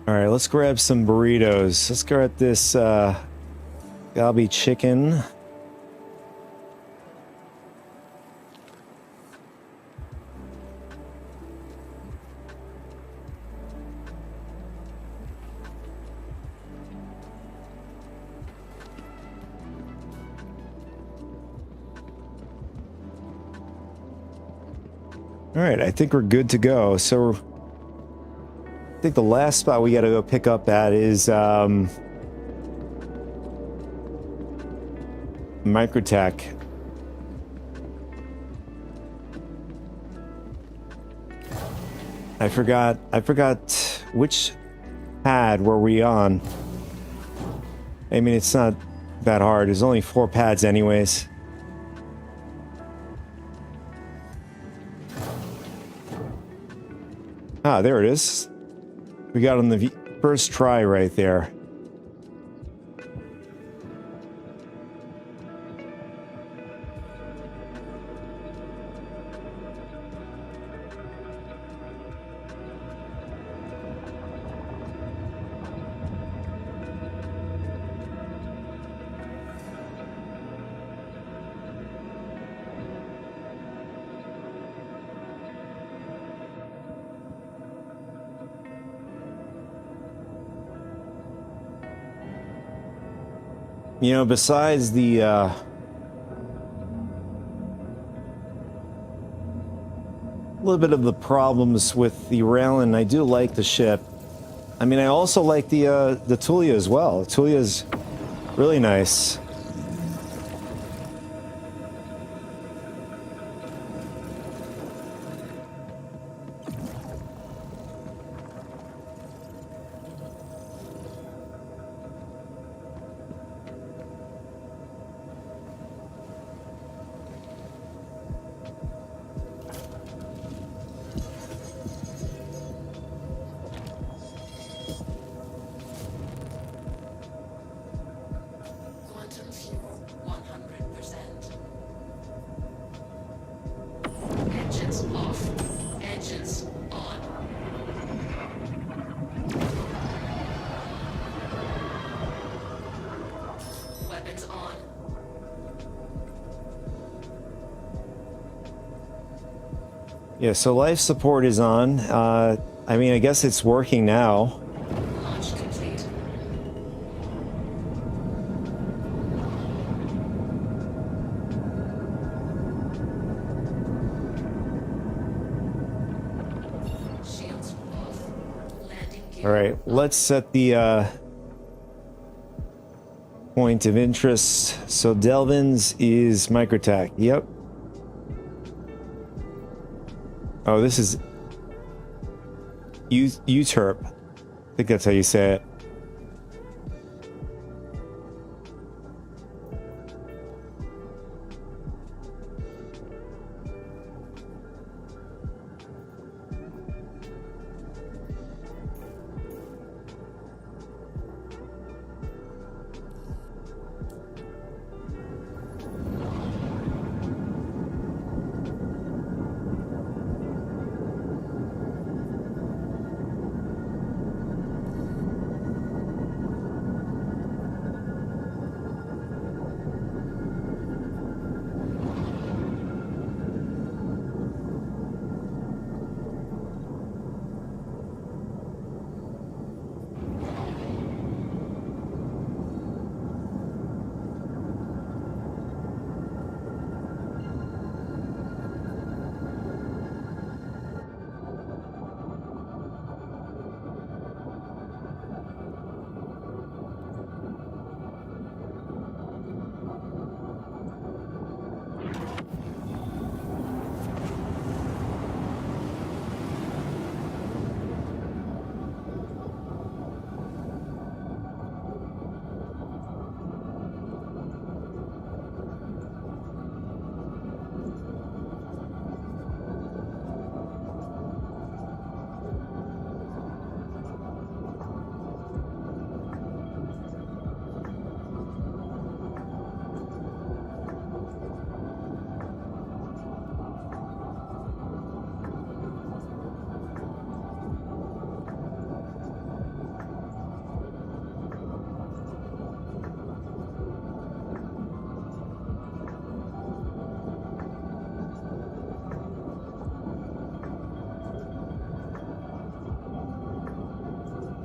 All right, let's grab some burritos. Let's grab this galbi chicken. All right, I think we're good to go. So I think the last spot we got to go pick up at is Microtech. I forgot which pad were we on. I mean, it's not that hard. There's only 4 pads anyways. Ah, there it is. We got on the first try right there. You know, besides the little bit of the problems with the railing, I do like the ship. I mean, I also like the Tulia as well. Tulia's really nice. Quantum fuel 100%. Engines off. Engines on. Weapons on. Yeah, so life support is on. I mean, I guess it's working now. Launch complete. Shields off. Landing gear. All right, let's set the point of interest. So Delvin's is Microtech. Yep. Oh, this is UTERP. I think that's how you say it.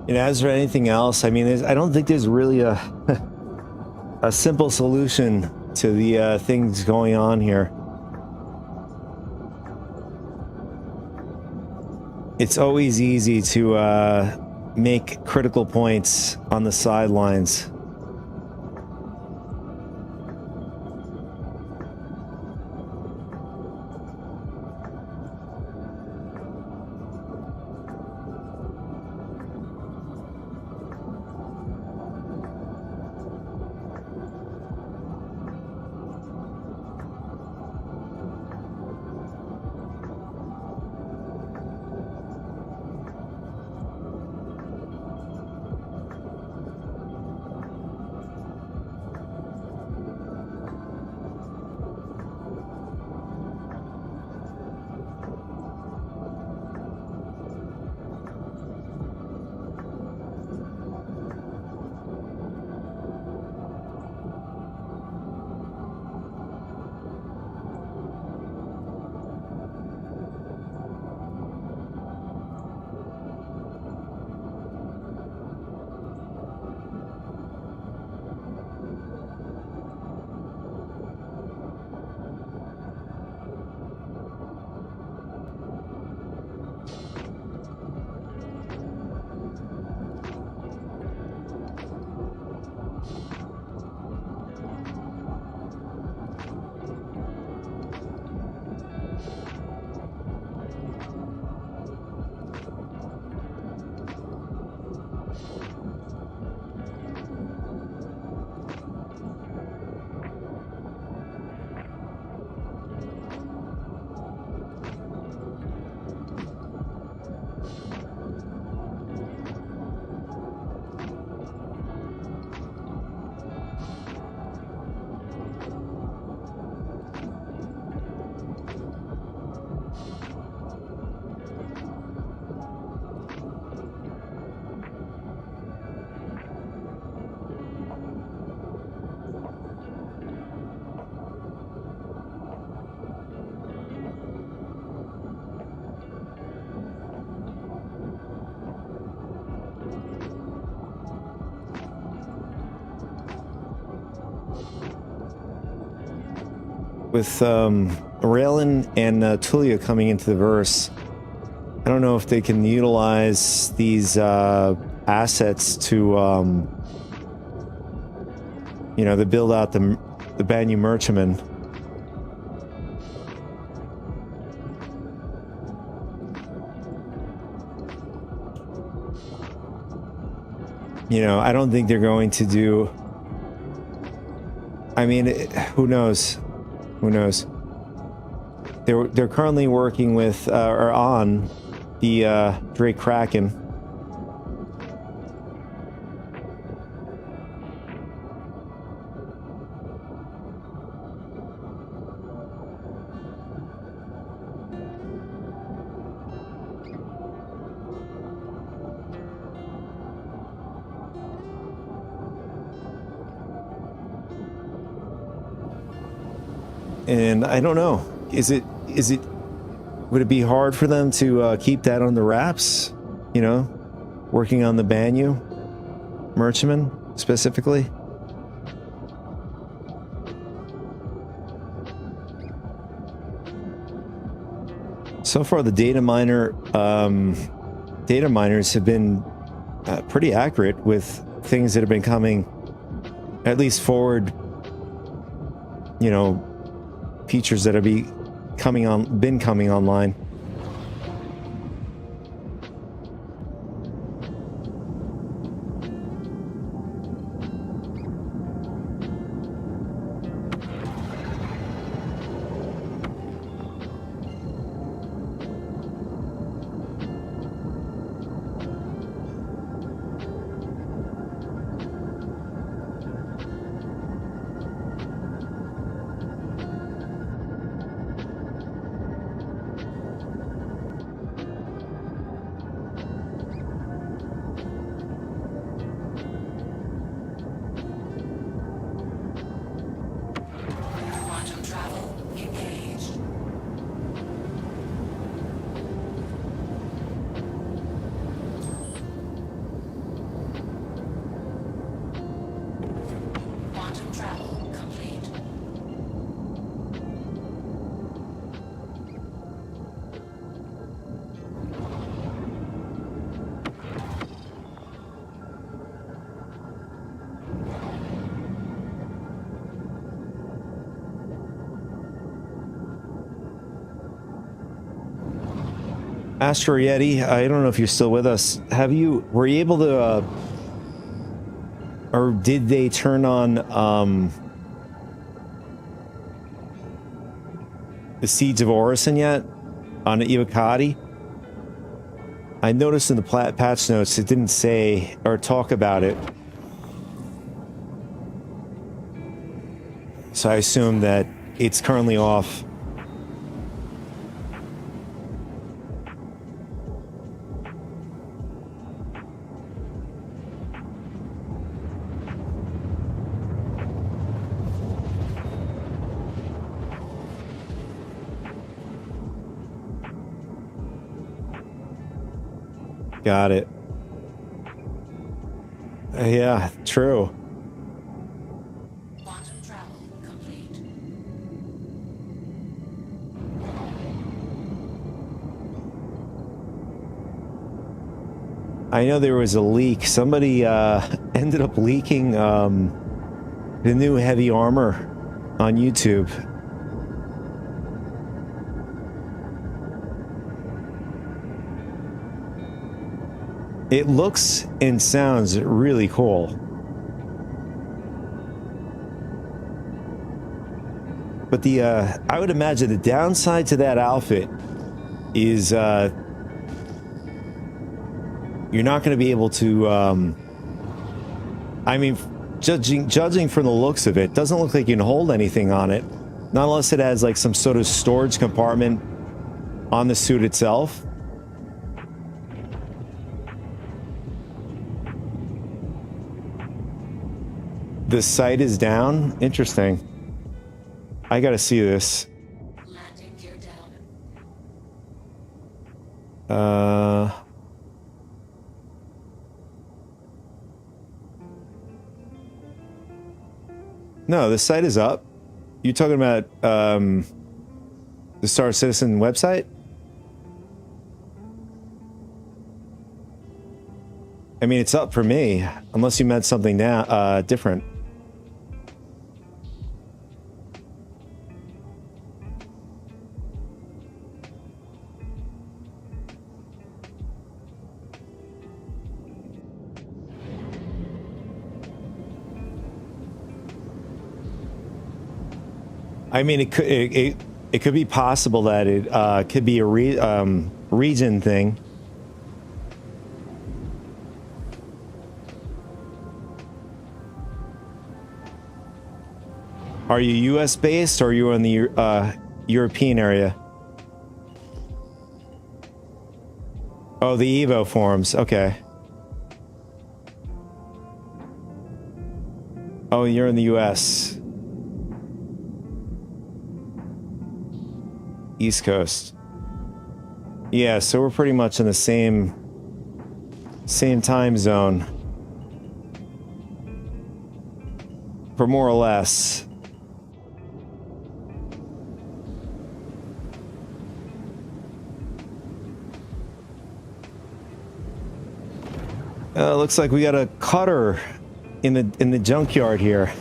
And as for anything else, I mean, I don't think there's really a a simple solution to the things going on here. It's always easy to make critical points on the sidelines. With Raylan and Tulia coming into the verse, I don't know if they can utilize these assets to, you know, to build out the Banyu Merchantman. You know, I don't think they're going to do. I mean, who knows? Who knows? They're currently working with or on the Drake Kraken. And I don't know. Would it be hard for them to keep that on the wraps? You know, working on the Banyu Merchantman specifically? So far, the data miners have been pretty accurate with things that have been coming, at least forward, you know, features that have been coming online. Astro Yeti, I don't know if you're still with us. Were you able to, or did they turn on, the Seeds of Orison yet? On Evocati? I noticed in the patch notes it didn't say, or talk about it. So I assume that it's currently off. Got it. Yeah, true. Quantum travel complete. I know there was a leak. Somebody ended up leaking the new heavy armor on YouTube. It looks and sounds really cool. But the I would imagine the downside to that outfit is you're not going to be able to I mean, judging from the looks of it, doesn't look like you can hold anything on it. Not unless it has like some sort of storage compartment on the suit itself. The sight is down? Interesting. I gotta see this. Landing gear down. No, the site is up. You talking about the Star Citizen website? I mean, it's up for me, unless you meant something now different. I mean, it could be possible that it could be a region thing. Are you U.S. based or are you in the European area? Oh, the Evo forums. Okay. Oh, you're in the U.S. East Coast. Yeah, so we're pretty much in the same time zone. For more or less. Looks like we got a cutter in the junkyard here.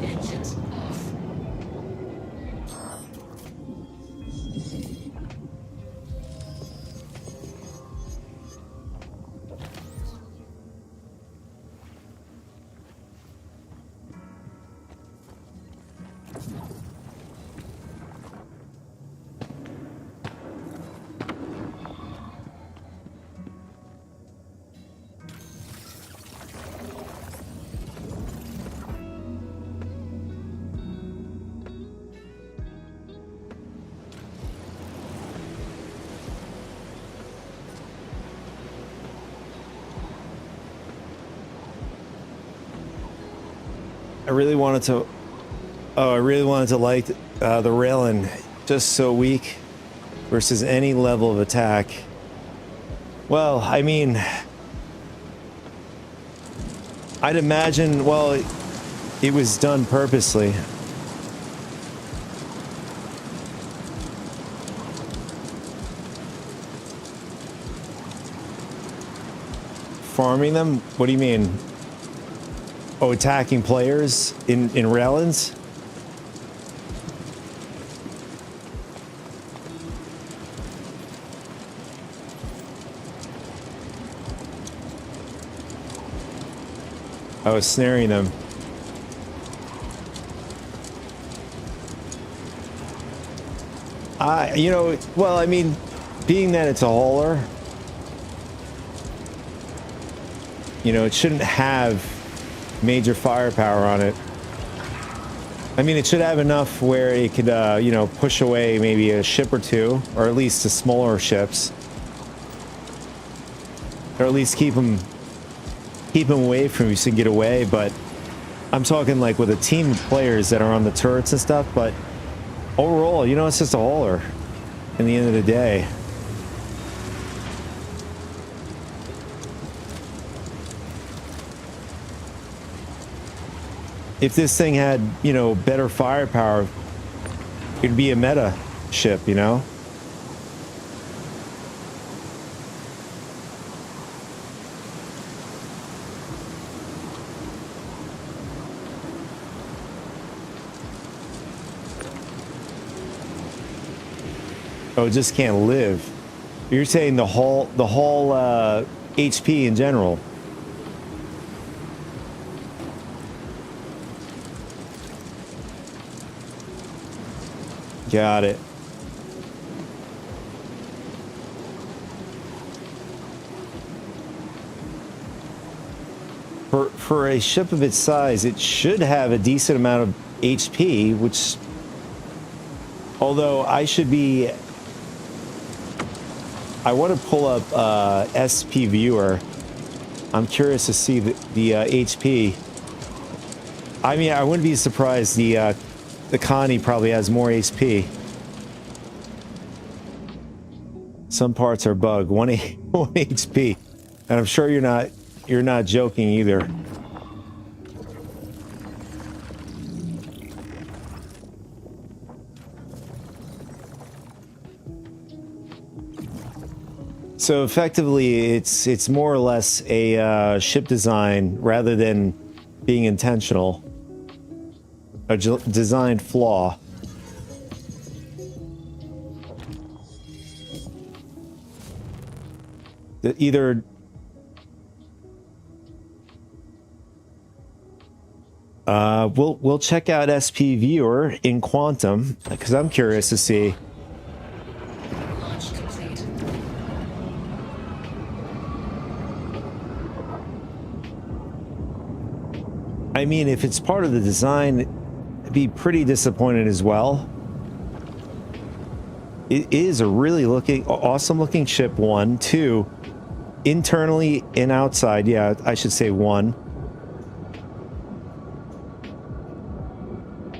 Engines off. I really wanted to like the railing, just so weak versus any level of attack. Well, I mean, I'd imagine, well, it was done purposely. farming them? What do you mean? Oh, attacking players in Raylan's? I was snaring them. You know, well, I mean, being that it's a hauler, you know, it shouldn't have major firepower on it. I mean, it should have enough where it could, you know, push away maybe a ship or two, or at least the smaller ships, or at least keep them away from you so you can get away. But I'm talking like with a team of players that are on the turrets and stuff. But overall, you know, it's just a hauler in the end of the day. If this thing had, you know, better firepower, it'd be a meta ship, you know? Oh, it just can't live. You're saying the whole HP in general. Got it. For a ship of its size, it should have a decent amount of HP, which, although I want to pull up SP viewer. I'm curious to see the HP. I mean, I wouldn't be surprised the Connie probably has more HP. Some parts are bug. One HP, and I'm sure you're not joking either. So effectively, it's more or less a ship design rather than being intentional. A design flaw. That either we'll check out SP viewer in Quantum because I'm curious to see. Launch complete. I mean, if it's part of the design, I'd be pretty disappointed as well. It is a really awesome looking ship. 1, 2, internally and outside. Yeah, I should say 1.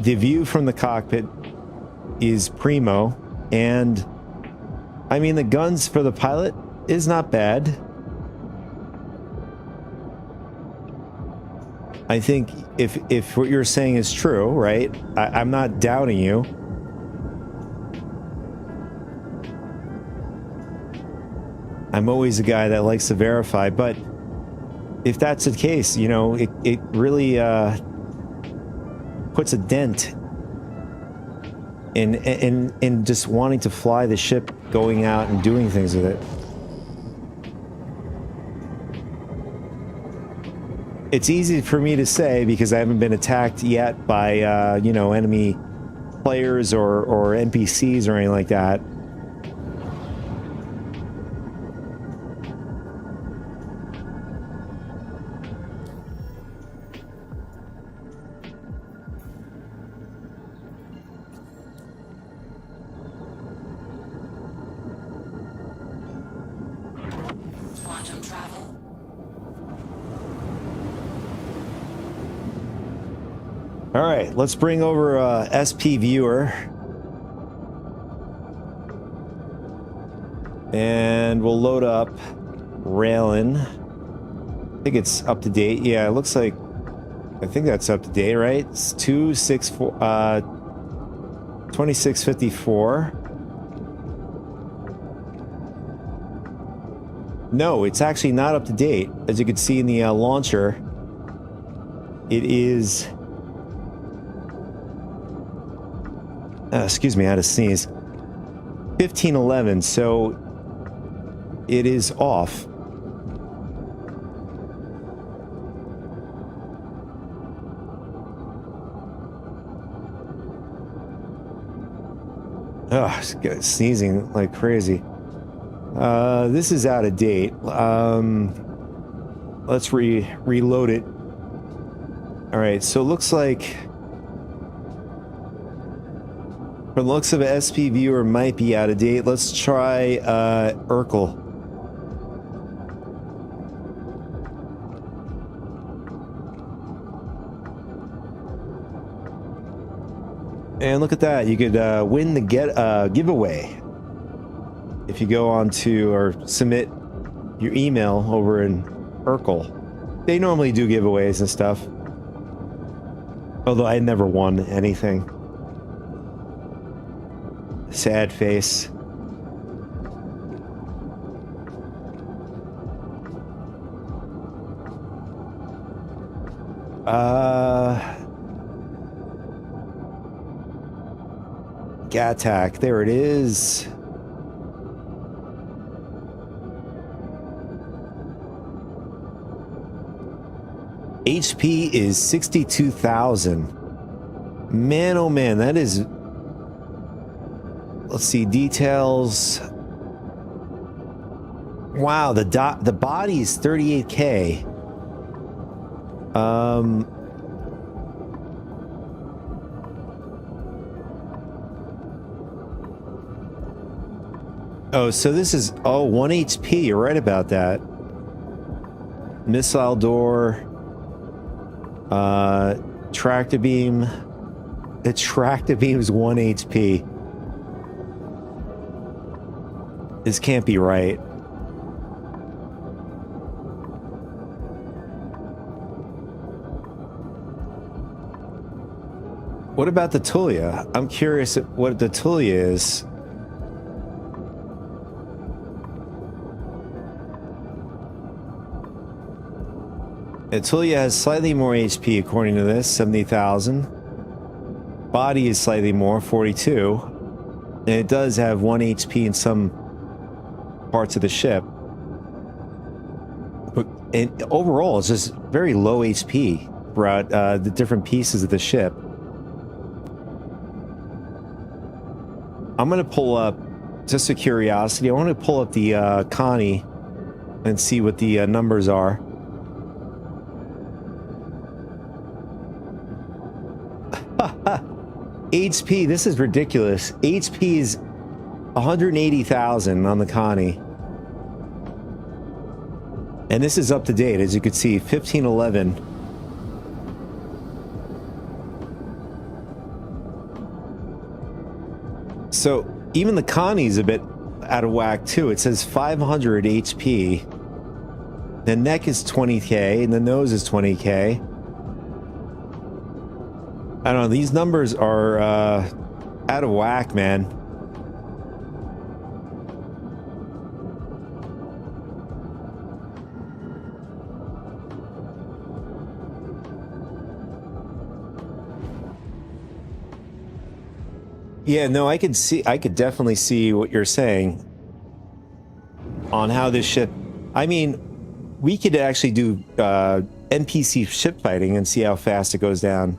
The view from the cockpit is primo, and I mean, the guns for the pilot is not bad. I think if what you're saying is true, right? I'm not doubting you. I'm always a guy that likes to verify, but if that's the case, you know, it really puts a dent in just wanting to fly the ship, going out and doing things with it. It's easy for me to say because I haven't been attacked yet by, you know, enemy players or NPCs or anything like that. Quantum travel. All right, let's bring over SP viewer. And we'll load up Raylan. I think it's up to date. Yeah, it looks like, I think that's up to date, right? It's 2654. No, it's actually not up to date. As you can see in the launcher, it is... excuse me, I had to sneeze. 1511, so it is off. Ugh, sneezing like crazy. This is out of date. Let's reload it. All right, so it looks like from the looks of an SP viewer might be out of date. Let's try Urkel. And look at that, you could win the giveaway if you go on to or submit your email over in Urkel. They normally do giveaways and stuff, although I never won anything. Sad face. Gattack, there it is. HP is 62,000. Man, oh man, that is... Let's see, details. Wow, the body is 38K. Oh, so this is 1 HP. You're right about that. Missile door. Tractor beam. The tractor beam is 1 HP. This can't be right. What about the Tulia? I'm curious what the Tulia is. Tulia has slightly more HP according to this, 70,000. Body is slightly more, 42. And it does have 1 HP in some parts of the ship. But and overall, it's just very low HP throughout the different pieces of the ship. I'm going to pull up, just a curiosity, I want to pull up the Connie and see what the numbers are. HP, this is ridiculous. HP is 180,000 on the Connie. And this is up to date, as you can see, 1511. So even the Connie's a bit out of whack too. It says 500 HP. The neck is 20K and the nose is 20K. I don't know, these numbers are out of whack, man. Yeah, no, I could definitely see what you're saying on how this ship, I mean, we could actually do NPC ship fighting and see how fast it goes down.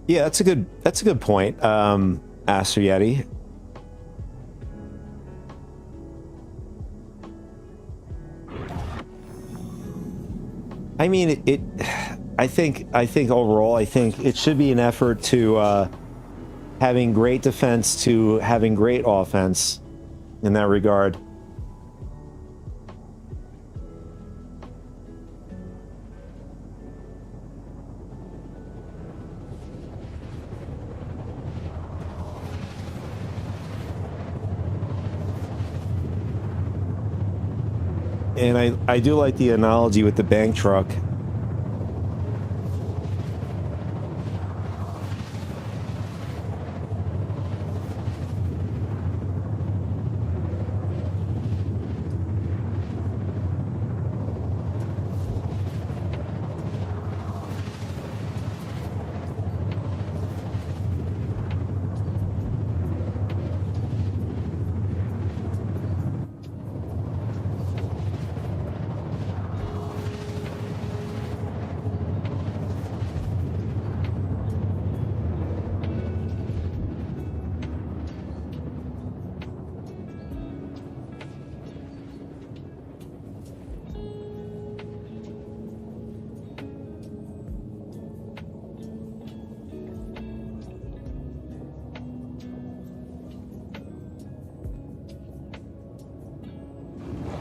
Yeah, that's a good point, Aster Yeti. I mean, I think overall, I think it should be an effort to having great defense to having great offense in that regard. And I do like the analogy with the bank truck.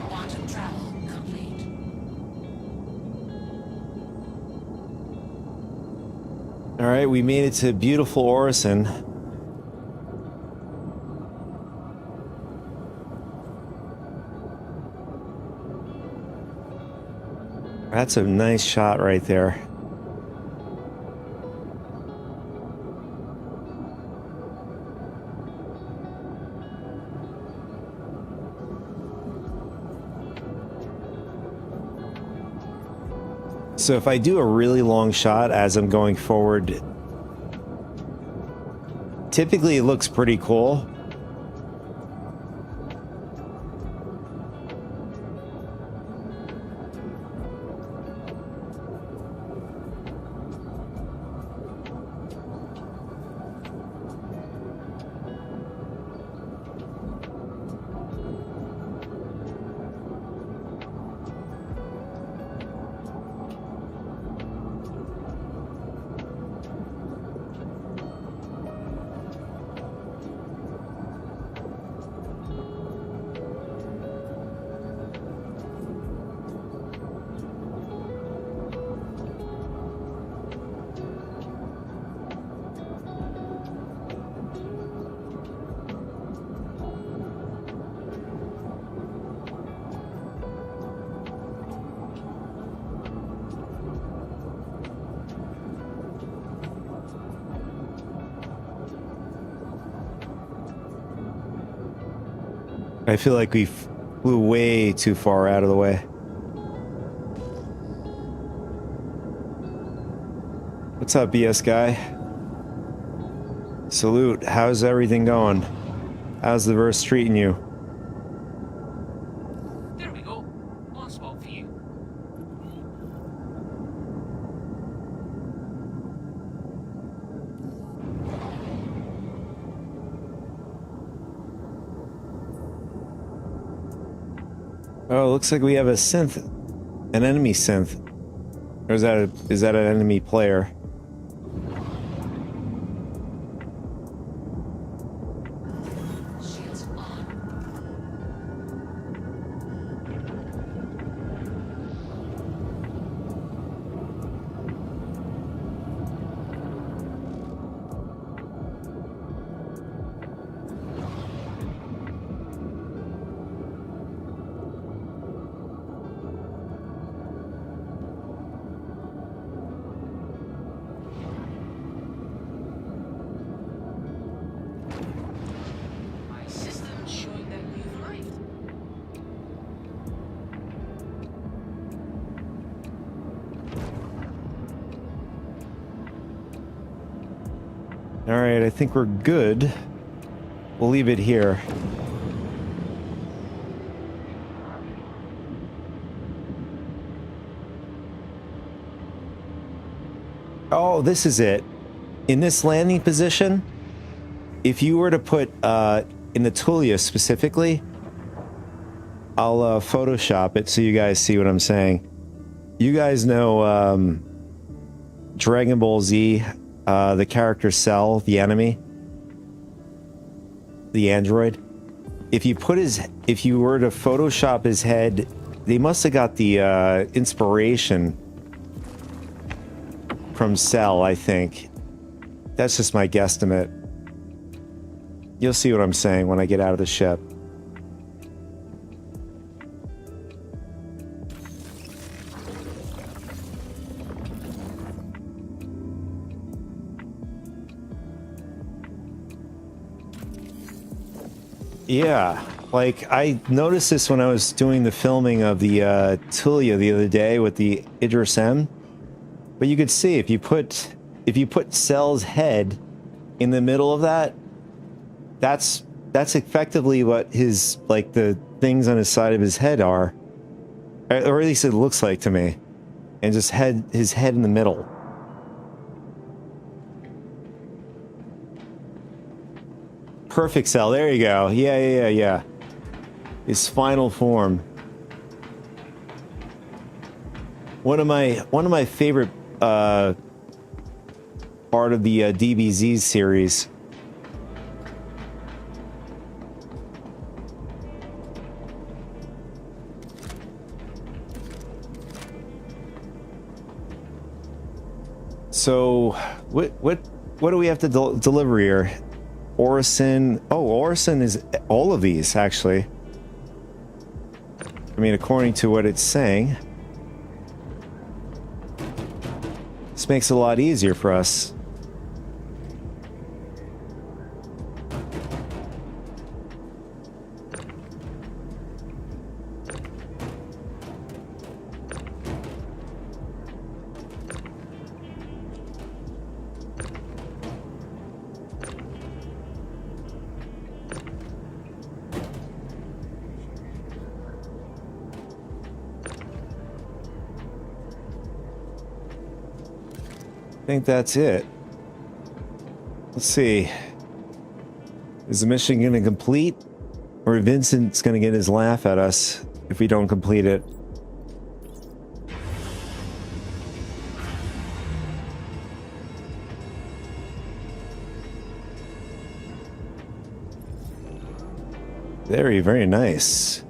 Quantum travel complete. All right, we made it to beautiful Orison. That's a nice shot right there. So if I do a really long shot as I'm going forward, typically it looks pretty cool. I feel like we flew way too far out of the way. What's up, BS guy? Salute. How's everything going? How's the verse treating you? There we go. On spot for you. Oh, looks like we have a synth. An enemy synth. Or is that an enemy player? Shields on. My system's showing that you've arrived. All right, I think we're good. We'll leave it here. Oh, this is it. In this landing position, if you were to put in the Tulia specifically, I'll Photoshop it so you guys see what I'm saying. You guys know Dragon Ball Z, the character Cell, the enemy, the android. If you were to Photoshop his head, they must have got the inspiration from Cell, I think. That's just my guesstimate. You'll see what I'm saying when I get out of the ship. Yeah, like I noticed this when I was doing the filming of the Tulia the other day with the Idris M. But you could see if you put Cell's head in the middle of that, that's effectively what his, like, the things on his side of his head are, or at least it looks like to me, and just his head in the middle. Perfect Cell. There you go. Yeah. His final form. One of my favorite part of the DBZ series. So what do we have to deliver here? Orison. Oh, Orison is all of these, actually. I mean, according to what it's saying. This makes it a lot easier for us. I think that's it. Let's see. Is the mission going to complete? Or Vincent's going to get his laugh at us if we don't complete it? Very, very nice.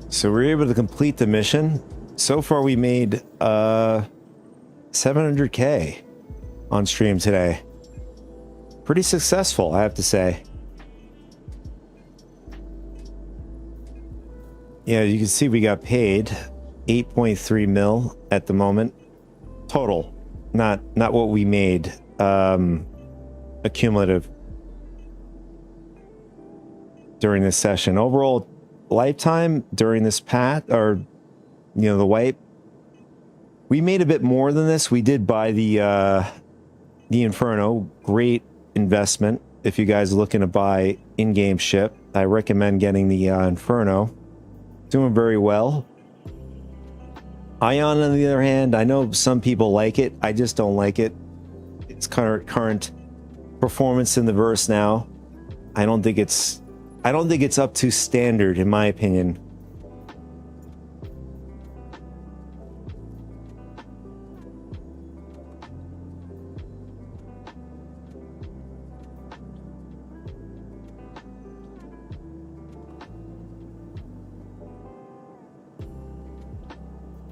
So we're able to complete the mission. So far we made 700K on stream today. Pretty successful, I have to say. Yeah, you can see we got paid 8.3 mil at the moment. Total. Not what we made. Accumulative. During this session. Overall lifetime during this path, or the wipe, we made a bit more than this. We did buy the Inferno. Great investment if you guys are looking to buy in-game ship. I recommend getting the Inferno. Doing very well. Ion, on the other hand, I know some people like it. I just don't like it. Its current performance in the verse now, I don't think it's up to standard, in my opinion.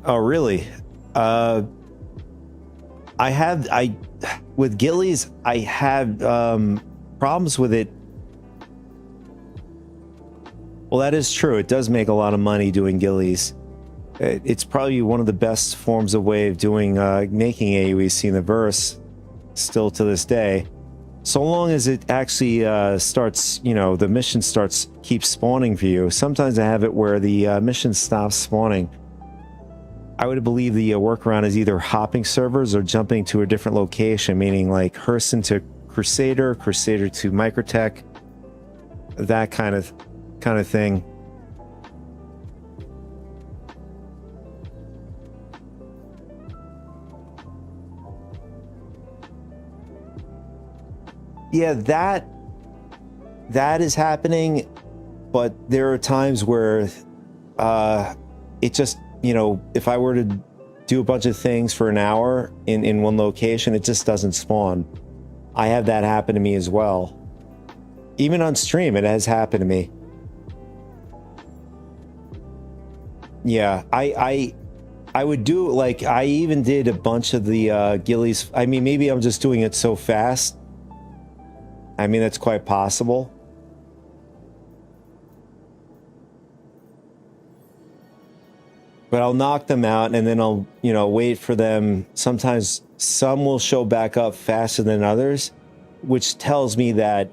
Oh, really? With Gillies, I had problems with it. Well, that is true. It does make a lot of money doing Gillies. It's probably one of the best forms of way of doing making AOEC in the verse, still to this day. So long as it actually starts, the mission keeps spawning for you. Sometimes I have it where the mission stops spawning. I would believe the workaround is either hopping servers or jumping to a different location, meaning like Hurston to Crusader, Crusader to Microtech, that kind of thing. Yeah, that is happening, but there are times where it just, if I were to do a bunch of things for an hour in one location, it just doesn't spawn. I have that happen to me as well. Even on stream, it has happened to me. Yeah, I would do, like, I even did a bunch of the Gillies. I mean, maybe I'm just doing it so fast. I mean, that's quite possible. But I'll knock them out and then I'll, wait for them. Sometimes some will show back up faster than others. which tells me that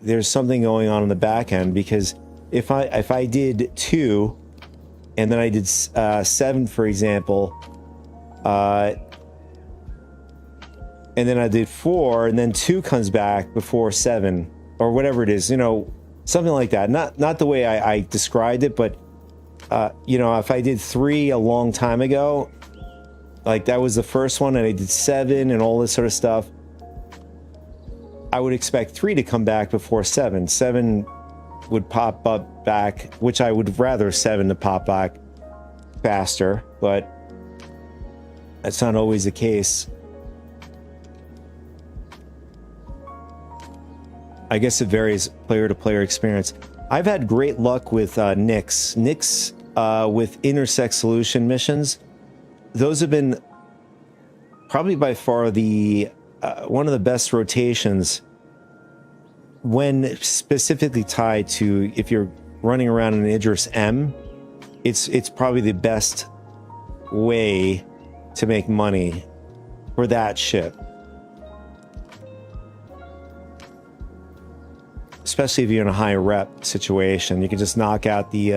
there's something going on in the back end, because if I did 2 and then I did 7, for example, and then I did 4 and then 2 comes back before 7 or whatever it is, you know, something like that. Not the way I described it, but you know, if I did 3 a long time ago, like that was the first one, and I did 7 and all this sort of stuff, I would expect 3 to come back before 7. 7 would pop up back, which I would rather 7 to pop back faster, but that's not always the case. I guess it varies player to player experience. I've had great luck with Nyx with intersect solution missions. Those have been probably by far the one of the best rotations when specifically tied to, if you're running around an Idris M, it's probably the best way to make money for that ship. Especially if you're in a high rep situation, you can just knock out the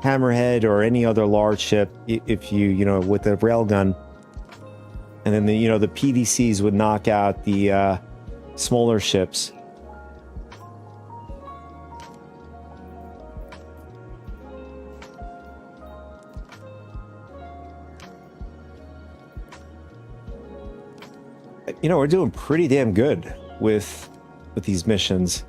Hammerhead or any other large ship if you know, with the railgun, and then the PDCs would knock out the smaller ships. You know, we're doing pretty damn good with these missions.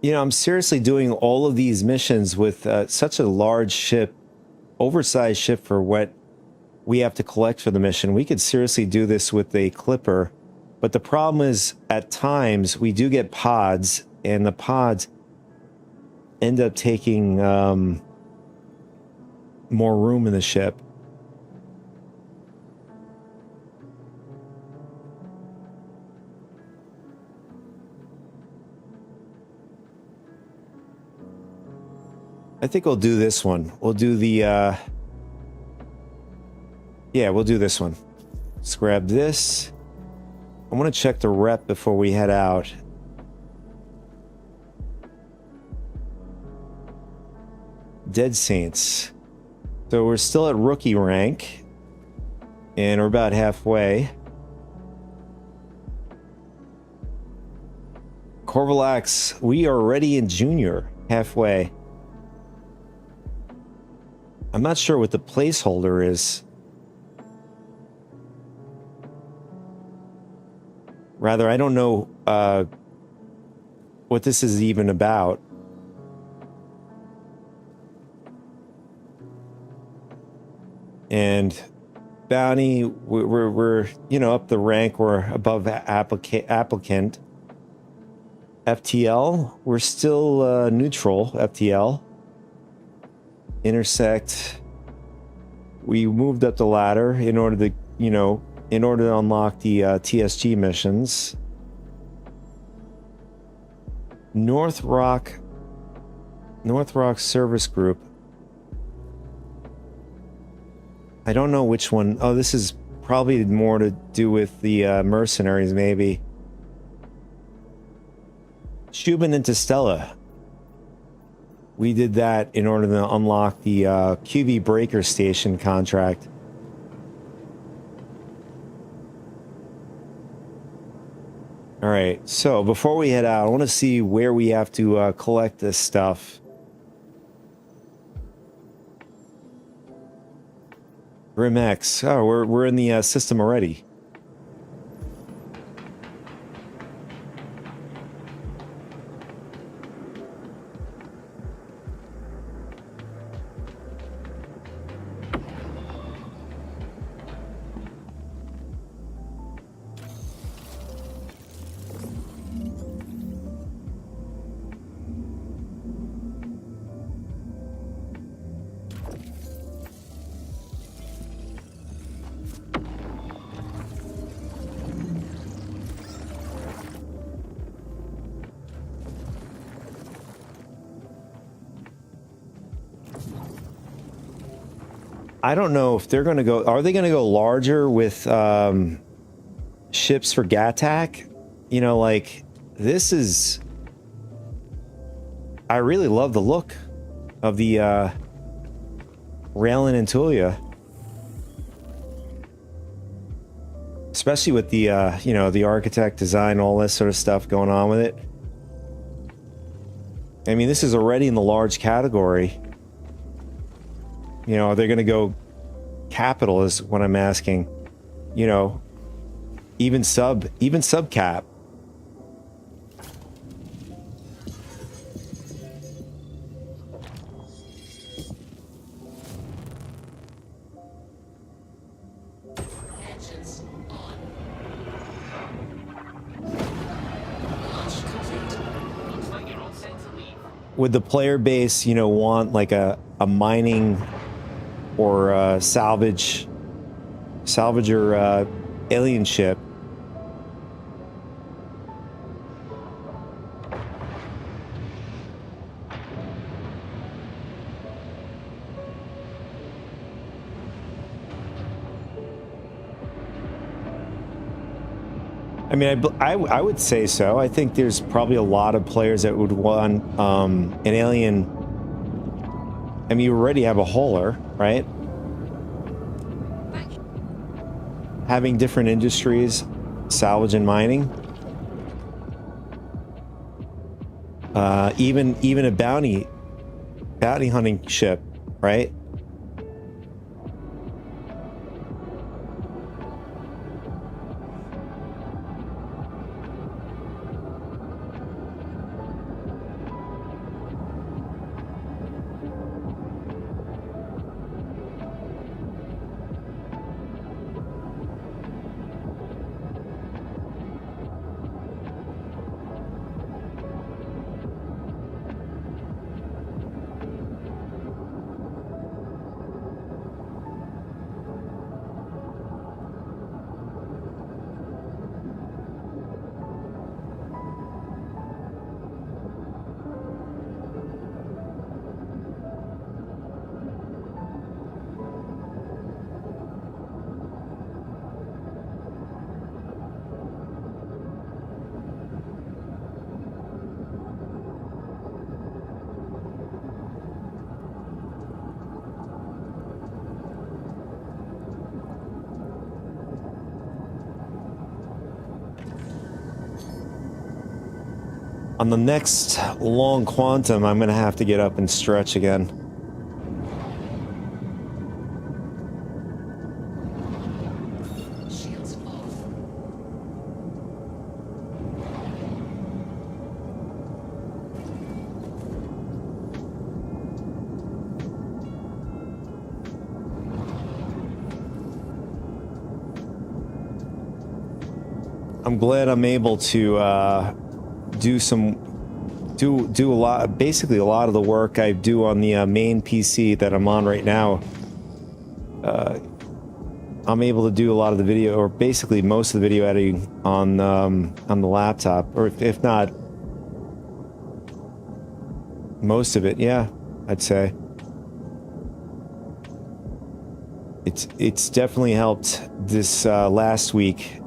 You know, I'm seriously doing all of these missions with such a large ship, oversized ship for what we have to collect for the mission. We could seriously do this with a clipper, but the problem is at times we do get pods, and the pods end up taking more room in the ship. I think we'll do this one. We'll do the yeah, we'll do this one. Let's grab this. I want to check the rep before we head out. Dead Saints. So we're still at rookie rank, and we're about halfway. Corvillax, we are already in junior, halfway. I'm not sure what the placeholder is. Rather, I don't know what this is even about. And bounty, we're you know, up the rank. We're above applicant. FTL, we're still neutral. FTL. Intersect, we moved up the ladder in order to, you know, in order to unlock the TSG missions. North Rock Service Group. I don't know which one. Oh, this is probably more to do with the mercenaries, maybe. Shubin into Stella. We did that in order to unlock the QV Breaker Station contract. All right, so before we head out, I want to see where we have to collect this stuff. Grim-X. Oh, we're in the system already. I don't know if they're going to go. Are they going to go larger with ships for GATAC? You know, like this is. I really love the look of the Raylan and Tulia, especially with the you know, the architect design, all this sort of stuff going on with it. I mean, this is already in the large category. You know, are they going to go capital is what I'm asking. You know, even sub cap. Engines on. Launch complete. Looks like you're all set to leave. Would the player base, you know, want like a mining or salvage or alien ship? I mean, I would say so. I think there's probably a lot of players that would want an alien. I mean, you already have a hauler, right? Having different industries, salvage and mining. Even a bounty hunting ship, right? On the next long quantum, I'm gonna have to get up and stretch again. Shields off. I'm glad I'm able to do a lot, basically a lot of the work I do on the main PC that I'm on right now. I'm able to do a lot of the video, or basically most of the video editing on the laptop, or if not most of it. Yeah, I'd say it's definitely helped this last week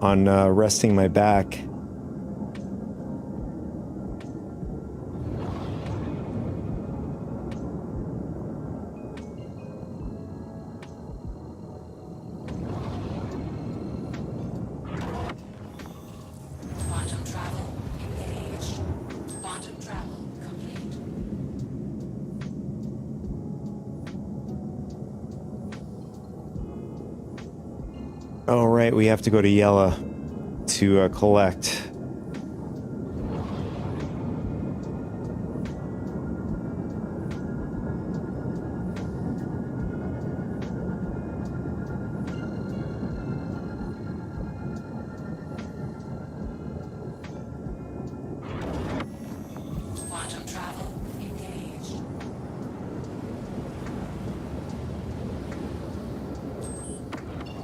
on resting my back. Quantum travel engaged. Quantum travel complete. All right, we have to go to Yella to collect. Quantum travel engaged.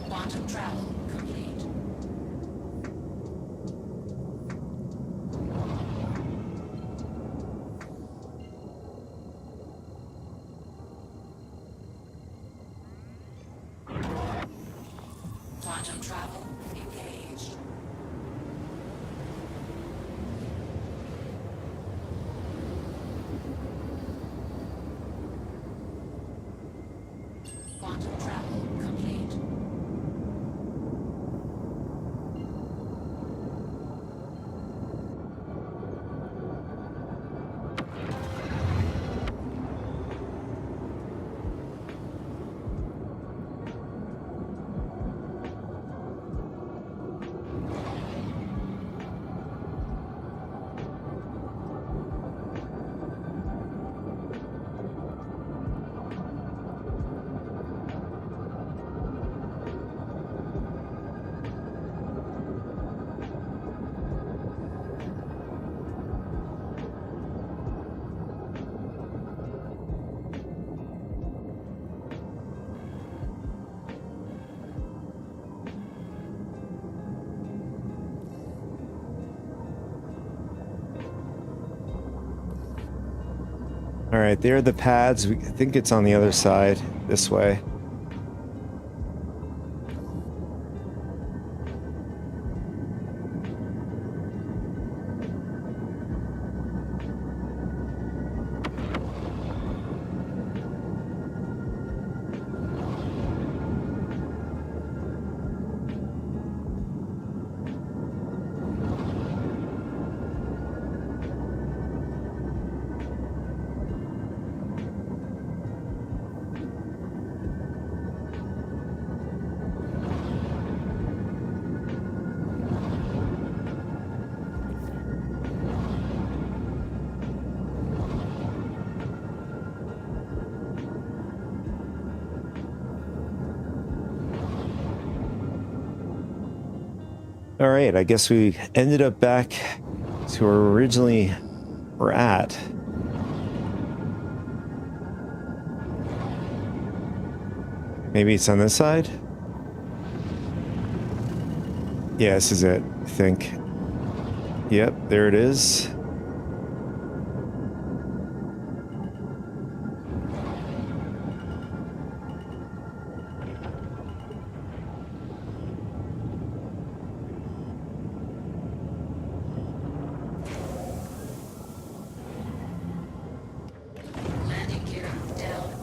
Quantum travel complete. All right, there are the pads. I think it's on the other side, this way. All right, I guess we ended up back to where originally we're at. Maybe it's on this side? Yeah, this is it, I think. Yep, there it is. Landing gear down.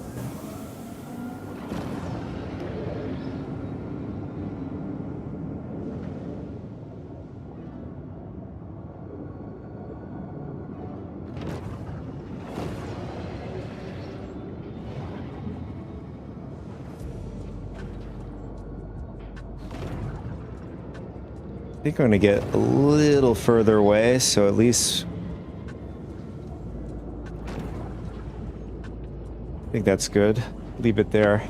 I think I'm gonna get a little further away, so at least I think that's good. Leave it there.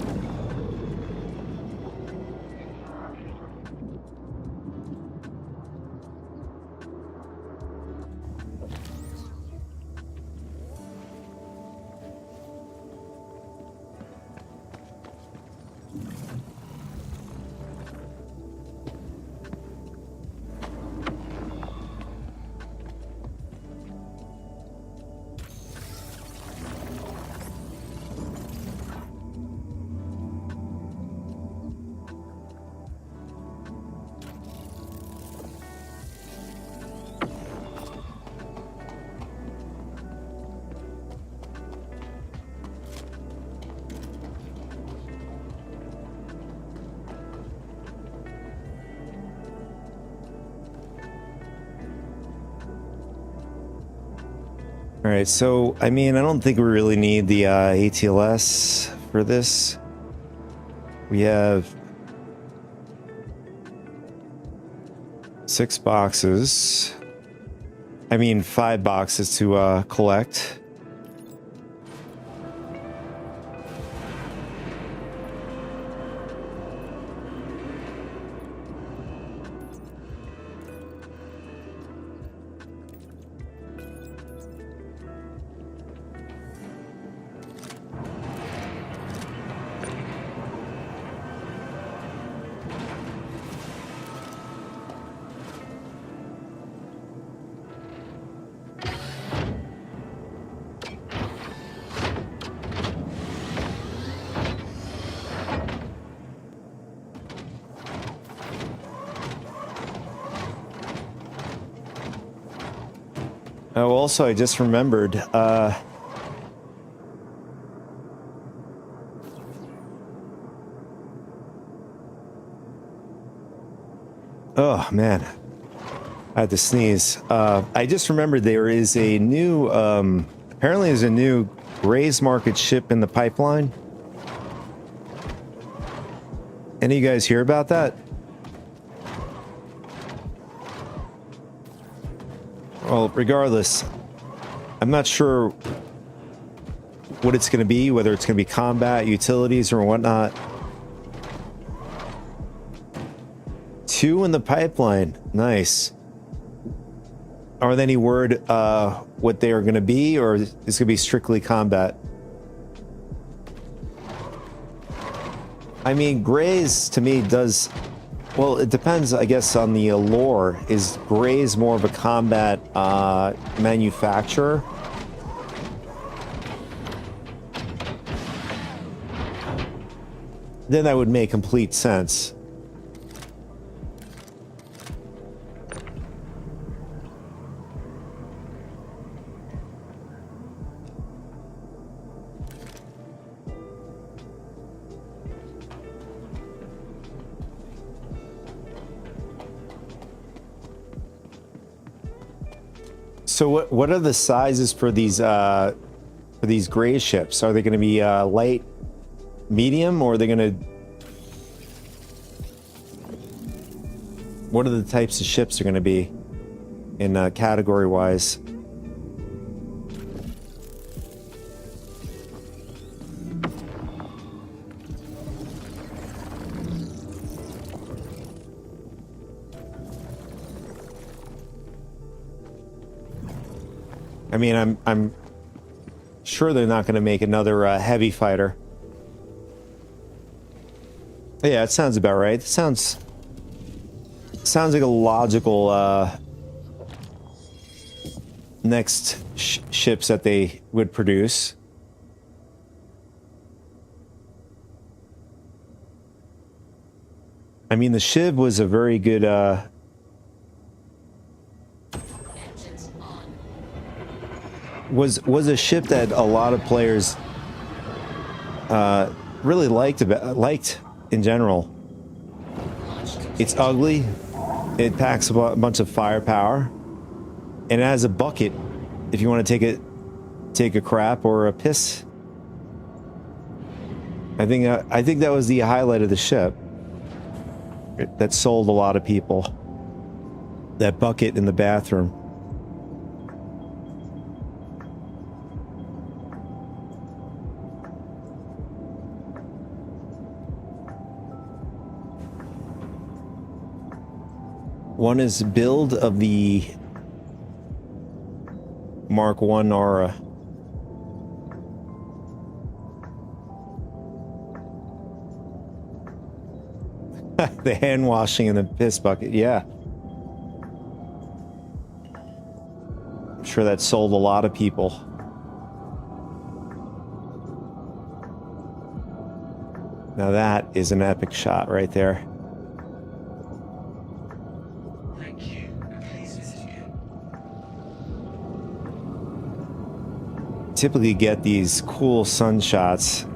All right, so I mean, I don't think we really need the ATLS for this. We have 6 boxes. I mean, 5 boxes to collect. Oh, also, I just remembered, oh, man. I had to sneeze. I just remembered there is a new, apparently there's a new Gray's Market ship in the pipeline. Any of you guys hear about that? Well, regardless, I'm not sure what it's going to be, whether it's going to be combat, utilities, or whatnot. 2 in the pipeline. Nice. Are there any word what they are going to be, or is it going to be strictly combat? I mean, Gray's to me does... Well, it depends, I guess, on the lore. Is Gray's more of a combat manufacturer? then that would make complete sense. So what are the sizes for these gray ships? Are they going to be light, medium, or are they going to? What are the types of ships are going to be in category wise? I mean, I'm sure they're not going to make another heavy fighter. Yeah, it sounds about right. It sounds like a logical next ships that they would produce. I mean, the Shiv was a very good Engines on. was a ship that a lot of players really liked in general. It's ugly. It packs a bunch of firepower, and it has a bucket if you want to take a crap or a piss. I think that was the highlight of the ship that sold a lot of people. That bucket in the bathroom. One is build of the Mark 1 Aura. The hand washing in the piss bucket, yeah. I'm sure that sold a lot of people. Now that is an epic shot right there. Thank you. Please visit again. Typically get these cool sun shots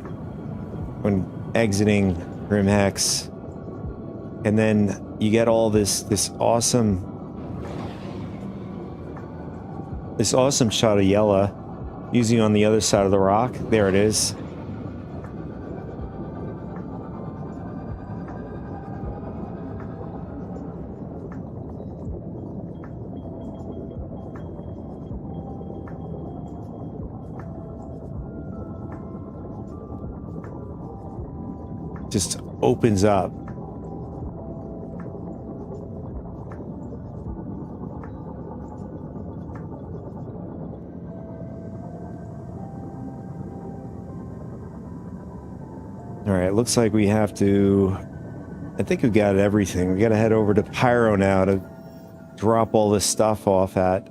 when exiting Grim Hex. And then you get all this awesome shot of Yella, usually on the other side of the rock. There it is. Just opens up. All right, looks like we have to... I think we got everything. We got to head over to Pyro now to drop all this stuff off at.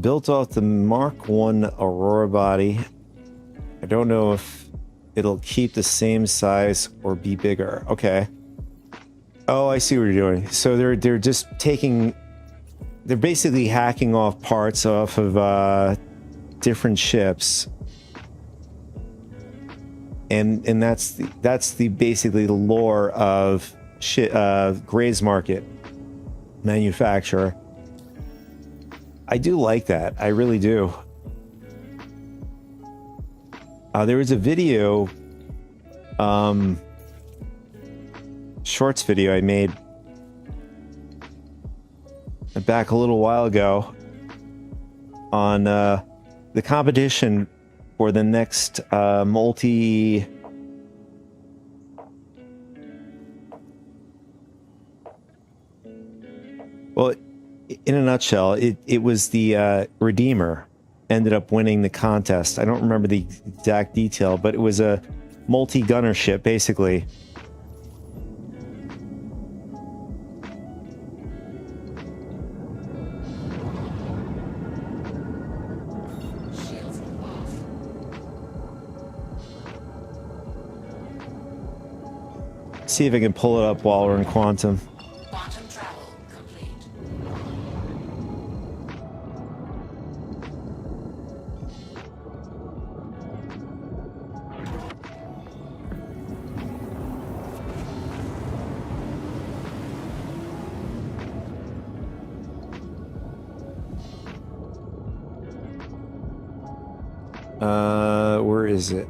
Built off the Mark 1 Aurora body. I don't know if it'll keep the same size or be bigger. Okay. Oh, I see what you're doing. So they're just taking... They're basically hacking off parts off of different ships. And that's basically the lore of Gray's Market manufacturer. I do like that. I really do. There was a video, shorts video I made back a little while ago on the competition for the next multi... Well, in a nutshell, it was the Redeemer ended up winning the contest. I don't remember the exact detail, but it was a multi-gunner ship, basically. See if I can pull it up while we're in quantum. Quantum travel complete. Where is it?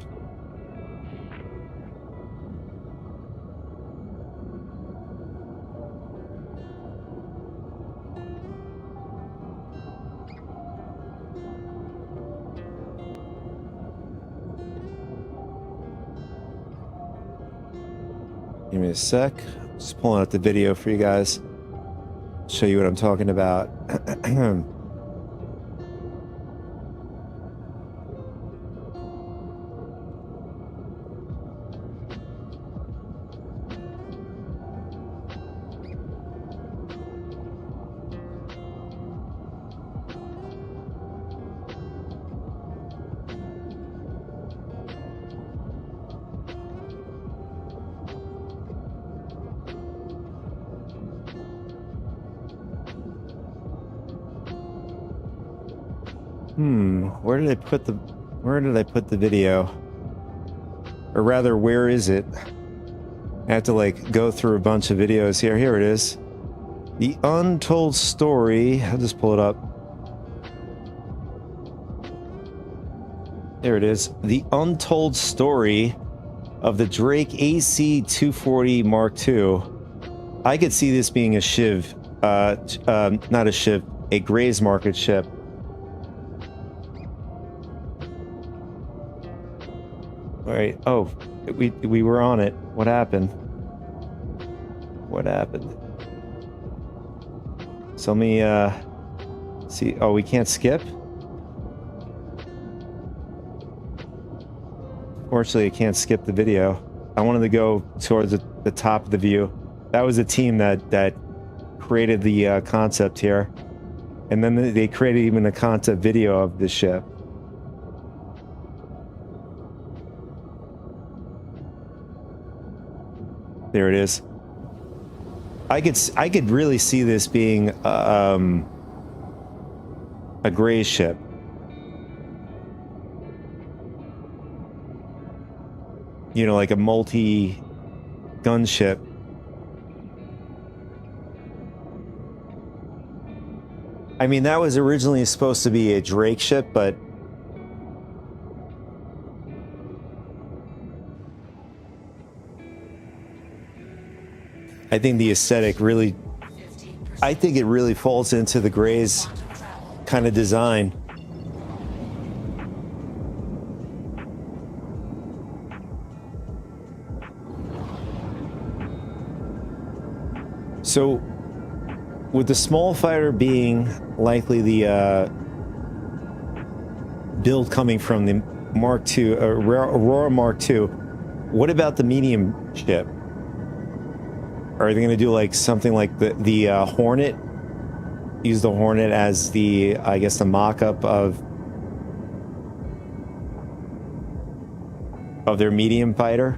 Give me a sec. Just pulling out the video for you guys. Show you what I'm talking about. Where did I put the video? Or rather, where is it? I have to like go through a bunch of videos here. Here it is. The Untold Story. I'll just pull it up. There it is. The Untold Story of the Drake AC-240 Mark II. I could see this being a Shiv, not a Shiv, a Gray's Market ship. All right. Oh, we were on it. What happened? What happened? So let me see. Oh, we can't skip? Fortunately, I can't skip the video. I wanted to go towards the top of the view. That was a team that created the concept here. And then they created even a concept video of the ship. There it is. I could really see this being a gray ship. You know, like a multi-gun ship. I mean, that was originally supposed to be a Drake ship, but I think the aesthetic really, I think it really falls into the Gray's kind of design. So, with the small fighter being likely the build coming from the Mark II, Aurora Mark II, what about the medium ship? Are they going to do like something like the Hornet? Use the Hornet as the, I guess, the mock-up of their medium fighter?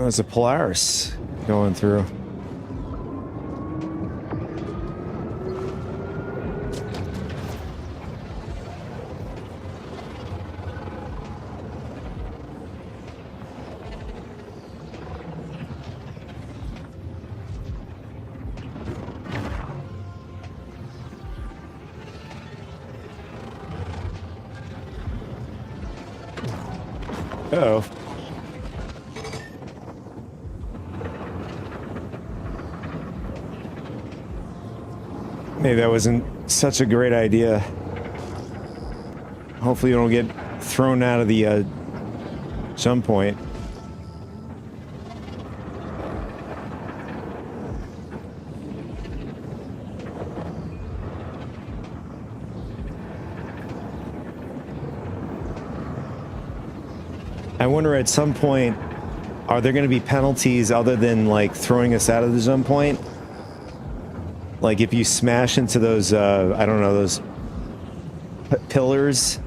There's a Polaris going through. Uh-oh. Maybe that wasn't such a great idea. Hopefully you don't get thrown out of the jump point. I wonder at some point, are there going to be penalties other than like throwing us out of the jump point? Like if you smash into those, I don't know, those pillars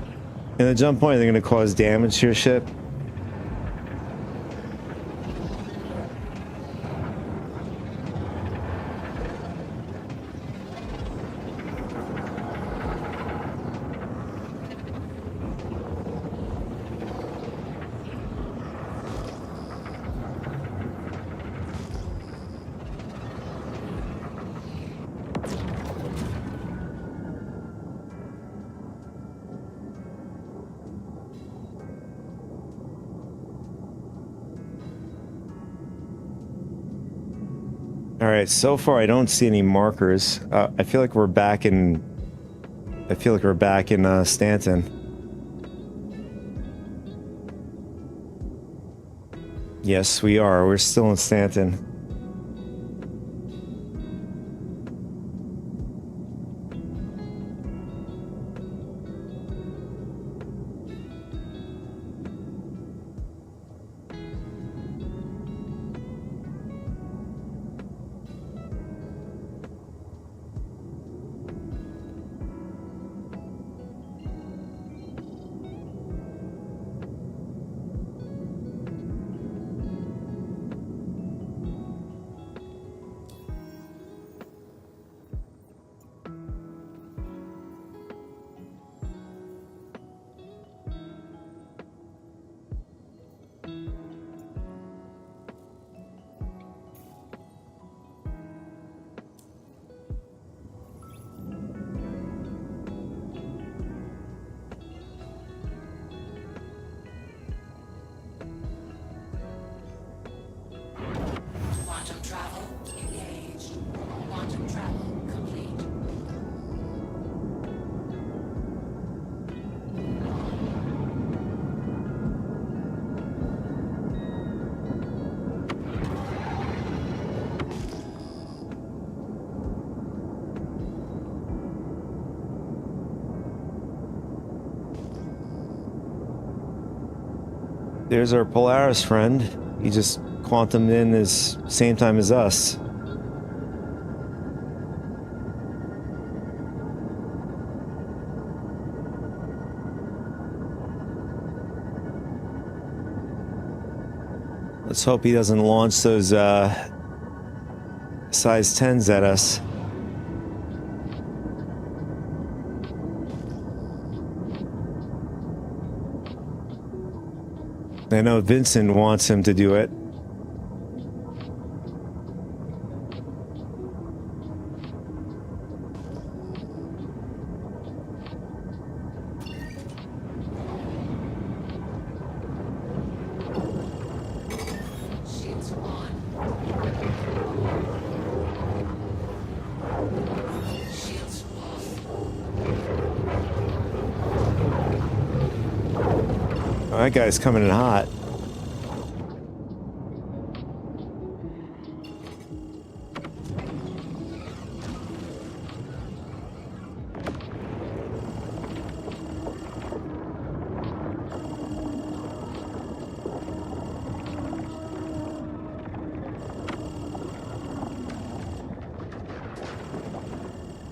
in the jump point, they're going to cause damage to your ship. All right, so far I don't see any markers. I feel like we're back in. I feel like we're back in Stanton. Yes, we are. We're still in Stanton. Quantum travel engaged. Quantum travel complete. There's our Polaris friend. He just quantumed in as same time as us. Let's hope he doesn't launch those size 10s at us. I know Vincent wants him to do it. Shields on. Shields off. Oh, that guy's coming in hot.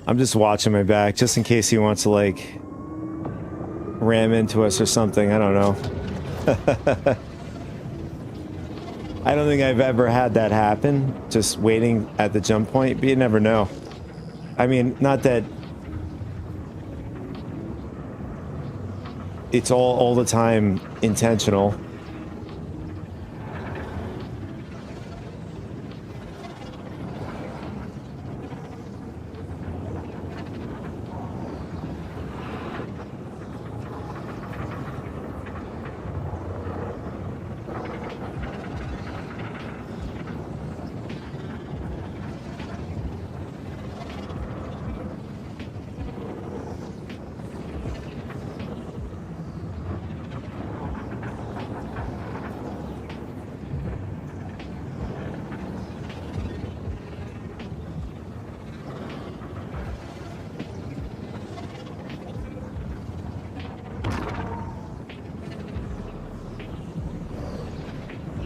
I'm just watching my back just in case he wants to like ram into us or something. I don't know. I don't think I've ever had that happen, just waiting at the jump point, but you never know. I mean, not that it's all the time intentional.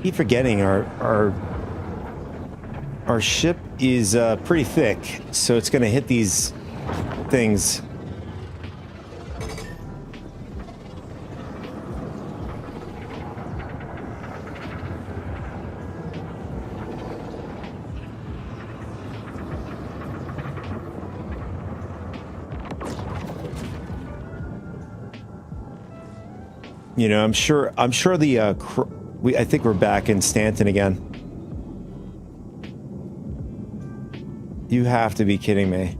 Keep forgetting our ship is pretty thick, so it's gonna hit these things. You know, I'm sure the I think we're back in Stanton again. You have to be kidding me.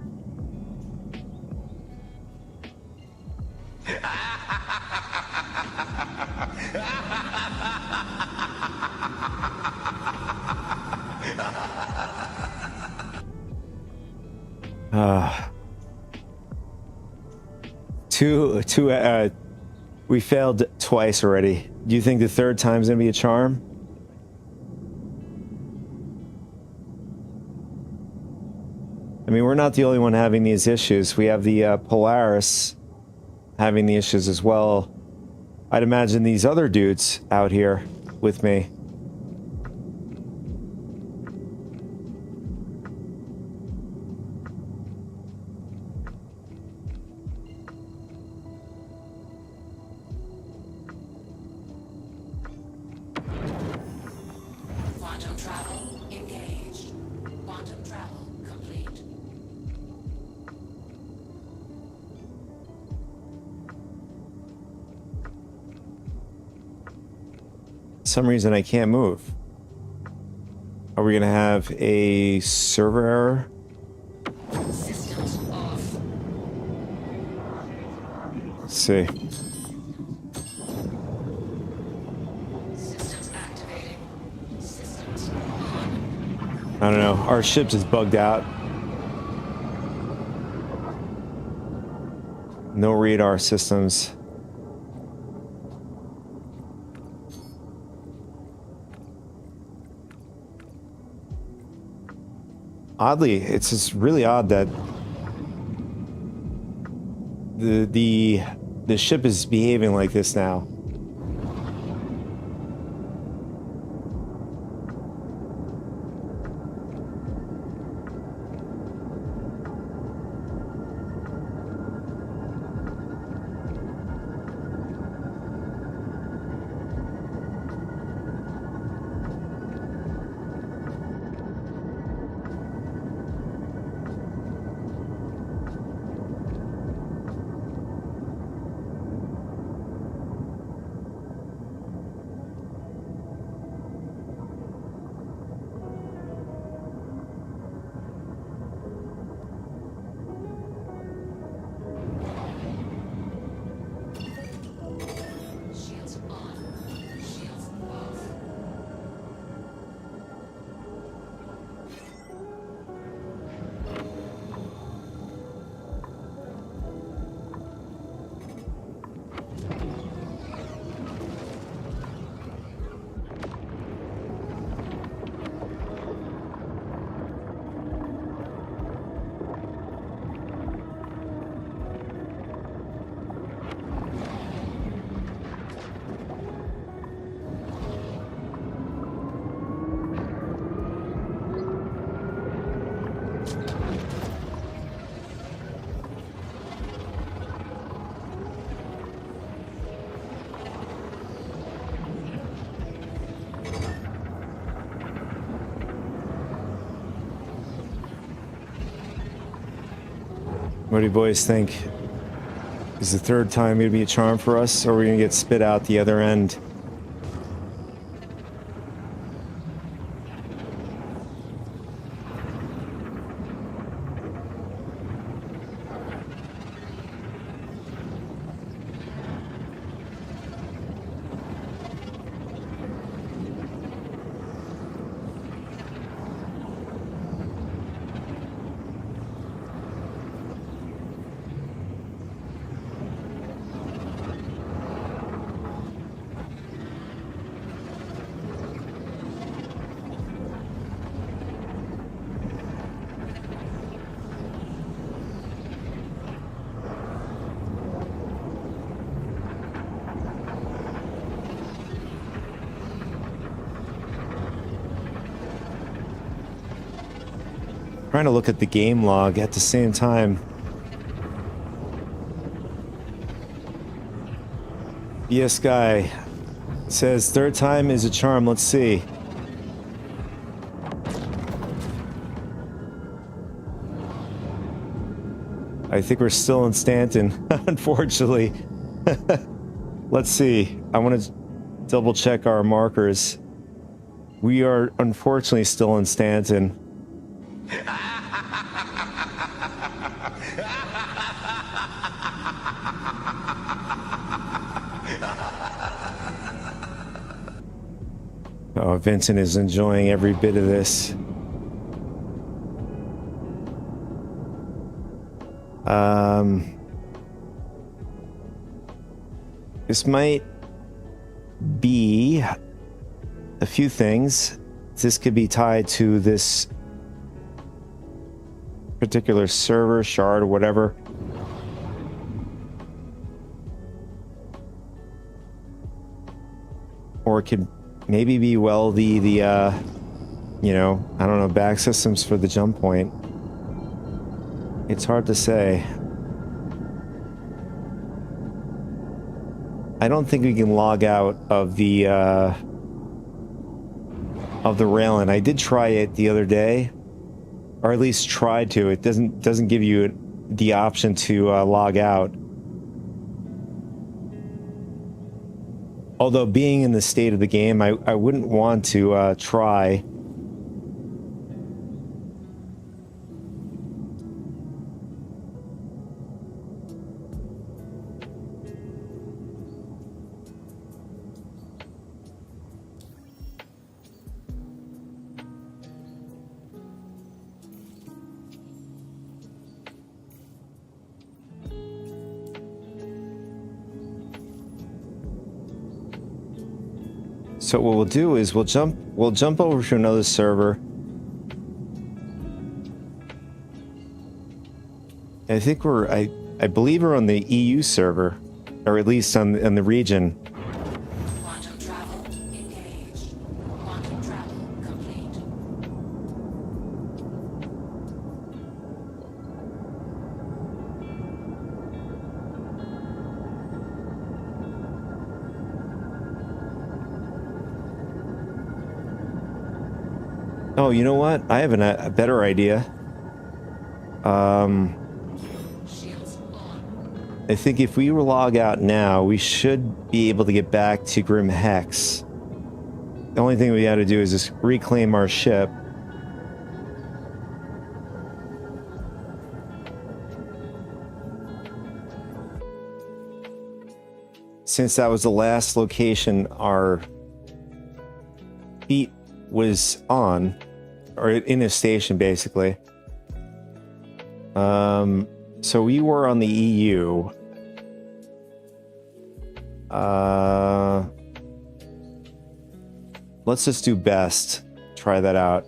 We failed twice already. Do you think the third time's gonna be a charm? I mean, we're not the only one having these issues. We have the Polaris having the issues as well. I'd imagine these other dudes out here with me. Quantum travel engaged. Quantum travel complete. For some reason I can't move. Are we gonna have a server error? Systems off. Let's see. Systems activating. Systems on. I don't know. Our ship's is bugged out. No radar systems. Oddly, it's just really odd that the ship is behaving like this now. What do you boys think? Is the third time going to be a charm for us, or are we going to get spit out the other end? Trying to look at the game log at the same time. Yes, guy says third time is a charm. Let's see. I think we're still in Stanton, unfortunately. Let's see. I want to double check our markers. We are unfortunately still in Stanton. Oh, Vincent is enjoying every bit of this. This might be a few things. This could be tied to this particular server, shard, or whatever. Or it could maybe be, well, the you know, I don't know, back systems for the jump point. It's hard to say. I don't think we can log out of the railing. I did try it the other day, or at least tried to. It doesn't give you the option to log out. Although, being in the state of the game, I wouldn't want to try. So what we'll do is we'll jump over to another server. I think I believe we're on the EU server, or at least on the region. Quantum travel engaged. Quantum travel complete. Oh, you know what? I have a better idea. Shields on. I think if we log out now, we should be able to get back to Grim Hex. The only thing we got to do is just reclaim our ship. Since that was the last location our feet was on, or in a station, basically. So we were on the EU. Let's just do best. Try that out.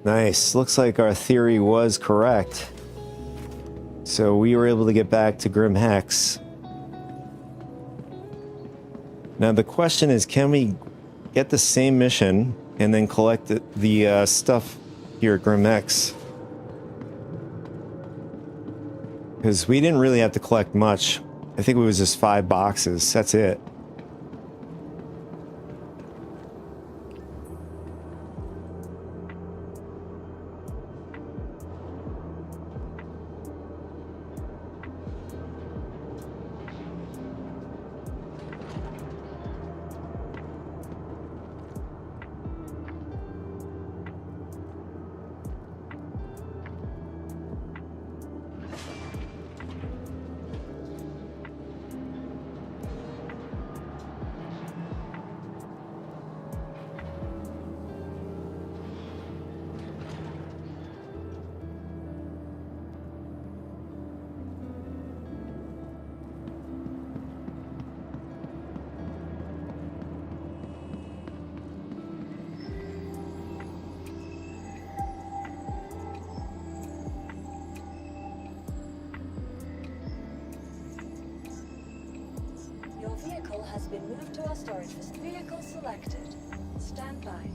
Nice. Looks like our theory was correct. So we were able to get back to Grim Hex. Now the question is, can we get the same mission and then collect the stuff here at Grim Hex? Because we didn't really have to collect much. I think it was just 5 boxes. That's it. Your vehicle has been moved to our storage facility. Vehicle selected. Stand by.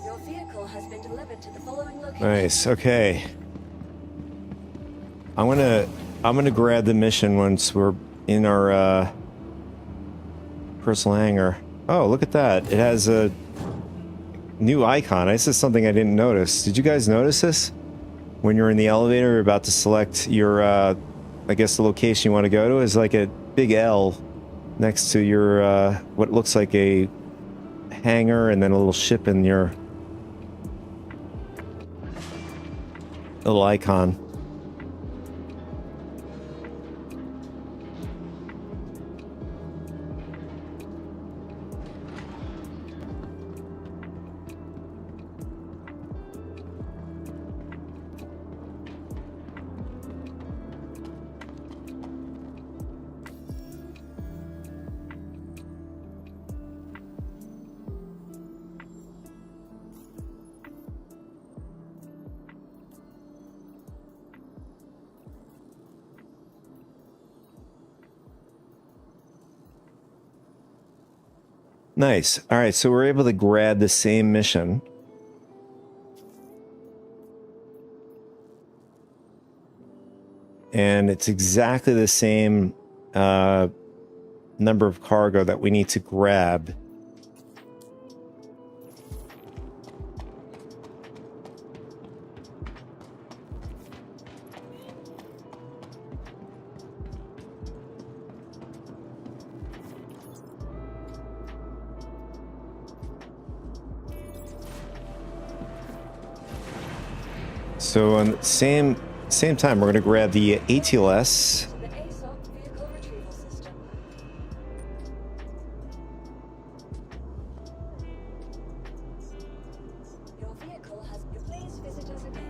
Your vehicle has been delivered to the following location. Nice. Okay. I'm gonna grab the mission once we're in our personal hangar. Oh, look at that! It has a new icon. This is something I didn't notice. Did you guys notice this? When you're in the elevator, you're about to select your, I guess the location you want to go to is like a big L next to your, what looks like a hangar and then a little ship in your little icon. Nice. All right, so we're able to grab the same mission. And it's exactly the same number of cargo that we need to grab. So on the same time, we're going to grab the ATLS. The ASOC vehicle retrieval system. Your vehicle has. Please visit us again.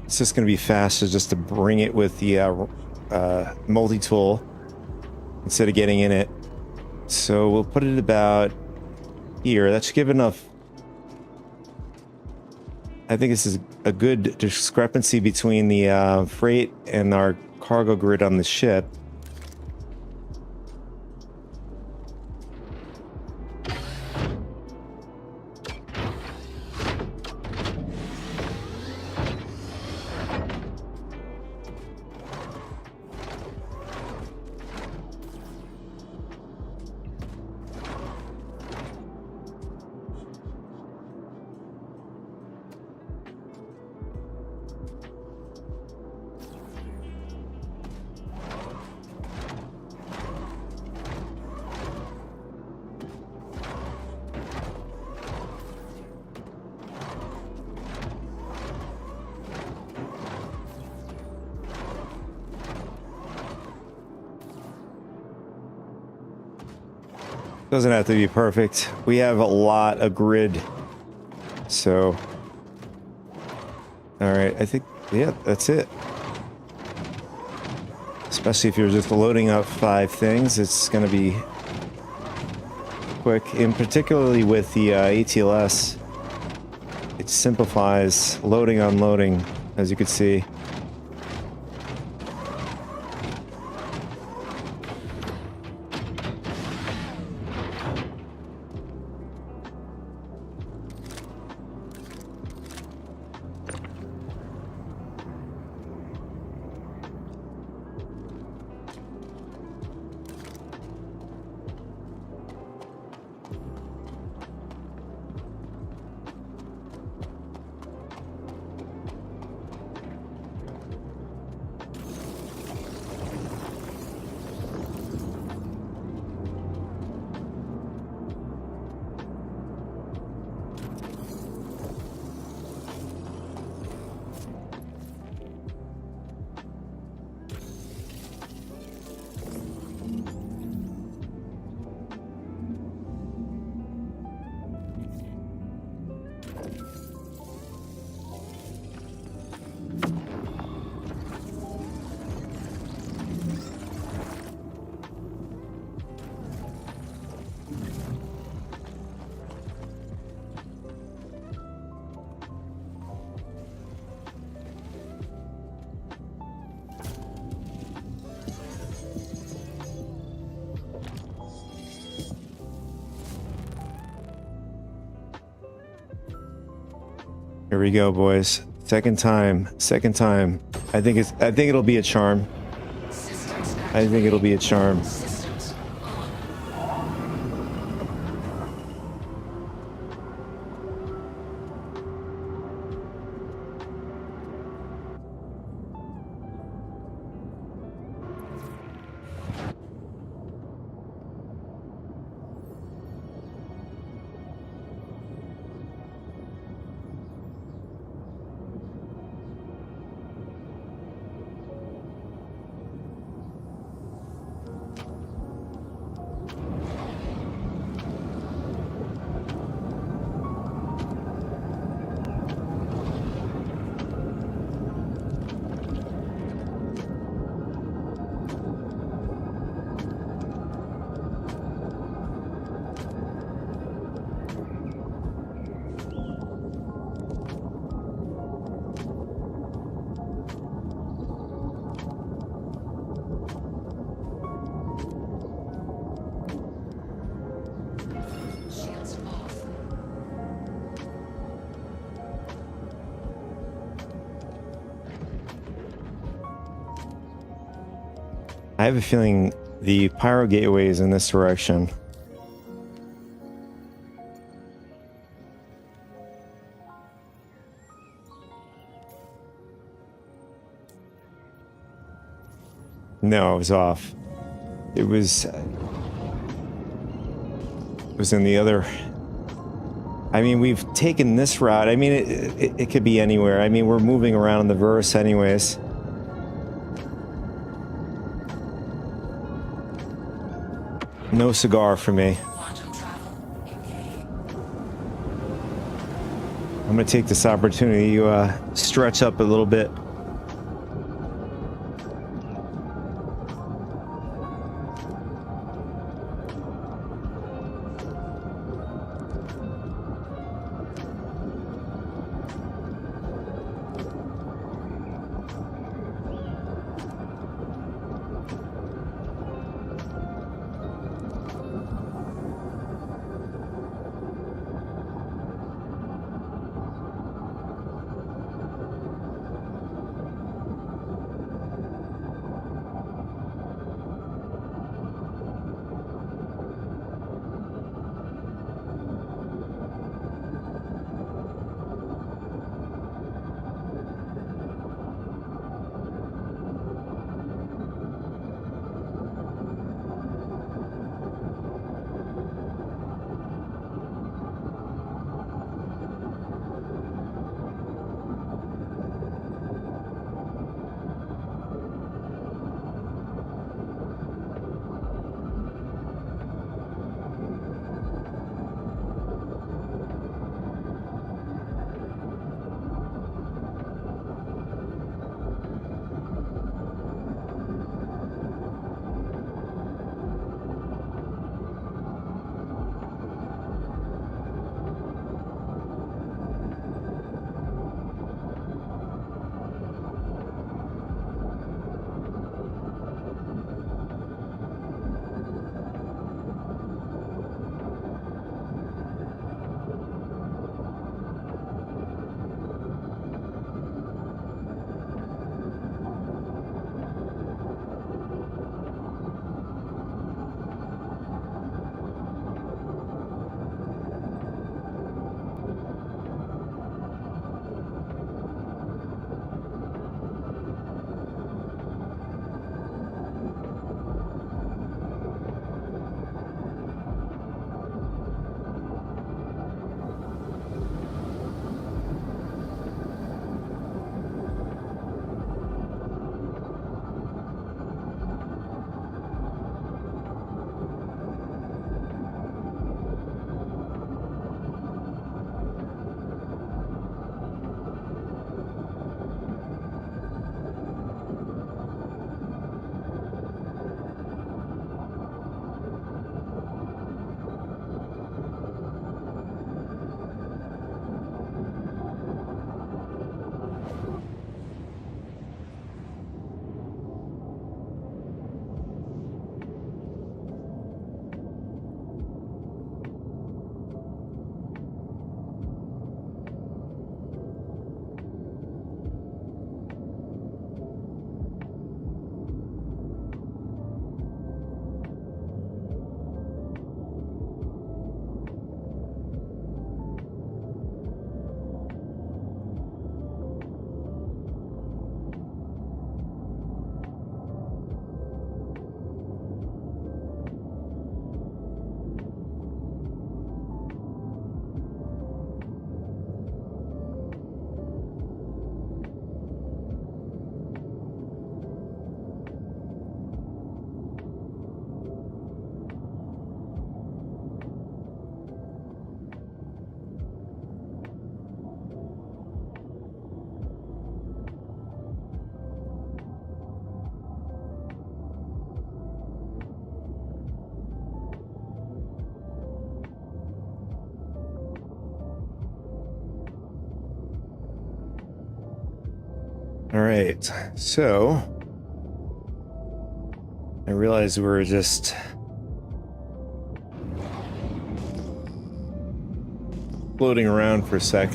It's just going to be faster just to bring it with the multi-tool instead of getting in it. So we'll put it about here. That should give enough. I think this is a good discrepancy between the freight and our cargo grid on the ship. Doesn't have to be perfect. We have a lot of grid. So, all right, I think, yeah, that's it. Especially if you're just loading up 5 things, it's going to be quick. And particularly with the ATLS, it simplifies loading, unloading, as you can see. Here we go, boys. Second time. I think it'll be a charm. Systems I think it'll be a charm. systems on. Shields off. I have a feeling the pyro gateway is in this direction. No, I was off. It was in the other. I mean, we've taken this route. I mean, it could be anywhere. I mean, we're moving around in the verse anyways. No cigar for me. Quantum travel engaged. I'm gonna take this opportunity to stretch up a little bit. All right, so I realized we were just floating around for a sec.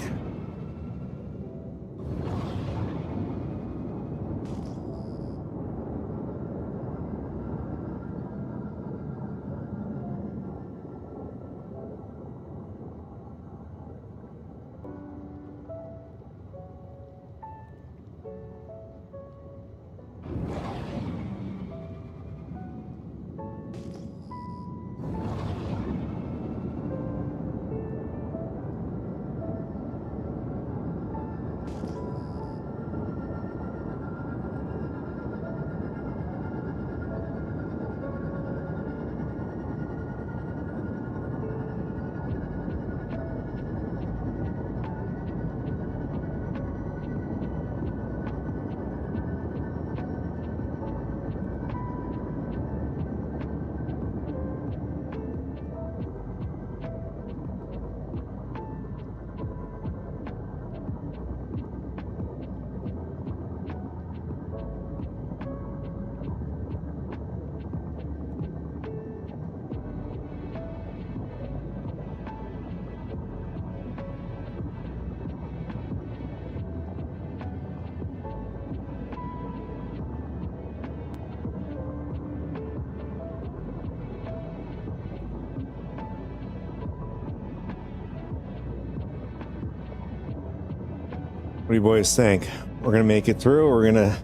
What do you boys think? We're gonna make it through, or we're gonna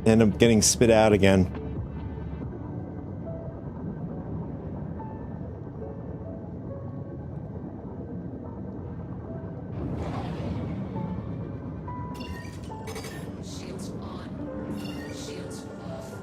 end up getting spit out again? Shields on. Shields off.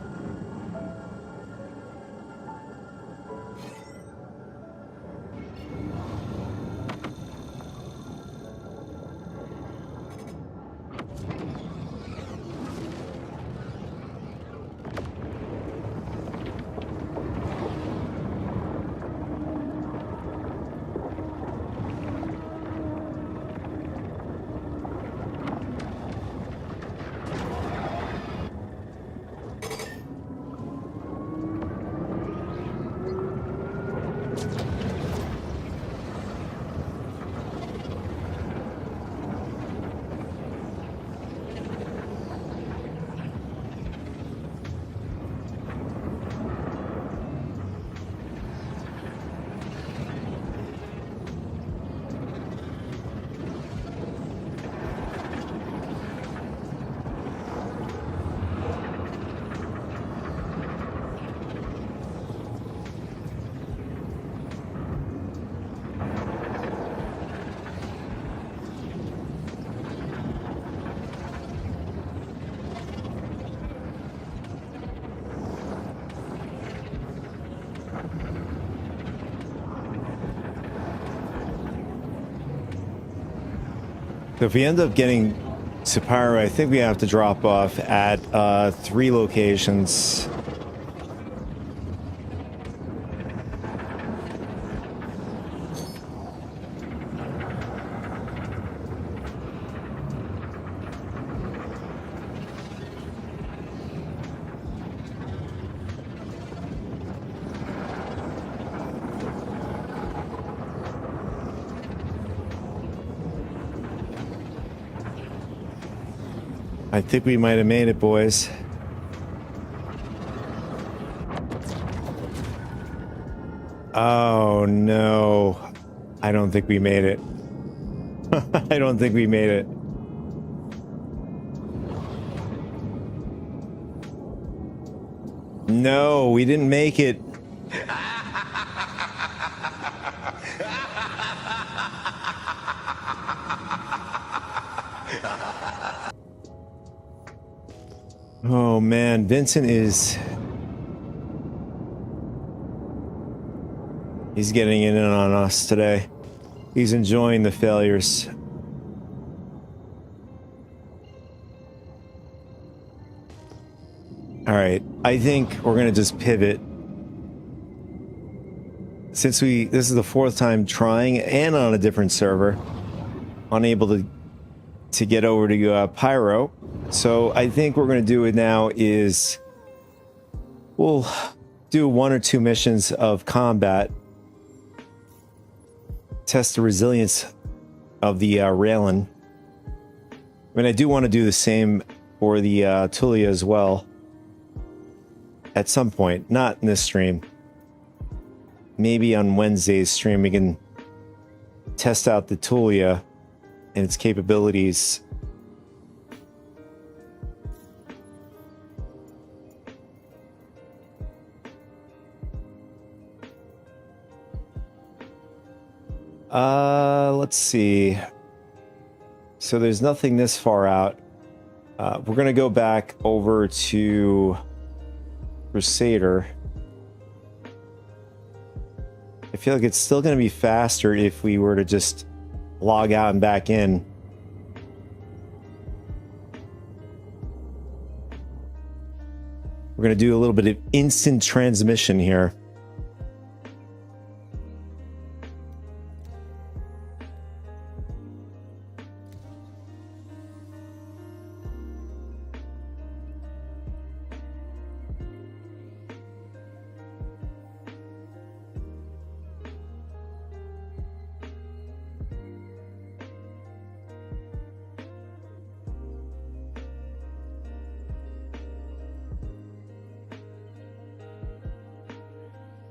So if we end up getting to Pyro, I think we have to drop off at 3 locations. I think we might have made it, boys. Oh, no. I don't think we made it. I don't think we made it. No, we didn't make it. Oh man, Vincent is... He's getting in on us today. He's enjoying the failures. Alright, I think we're gonna just pivot. Since this is the 4th time trying and on a different server, unable to get over to Pyro. So I think what we're going to do now is we'll do 1 or 2 missions of combat, test the resilience of the Raylan. I mean, I do want to do the same for the Tulia as well at some point, not in this stream. Maybe on Wednesday's stream we can test out the Tulia and its capabilities. Let's see. So there's nothing this far out. We're gonna go back over to Crusader. I feel like it's still gonna be faster if we were to just log out and back in. We're gonna do a little bit of instant transmission here.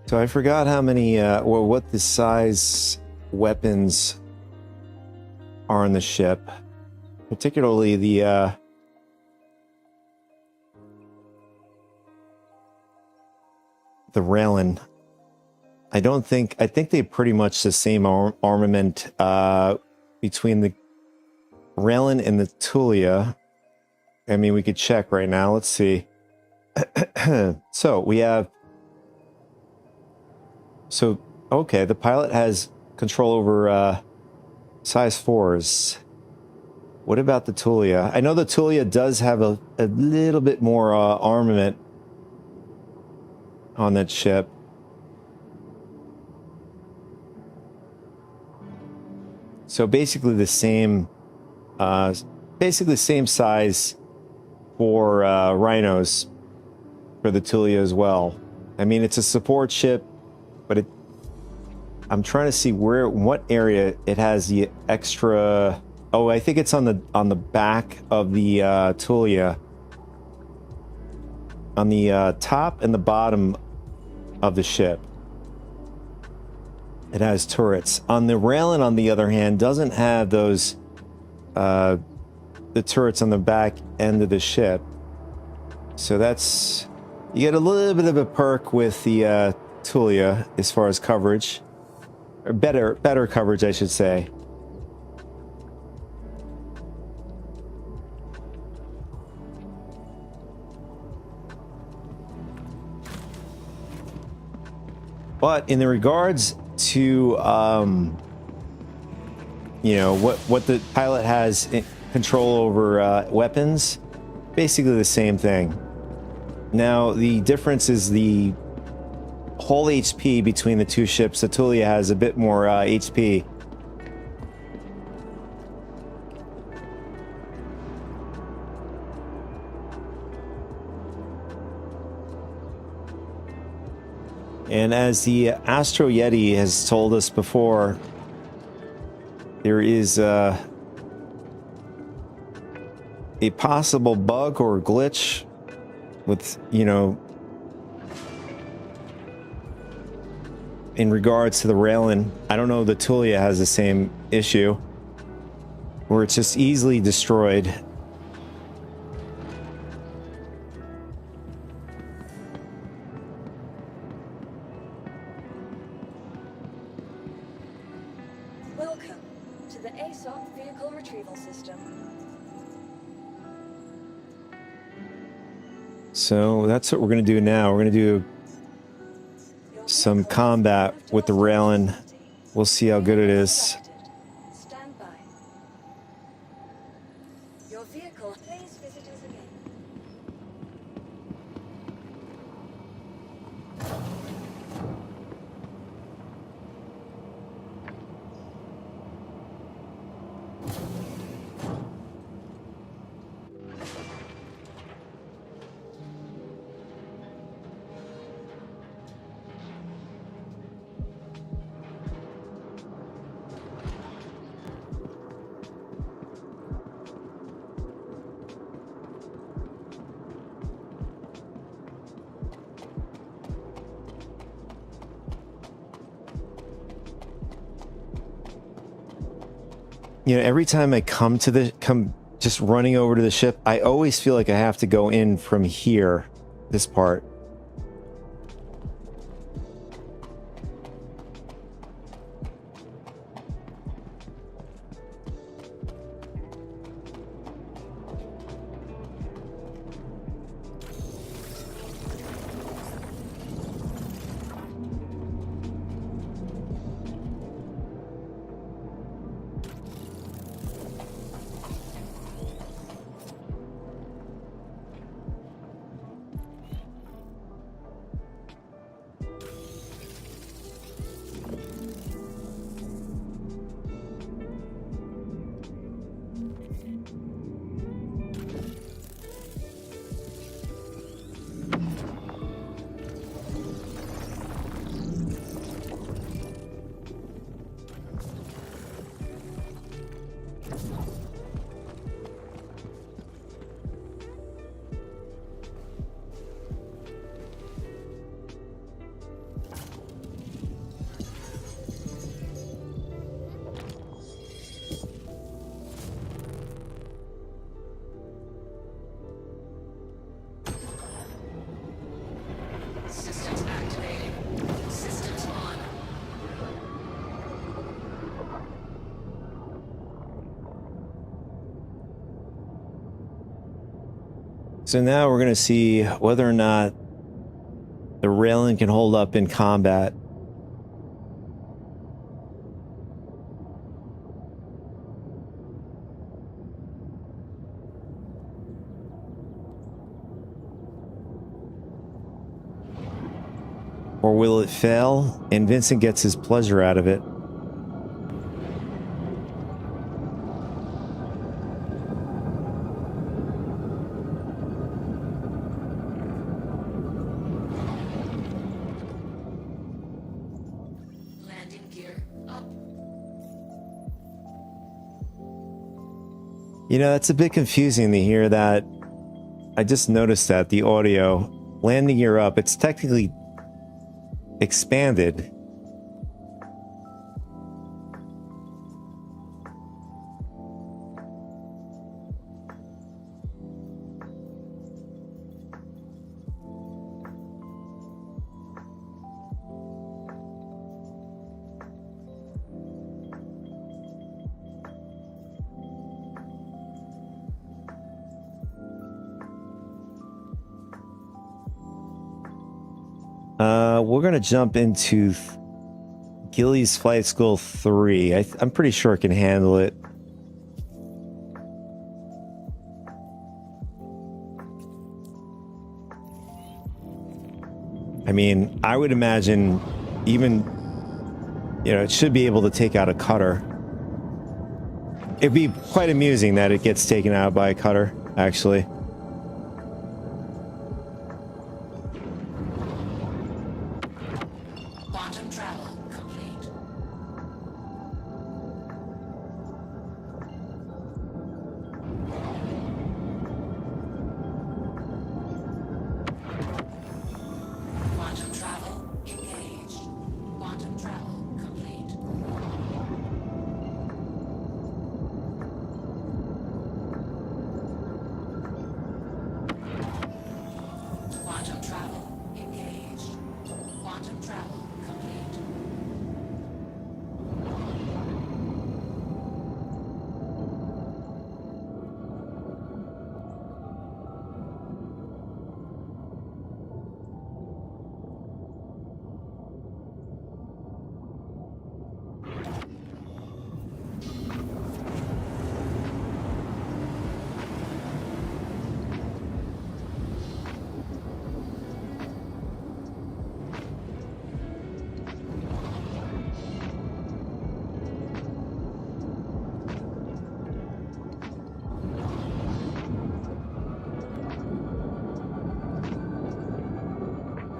So I forgot how many, or what the size weapons are on the ship, particularly the Raylan. I think they're pretty much the same armament between the Raylan and the Tulia. I mean, we could check right now. Let's see. So we have. So, okay, the pilot has control over size 4s. What about the Tulia? I know the Tulia does have a little bit more armament on that ship. So basically the same size for Rhinos for the Tulia as well. I mean, it's a support ship. But I'm trying to see what area it has the extra. Oh, I think it's on the back of the Tulia, on the top and the bottom of the ship. It has turrets. On the Raylan, on the other hand, doesn't have those the turrets on the back end of the ship. So that's, you get a little bit of a perk with the Tulia as far as coverage, or better coverage, I should say. But in the regards to you know, what the pilot has control over weapons, basically the same thing. Now the difference is the whole HP between the two ships. The Tulia has a bit more HP. And as the Astro Yeti has told us before, there is a possible bug or glitch with, you know, in regards to the Raylan. I don't know, the Tulia has the same issue where it's just easily destroyed. Welcome to the ASOC Vehicle Retrieval System. So that's what we're going to do now. We're going to do some combat with the Raylan. We'll see how good it is. Stand by. Your vehicle, please visit us again. You know, every time I come just running over to the ship, I always feel like I have to go in from here, this part. Systems activated. Systems on. So now we're going to see whether or not the railing can hold up in combat. Or will it fail and Vincent gets his pleasure out of it? Landing gear up. You know, that's a bit confusing to hear that. I just noticed that the audio, landing gear up, it's technically expanded. We're gonna jump into Gilly's Flight School 3. I'm pretty sure it can handle it. I mean, I would imagine even, you know, it should be able to take out a cutter. It'd be quite amusing that it gets taken out by a cutter, actually. Quantum travel complete. Quantum travel engaged. Quantum travel complete. Quantum travel engaged. Quantum travel complete.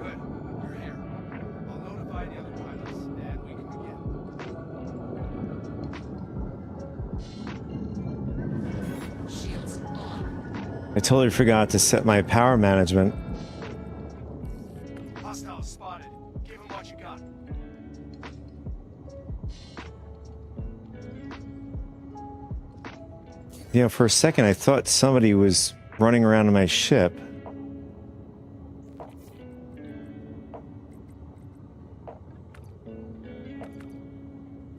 Good. You're here. I'll notify the other pilots, and we can begin. Shields on. I totally forgot to set my power management. Hostiles spotted. Give them what you got. You know, for a second, I thought somebody was running around in my ship.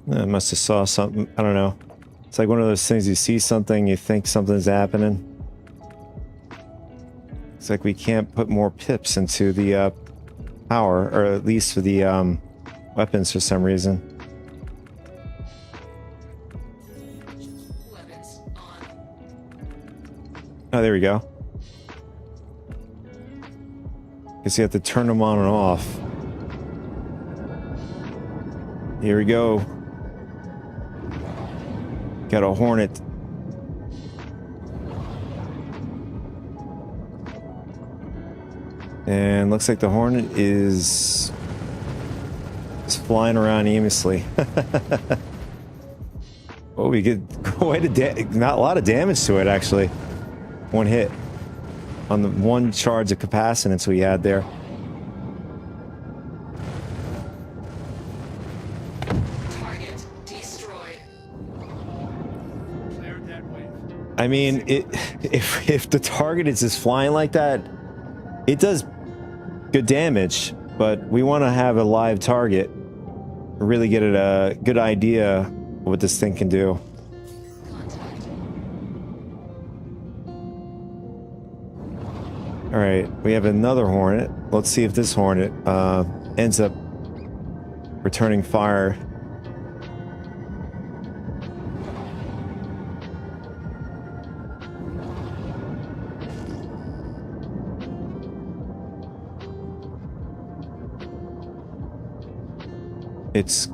I must have saw something. I don't know. It's like one of those things, you see something, you think something's happening. It's like we can't put more pips into the power, or at least for the weapons for some reason. Weapons on. Oh, there we go. Guess you have to turn them on and off. Here we go. Got a Hornet. And looks like the Hornet is flying around aimlessly. Oh, we get quite not a lot of damage to it, actually. One hit on the one charge of capacitance we had there. Target destroyed. Cleared that wave. I mean, if the target is just flying like that, it does good damage, but we want to have a live target, really get a good idea of what this thing can do. Contact. All right, we have another Hornet. Let's see if this Hornet ends up returning fire.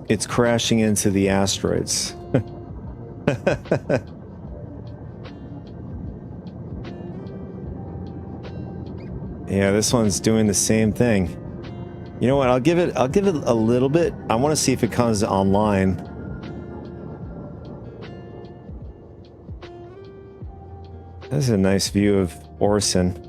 It's crashing into the asteroids. Yeah, this one's doing the same thing. You know what? I'll give it a little bit. I want to see if it comes online. This is a nice view of Orson.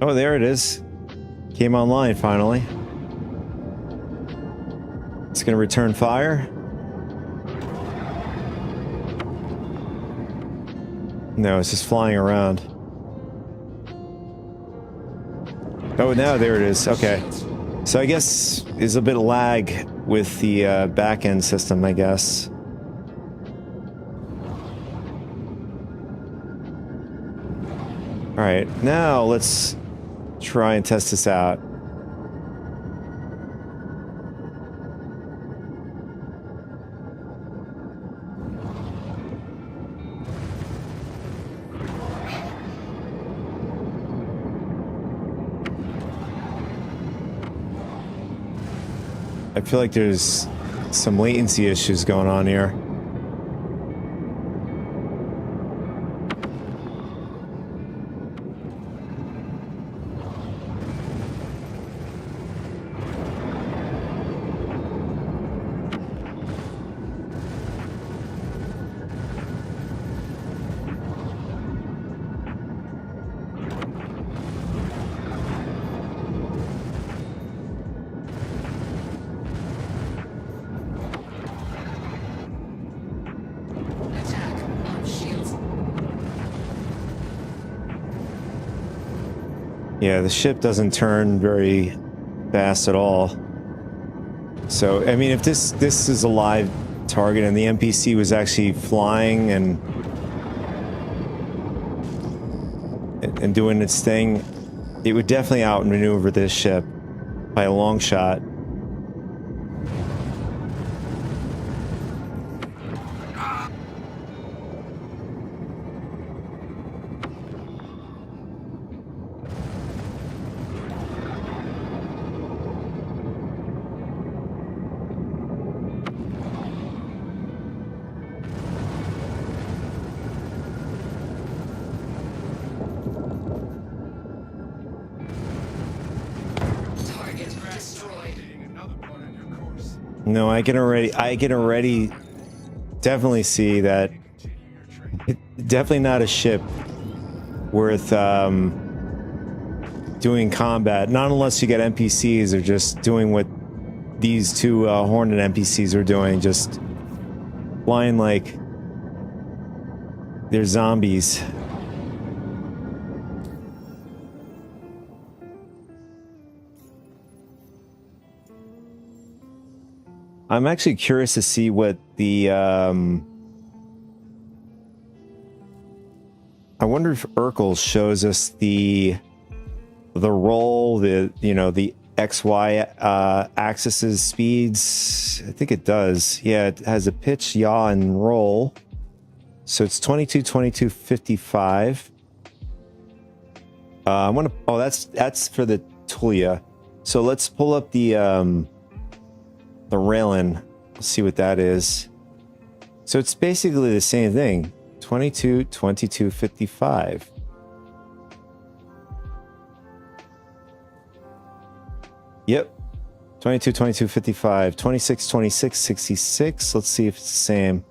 Oh, there it is. Came online finally. It's gonna return fire. No, it's just flying around. Oh, now there it is. Okay. So I guess there's a bit of lag with the back-end system, I guess. All right, now let's try and test this out. I feel like there's some latency issues going on here. Attack on shields. Yeah, the ship doesn't turn very fast at all. So, I mean, if this is a live target and the NPC was actually flying and doing its thing, it would definitely outmaneuver this ship by a long shot. Target destroyed. Hitting another part on your course. No, I can already definitely see that Continue your training. Definitely not a ship worth doing combat. Not unless you get NPCs or just doing what these two Hornet NPCs are doing, just flying like they're zombies. I'm actually curious to see what the I wonder if Urkel shows us the roll, the the XY axes speeds. I think it does. Yeah, it has a pitch, yaw, and roll. So it's 22, 22, 55. I want to. Oh, that's for the Tulia. So let's pull up the Raylan. Let's see what that is. So it's basically the same thing. 22, 22, 55. Yep. 22, 22, 55. 26, 26, 66. Let's see if it's the same.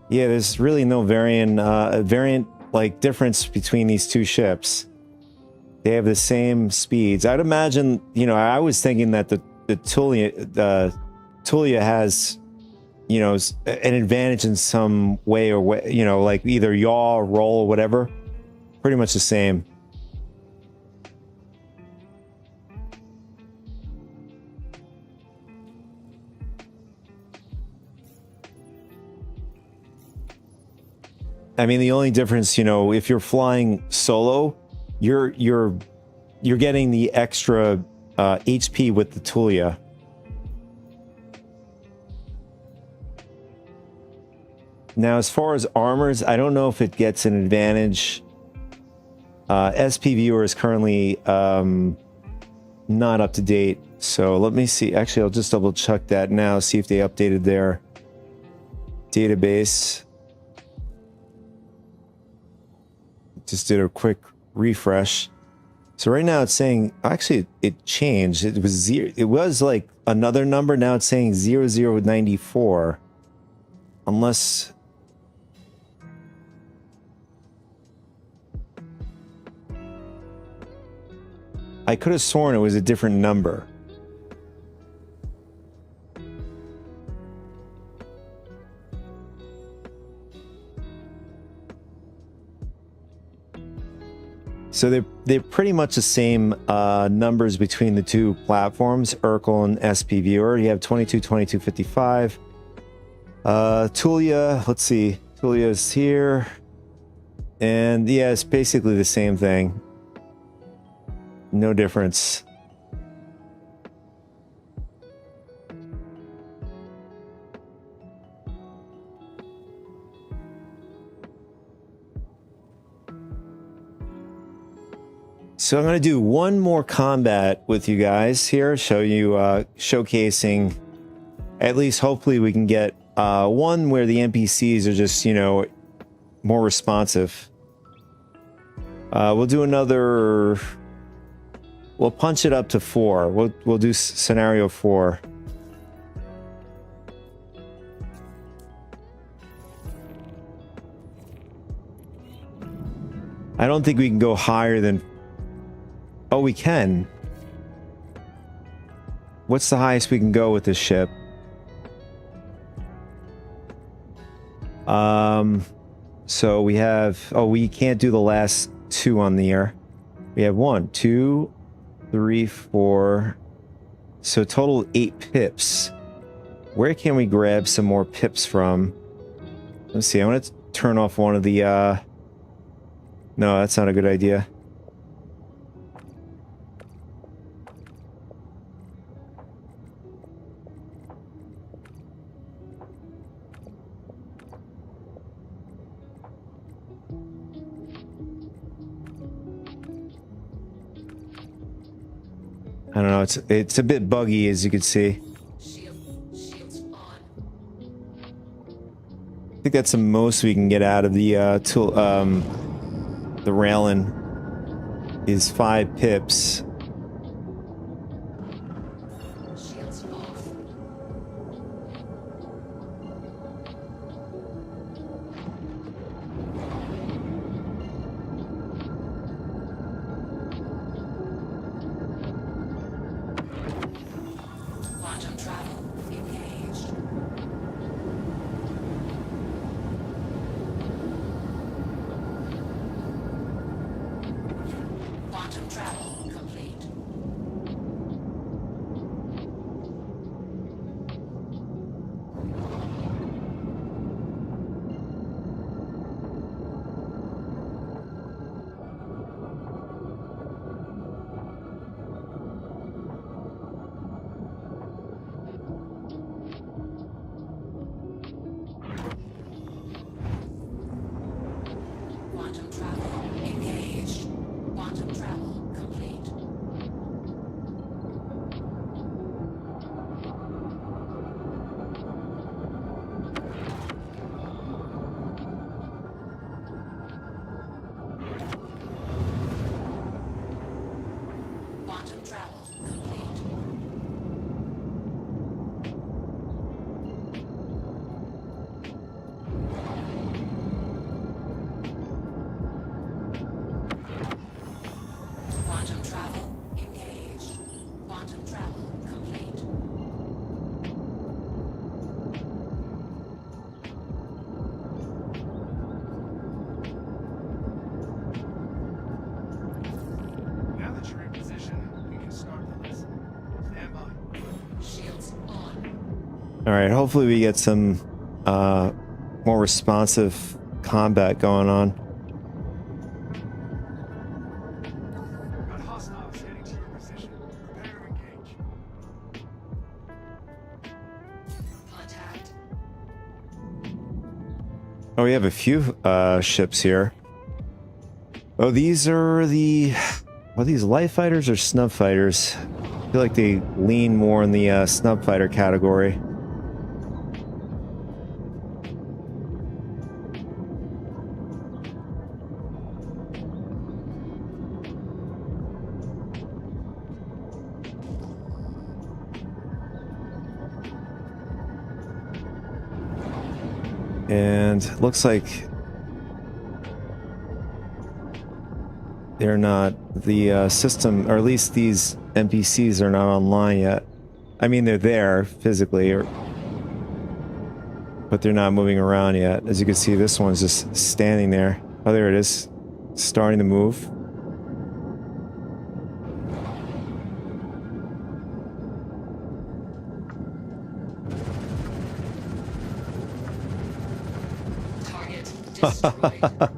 Yeah, there's really no variant like difference between these two ships. They have the same speeds. I'd imagine, I was thinking that the Tulia has, an advantage in some way or way, like either yaw or roll or whatever. Pretty much the same. I mean, the only difference, if you're flying solo, you're getting the extra HP with the Tulia. Now, as far as armors, I don't know if it gets an advantage. SP Viewer is currently not up to date, so let me see. Actually, I'll just double check that now, see if they updated their database. Just did a quick refresh. So right now it's saying, actually it changed. It was zero. It was like another number. Now it's saying 0094. Unless I could have sworn it was a different number. So they're pretty much the same numbers between the two platforms, Urkel and SP Viewer. You have 22, 22, 55. Tulia, let's see. Tulia is here. And yeah, it's basically the same thing. No difference. So I'm going to do one more combat with you guys here, show you showcasing, at least hopefully we can get one where the NPCs are just, more responsive. We'll do another, we'll punch it up to 4. We'll do scenario 4. I don't think we can go higher than, oh, we can. What's the highest we can go with this ship? So we have, oh, we can't do the last 2 on the air. We have 1, 2, 3, 4. So total 8 pips. Where can we grab some more pips from? Let's see. I want to turn off one of the, no, that's not a good idea. I don't know, it's a bit buggy, as you can see. Shields on. I think that's the most we can get out of the Raylan is 5 pips. Shields off. travel engaged. Quantum travel complete. Quantum travel engaged. Quantum travel complete. Quantum travel complete. Quantum travel engaged. Quantum travel complete. Now that you're in position, we can start the lesson. Stand by. Shields on. All right, hopefully we get some more responsive combat going on. Got hostiles heading to your position. Prepare to engage. Contact. Oh, we have a few ships here. Oh, these are these light fighters or snub fighters? I feel like they lean more in the snub fighter category. And looks like they're not the system, or at least these NPCs are not online yet. I mean, they're there physically, but they're not moving around yet. As you can see, this one's just standing there. Oh, there it is, starting to move. Target destroyed.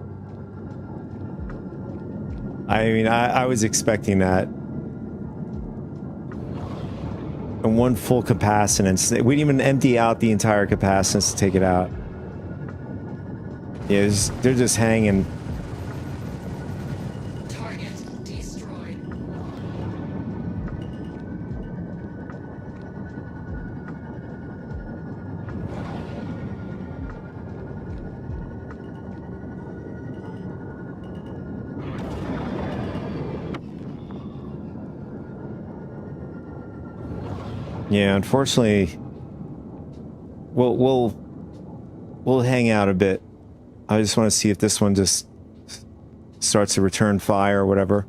I mean, I was expecting that. And one full capacitance. We didn't even empty out the entire capacitance to take it out. Yeah, they're just hanging. Target destroyed. Yeah, unfortunately, we'll hang out a bit. I just want to see if this one just starts to return fire or whatever.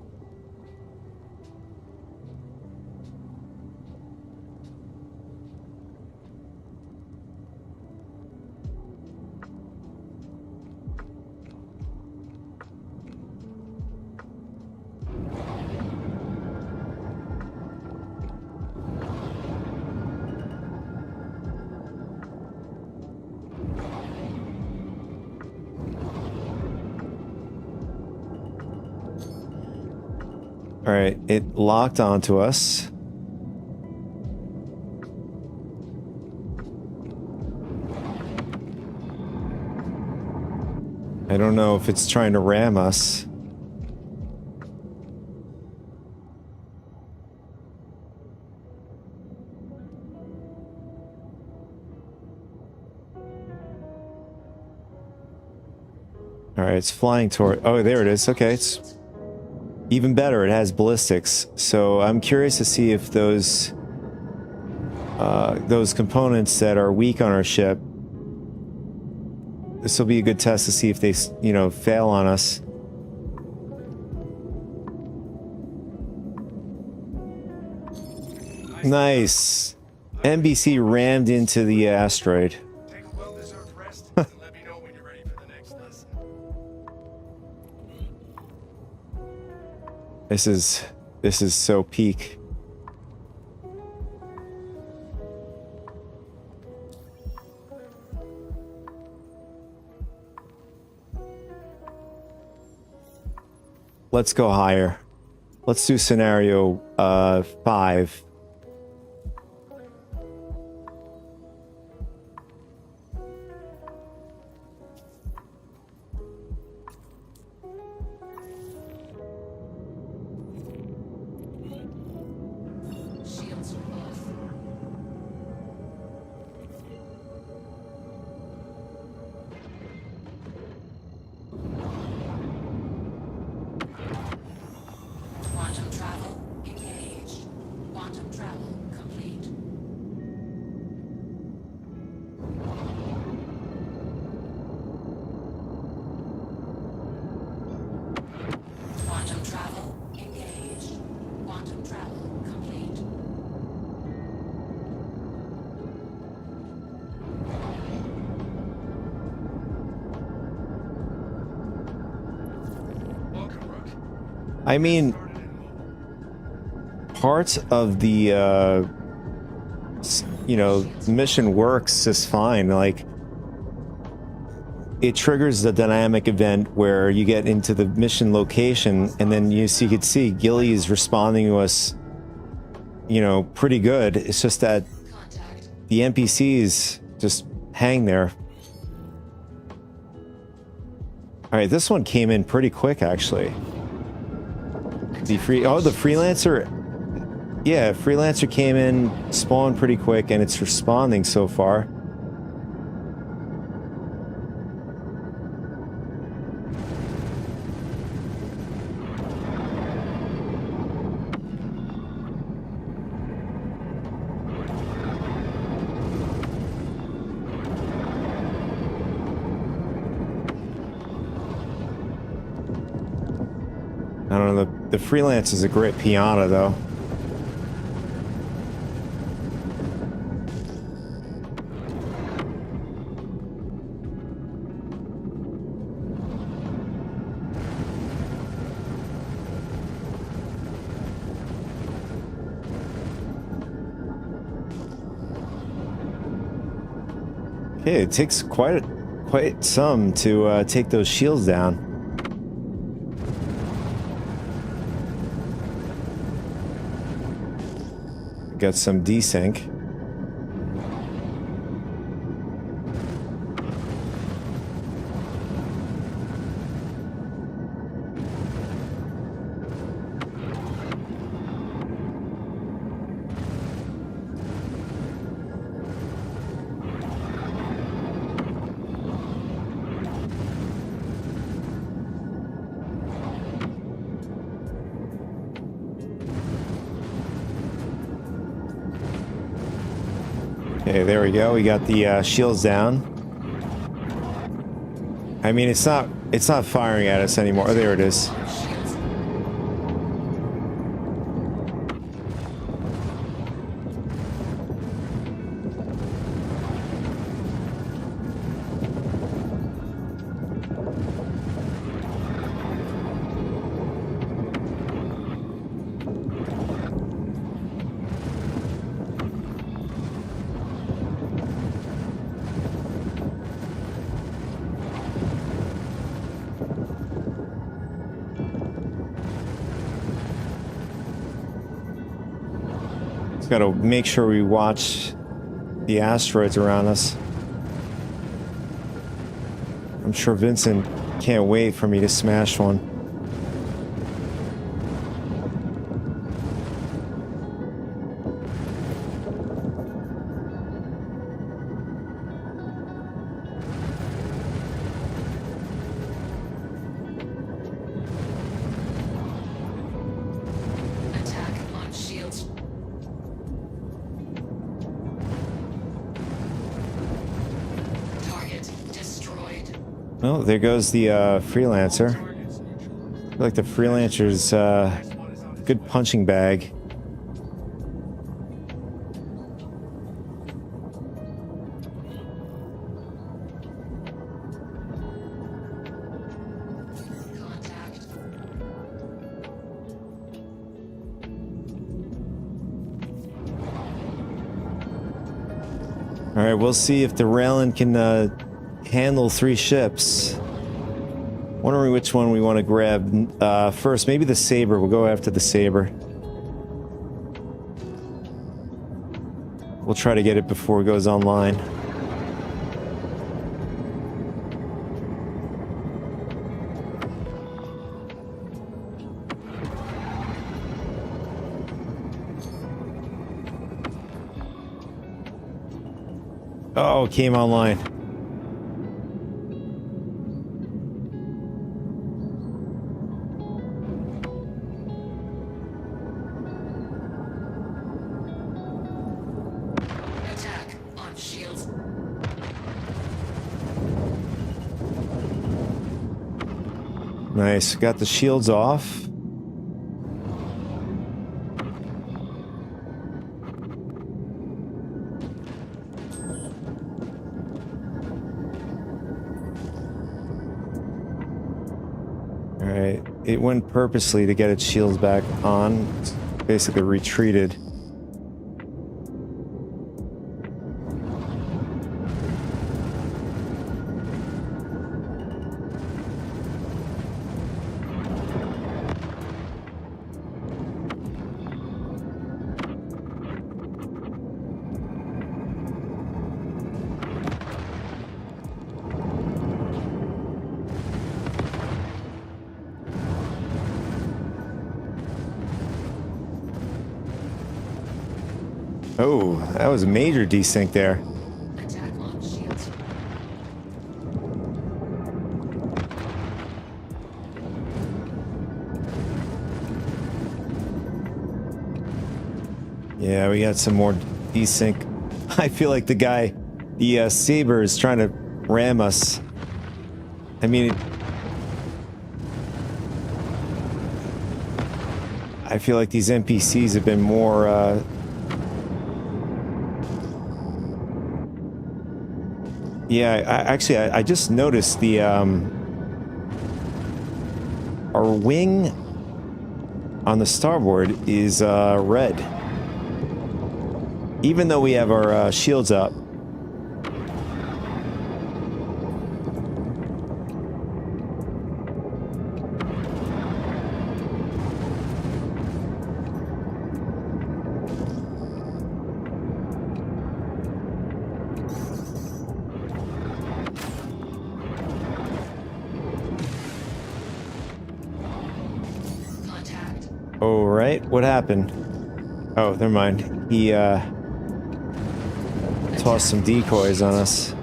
All right, it locked onto us. I don't know if it's trying to ram us. All right, it's flying toward... Oh, there it is. Okay, it's even better. It has ballistics. So I'm curious to see if those components that are weak on our ship, this will be a good test to see if they, you know, fail on us. Nice. NBC rammed into the asteroid. Take a well-deserved rest and let me know when you're ready for the next lesson. This is so peak. Let's go higher. Let's do scenario 5. Shields are off. Quantum travel engaged. Quantum travel complete. Quantum travel engaged. Quantum travel complete. Welcome, Rook. I mean, Started in mobile. parts of the you know, mission works just fine. Like, it triggers the dynamic event where you get into the mission location, and then you could see Gilly is responding to us, you know, pretty good. It's just that Contact. the NPCs just hang there. All right, this one came in pretty quick, actually. The freelancer. Yeah, freelancer came in, spawned pretty quick, and it's responding so far. I don't know, the freelance is a great piano, though. Okay, it takes quite some to take those shields down. Got some desync. Okay, there we go. We got the shields down. I mean, it's not firing at us anymore. Oh, there it is. Shields. Just gotta make sure we watch the asteroids around us. I'm sure Vincent can't wait for me to smash one. Attack on shields. Target destroyed. Oh, there goes the freelancer. Targets neutralized. I feel like the freelancer's Next one is out of good punching bag. All right, we'll see if the Raylan can handle 3 ships. Wondering which one we want to grab first. Maybe the Saber. We'll go after the Saber. We'll try to get it before it goes online. Oh, it came online. Attack on shields. Nice. Got the shields off. Alright. It went purposely to get its shields back on. It's basically retreated. Oh, that was a major desync there. Attack on shields. Yeah, we got some more desync. I feel like the guy, the Saber, is trying to ram us. I mean, I feel like these NPCs have been more yeah, I just noticed the our wing on the starboard is red, even though we have our shields up. Contact. Oh, right. What happened? Oh, never mind. He tossed some decoys on us.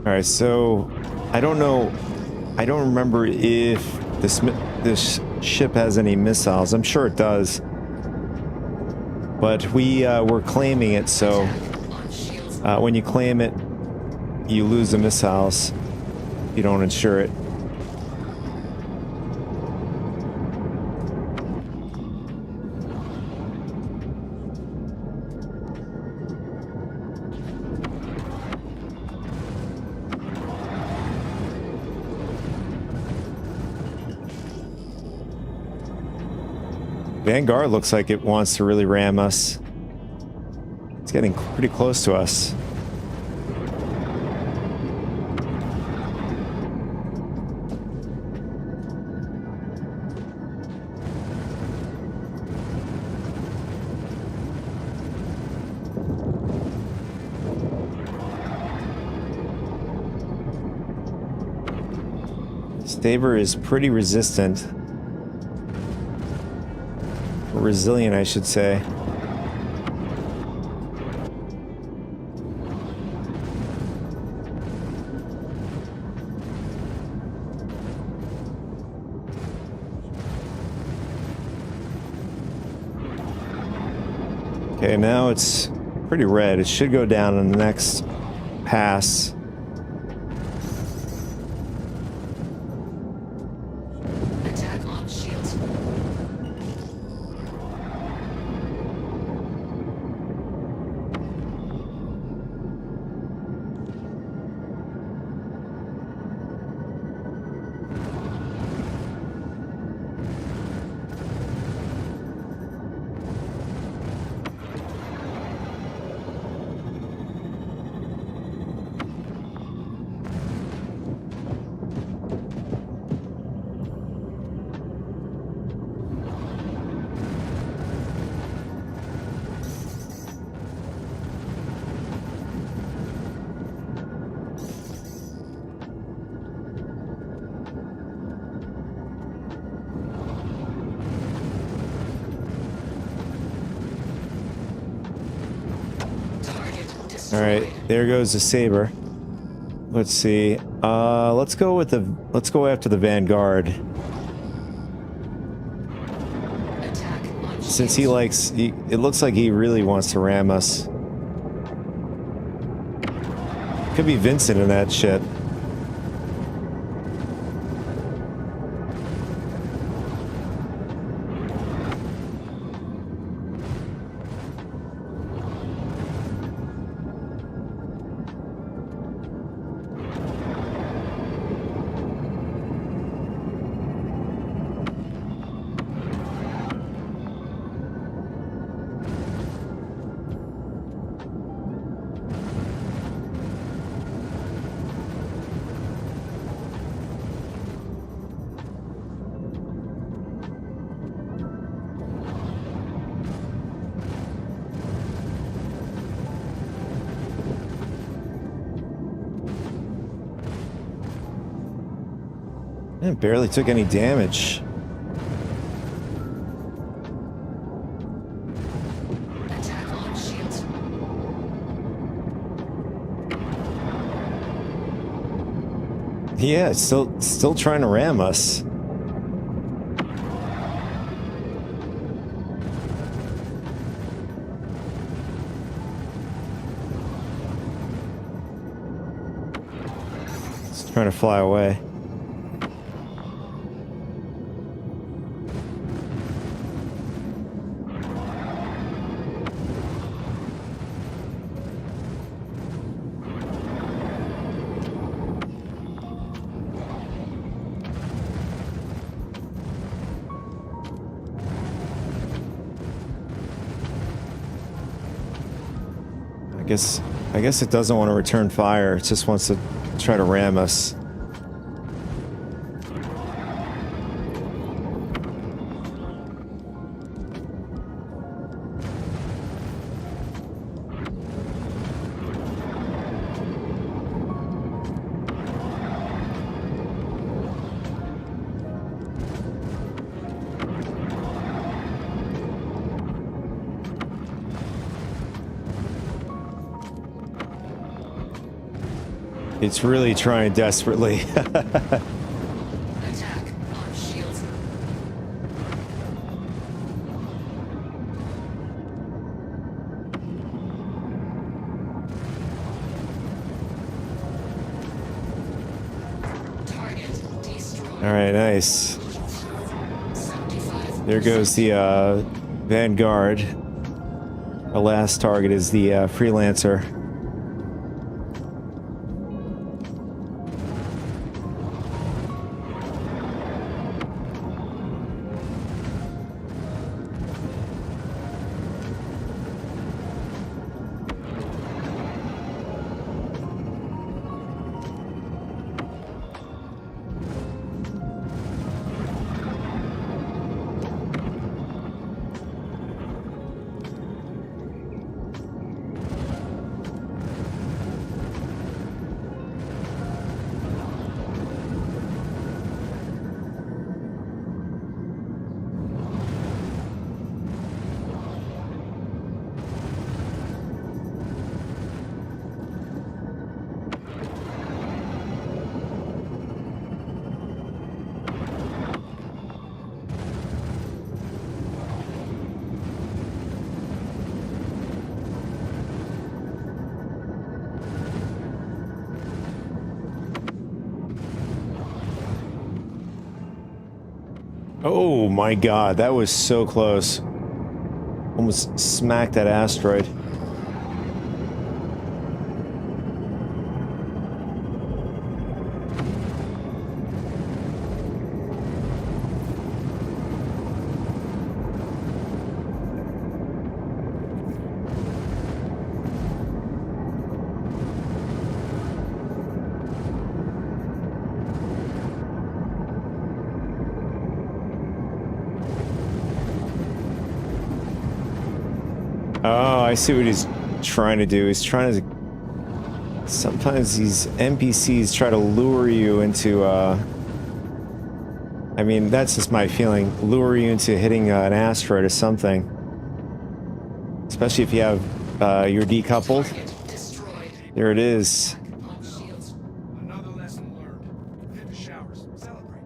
Alright, so I don't know. I don't remember if this ship has any missiles. I'm sure it does. But we were claiming it, so On shields. when you claim it, you lose the missiles. You don't insure it. Vanguard looks like it wants to really ram us. It's getting pretty close to us. Saber is pretty resistant. Resilient, I should say. Okay, now it's pretty red. It should go down in the next pass. Attack on shields. All right, there goes the saber. Let's see. Let's go after the Vanguard. Attack on Since it looks like he really wants to ram us. Could be Vincent in that shit. It barely took any damage. attack on shields. Yeah, it's still trying to ram us. It's trying to fly away. I guess it doesn't want to return fire. It just wants to try to ram us. It's really trying desperately. Attack on shields. Target destroyed. All right, nice. 75. There goes the Vanguard. The last target is the Freelancer. Oh my god, that was so close. Almost smacked that asteroid. Oh, I see what he's trying to do. He's trying to... Sometimes these NPCs try to lure you into, I mean, that's just my feeling. Lure you into hitting an asteroid or something. Especially if you have, you're decoupled. Target destroyed. There it is. Pump shields. Another lesson learned. Hit the showers. Celebrate.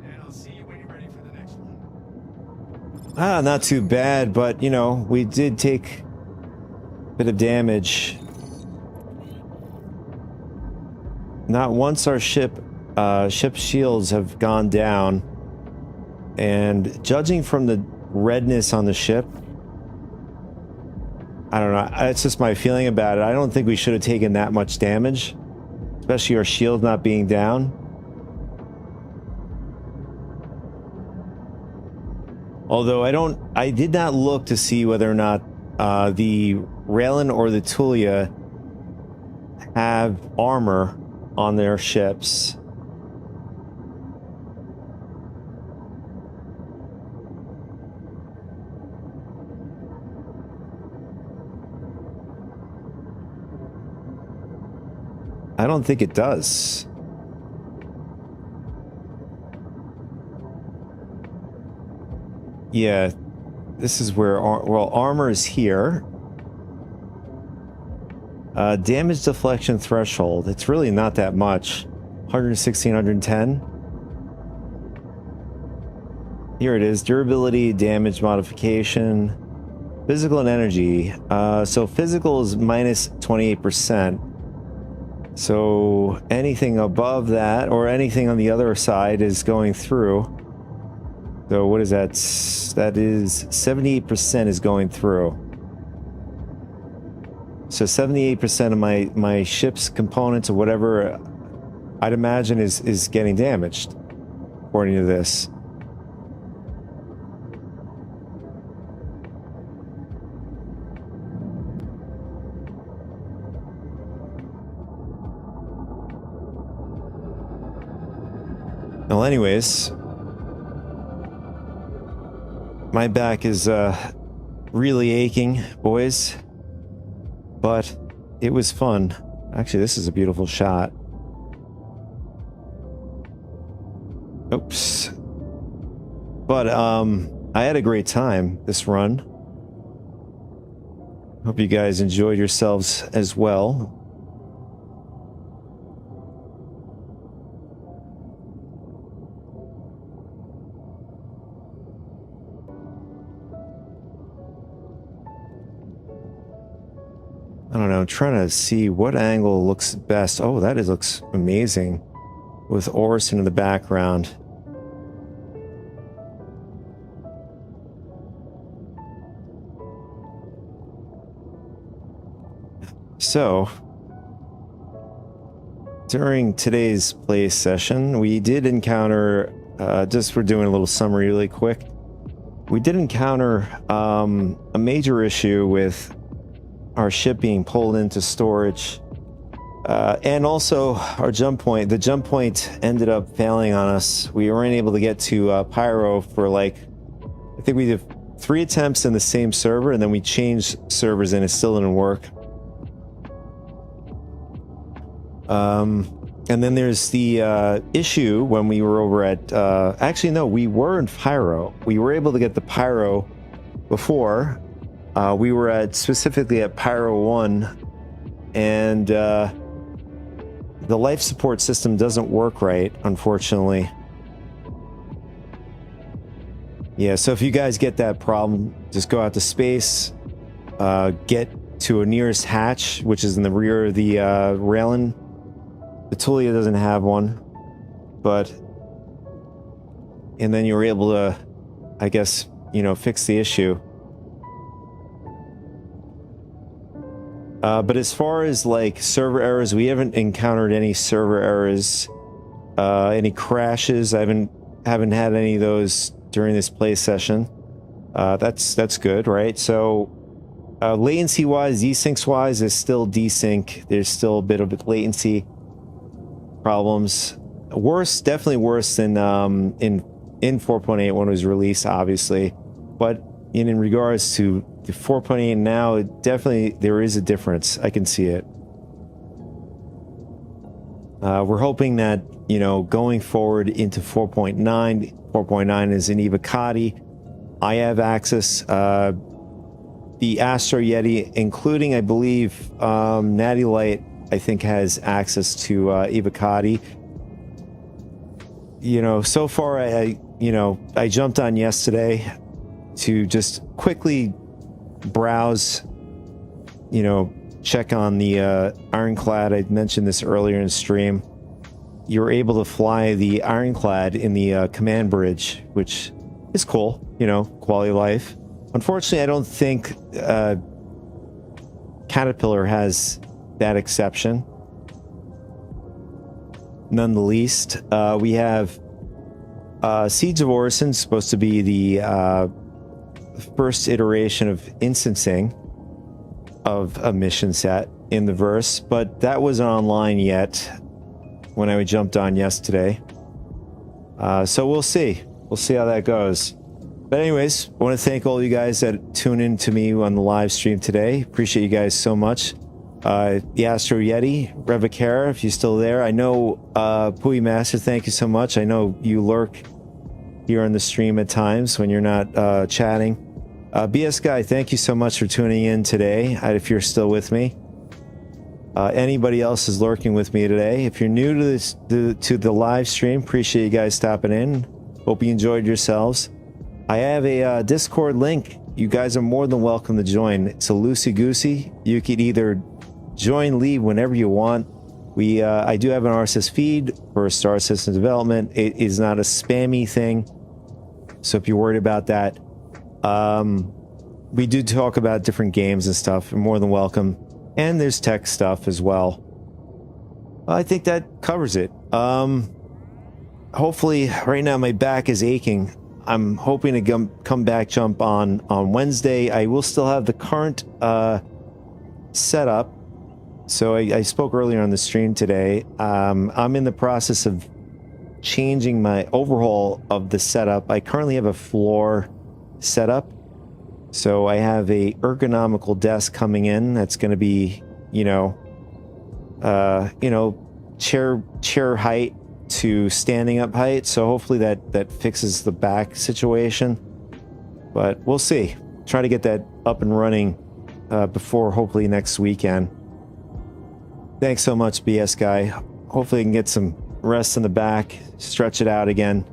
And I'll see you when you're ready for the next one. Ah, not too bad, but, you know, we did take a bit of damage. Not once our ship's shields have gone down, and judging from the redness on the ship, I don't know, it's just my feeling about it. I don't think we should have taken that much damage, especially our shield not being down. Although I did not look to see whether or not the Raylan or the Tulia have armor on their ships. I don't think it does. Yeah, this is where, well, armor is here. Damage deflection threshold. It's really not that much. 116, 110. Here it is. Durability, damage modification, physical and energy. So physical is minus 28%. So anything above that or anything on the other side is going through. So what is that? That is 78% is going through. So 78% of my ship's components or whatever I'd imagine is getting damaged, according to this. Well, anyways, my back is really aching, boys. But it was fun. Actually, this is a beautiful shot. Oops. But I had a great time this run. Hope you guys enjoyed yourselves as well. I don't know, I'm trying to see what angle looks best. Oh, looks amazing with Orson in the background. So, during today's play session, we did encounter, just for doing a little summary really quick, we did encounter a major issue with our ship being pulled into storage, and also our jump point. The jump point ended up failing on us. We weren't able to get to Pyro for like, I think we did 3 attempts in the same server, and then we changed servers and it still didn't work. And then there's the issue when we were over at, actually no, we were in Pyro. We were able to get the Pyro before. We were specifically at Pyro 1, and the life support system doesn't work right, unfortunately. Yeah, so if you guys get that problem, just go out to space, get to a nearest hatch, which is in the rear of the Raylan. The Tulia doesn't have one, but and then you were able to, I guess, you know, fix the issue. But as far as like server errors, we haven't encountered any server errors, any crashes. I haven't had any of those during this play session. That's good, right? So latency wise, desyncs wise, there's still desync. There's still a bit of latency problems. Worse, definitely worse than in 4.8 when it was released, obviously. But in regards to the 4.8 now, definitely there is a difference. I can see it. We're hoping that, you know, going forward into 4.9, 4.9 is in Evocati. I have access. The Astro Yeti, including, I believe, Natty Light, I think has access to Evocati. You know, so far, I jumped on yesterday to just quickly browse, you know, check on the Ironclad. I mentioned this earlier in stream. You're able to fly the Ironclad in the command bridge, which is cool, you know, quality of life. Unfortunately, I don't think Caterpillar has that exception. None the least, we have Siege of Orison, supposed to be the first iteration of instancing of a mission set in the verse, but that wasn't online yet when I jumped on yesterday. So we'll see. We'll see how that goes. But anyways, I want to thank all you guys that tune in to me on the live stream today. Appreciate you guys so much. The Astro Yeti, Revicara, if you're still there. I know Pui Master, thank you so much. I know you lurk here on the stream at times when you're not chatting. BS Guy, thank you so much for tuning in today, if you're still with me. Anybody else is lurking with me today. If you're new to this, to the live stream, appreciate you guys stopping in. Hope you enjoyed yourselves. I have a Discord link. You guys are more than welcome to join. It's a loosey-goosey. You can either join, leave whenever you want. I do have an RSS feed for Star System development. It is not a spammy thing, so if you're worried about that, we do talk about different games and stuff. You're more than welcome. And there's tech stuff as well. I think that covers it. Hopefully, right now my back is aching. I'm hoping to come back, jump on Wednesday. I will still have the current setup. So I spoke earlier on the stream today. I'm in the process of changing my overhaul of the setup. I currently have a floor setup. So I have a ergonomical desk coming in that's going to be, chair height to standing up height. So hopefully that fixes the back situation. But we'll see. Try to get that up and running before hopefully next weekend. Thanks so much, BS Guy. Hopefully I can get some rest in the back, stretch it out again.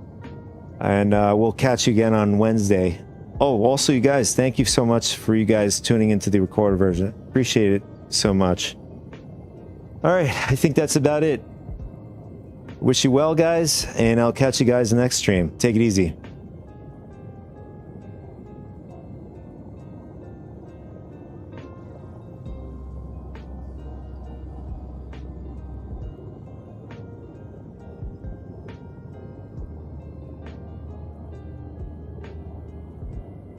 And we'll catch you again on Wednesday. Oh, also, you guys, thank you so much for you guys tuning into the recorded version. Appreciate it so much. All right, I think that's about it. Wish you well, guys, and I'll catch you guys in the next stream. Take it easy.